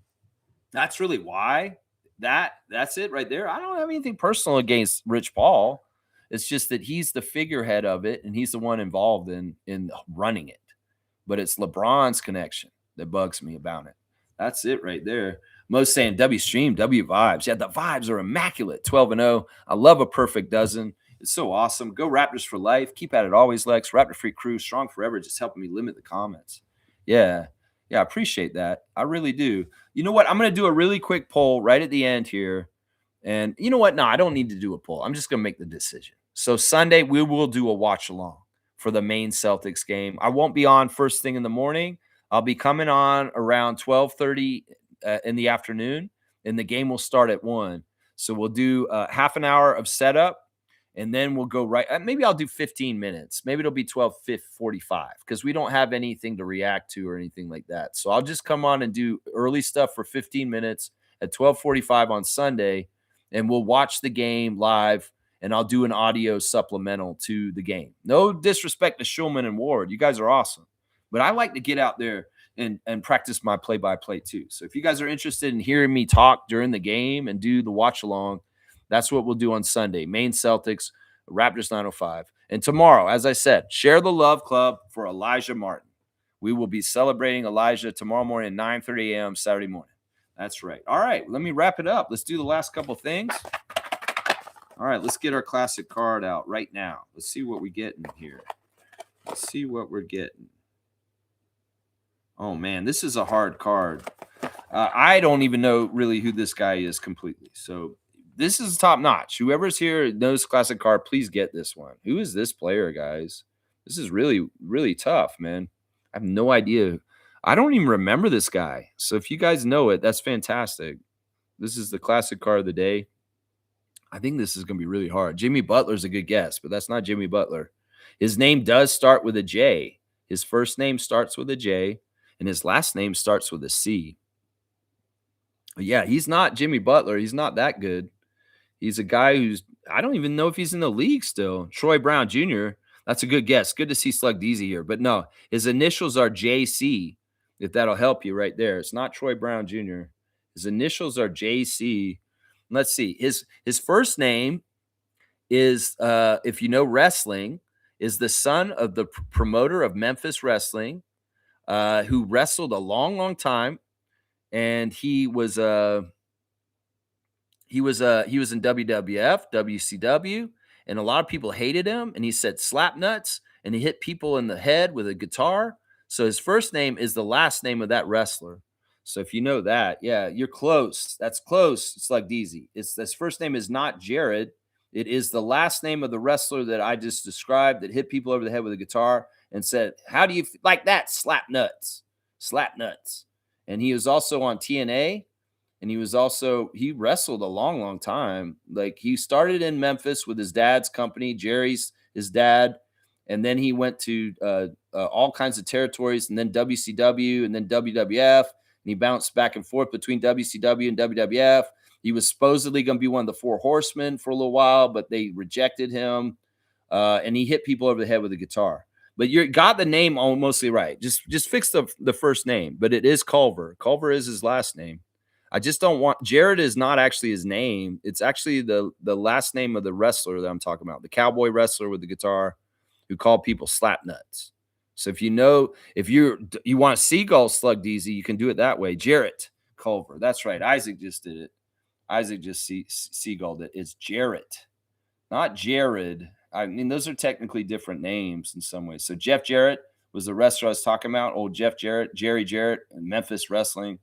that's really why. That's it right there. I don't have anything personal against Rich Paul. It's just that he's the figurehead of it and he's the one involved in running it. But it's LeBron's connection that bugs me about it. That's it right there. Most saying W stream, W vibes. Yeah, the vibes are immaculate. 12-0. I love a perfect dozen. It's so awesome. Go Raptors for life. Keep at it always, Lex. Raptor Free Crew, strong forever. Just helping me limit the comments. Yeah. Yeah, I appreciate that. I really do. You know what? I'm going to do a really quick poll right at the end here. And you know what? No, I don't need to do a poll. I'm just going to make the decision. So Sunday, we will do a watch along for the main Celtics game. I won't be on first thing in the morning. I'll be coming on around 12:30 in the afternoon, and the game will start at 1. So we'll do half an hour of setup, and then we'll go right. Maybe I'll do 15 minutes. Maybe it'll be 12:45 because we don't have anything to react to or anything like that. So I'll just come on and do early stuff for 15 minutes at 12:45 on Sunday, and we'll watch the game live, and I'll do an audio supplemental to the game. No disrespect to Schulman and Ward. You guys are awesome. But I like to get out there and practice my play-by-play too. So if you guys are interested in hearing me talk during the game and do the watch-along, that's what we'll do on Sunday. Maine Celtics, Raptors 905. And tomorrow, as I said, share the love club for Elijah Martin. We will be celebrating Elijah tomorrow morning at 9:30 a.m. Saturday morning. That's right. All right, let me wrap it up. Let's do the last couple things. All right, let's get our classic card out right now. Let's see what we get in here. Let's see what we're getting. Oh, man, this is a hard card. I don't even know really who this guy is completely. So this is top notch. Whoever's here knows classic card, please get this one. Who is this player, guys? This is really, really tough, man. I have no idea. I don't even remember this guy. So if you guys know it, that's fantastic. This is the classic card of the day. I think this is going to be really hard. Jimmy Butler's a good guess, but that's not Jimmy Butler. His name does start with a J. His first name starts with a J, and his last name starts with a C. But yeah, he's not Jimmy Butler. He's not that good. He's a guy who's, I don't even know if he's in the league still. Troy Brown Jr., that's a good guess. Good to see Slug Deezy here. But no, his initials are JC, if that'll help you right there. It's not Troy Brown Jr. His initials are JC. Let's see. His first name is, if you know wrestling, is the son of the promoter of Memphis Wrestling, who wrestled a long, long time. And he was in WWF, WCW, and a lot of people hated him. And he said slap nuts, and he hit people in the head with a guitar. So his first name is the last name of that wrestler. So if you know that, yeah, you're close. That's close. It's like Deezy. His first name is not Jared. It is the last name of the wrestler that I just described that hit people over the head with a guitar and said, "How do you like that? Slap nuts, slap nuts." And he was also on TNA, and he wrestled a long, long time. Like he started in Memphis with his dad's company, Jerry's his dad. And then he went to all kinds of territories, and then WCW, and then WWF. And he bounced back and forth between WCW and WWF. He was supposedly going to be one of the Four Horsemen for a little while, but they rejected him. And he hit people over the head with a guitar. But you got the name mostly right. Just fix the first name. But it is Culver. Culver is his last name. I just don't want Jared is not actually his name. It's actually the last name of the wrestler that I'm talking about, the cowboy wrestler with the guitar who called people slap nuts. So if you want a seagull slug DZ, you can do it that way. Jarrett Culver. That's right. Isaac just did it. Isaac just seagulled it. It's Jarrett, not Jared. I mean, those are technically different names in some ways. So Jeff Jarrett was the wrestler I was talking about. Old Jeff Jarrett, Jerry Jarrett, in Memphis Wrestling.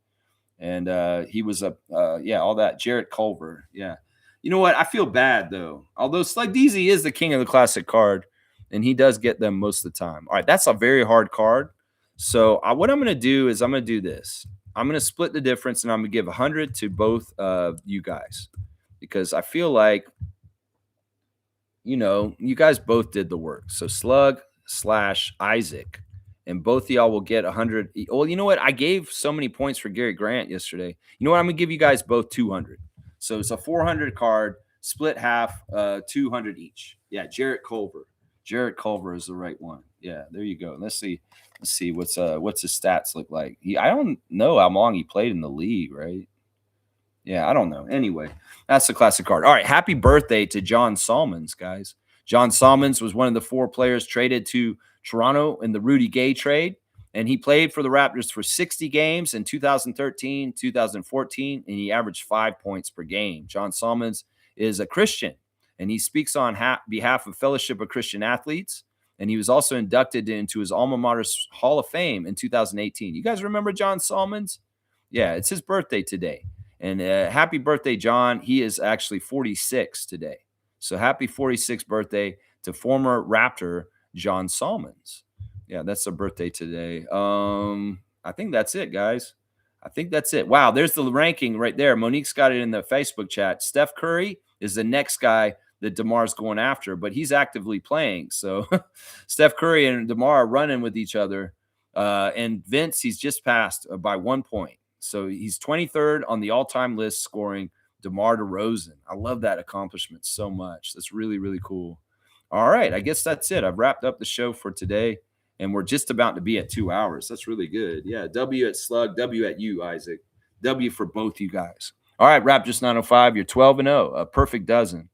And he was all that. Jarrett Culver. Yeah. You know what? I feel bad, though. Although Slug DZ is the king of the classic card, and he does get them most of the time. All right, that's a very hard card. So what I'm going to do is I'm going to do this. I'm going to split the difference, and I'm going to give 100 to both you guys because I feel like, you guys both did the work. So Slug/Isaac, and both of y'all will get 100. Well, you know what? I gave so many points for Gary Grant yesterday. You know what? I'm going to give you guys both 200. So it's a 400 card, split half, 200 each. Yeah, Jarrett Culver. Jarrett Culver is the right one. Yeah, there you go. Let's see what's his stats look like. I don't know how long he played in the league, right? Yeah, I don't know. Anyway, that's the classic card. All right, happy birthday to John Salmons, guys. John Salmons was one of the 4 players traded to Toronto in the Rudy Gay trade, and he played for the Raptors for 60 games in 2013, 2014, and he averaged 5 points per game. John Salmons is a Christian, and he speaks on behalf of Fellowship of Christian Athletes, and he was also inducted into his alma mater's Hall of Fame in 2018. You guys remember John Salmons? Yeah, it's his birthday today. And happy birthday, John. He is actually 46 today. So happy 46th birthday to former Raptor John Salmons. Yeah, that's a birthday today. I think that's it, guys. I think that's it. Wow, there's the ranking right there. Monique's got it in the Facebook chat. Steph Curry is the next guy that DeMar's going after, but he's actively playing. So Steph Curry and DeMar are running with each other. And Vince, he's just passed by 1 point. So he's 23rd on the all-time list, scoring DeMar DeRozan. I love that accomplishment so much. That's really, really cool. All right, I guess that's it. I've wrapped up the show for today, and we're just about to be at 2 hours. That's really good. Yeah, W at Slug, W at you, Isaac. W for both you guys. All right, Raptors 905, you're 12-0, a perfect dozen.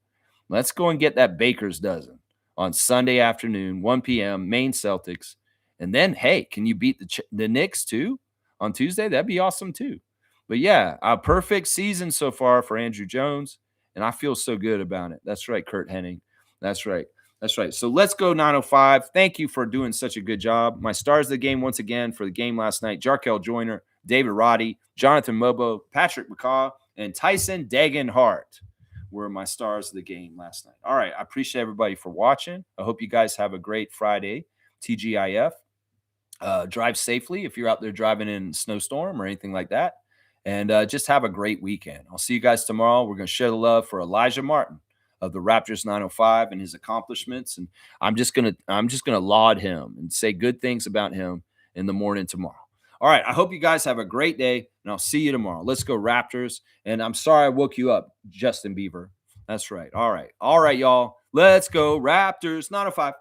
Let's go and get that baker's dozen on Sunday afternoon, 1 p.m., Maine Celtics. And then, hey, can you beat the Knicks too? On Tuesday, that'd be awesome too. But yeah, a perfect season so far for Andrew Jones, and I feel so good about it. That's right, Kurt Hennig. That's right. That's right. So let's go 905. Thank you for doing such a good job. My stars of the game once again for the game last night, Jarkel Joyner, David Roddy, Jonathan Mobo, Patrick McCaw, and Tyson Degenhart were my stars of the game last night. All right, I appreciate everybody for watching. I hope you guys have a great Friday, TGIF. Drive safely if you're out there driving in snowstorm or anything like that. And just have a great weekend. I'll see you guys tomorrow. We're going to share the love for Elijah Martin of the Raptors 905 and his accomplishments. And I'm just going to laud him and say good things about him in the morning tomorrow. All right. I hope you guys have a great day, and I'll see you tomorrow. Let's go Raptors. And I'm sorry I woke you up, Justin Bieber. That's right. All right. All right, y'all. Let's go Raptors 905.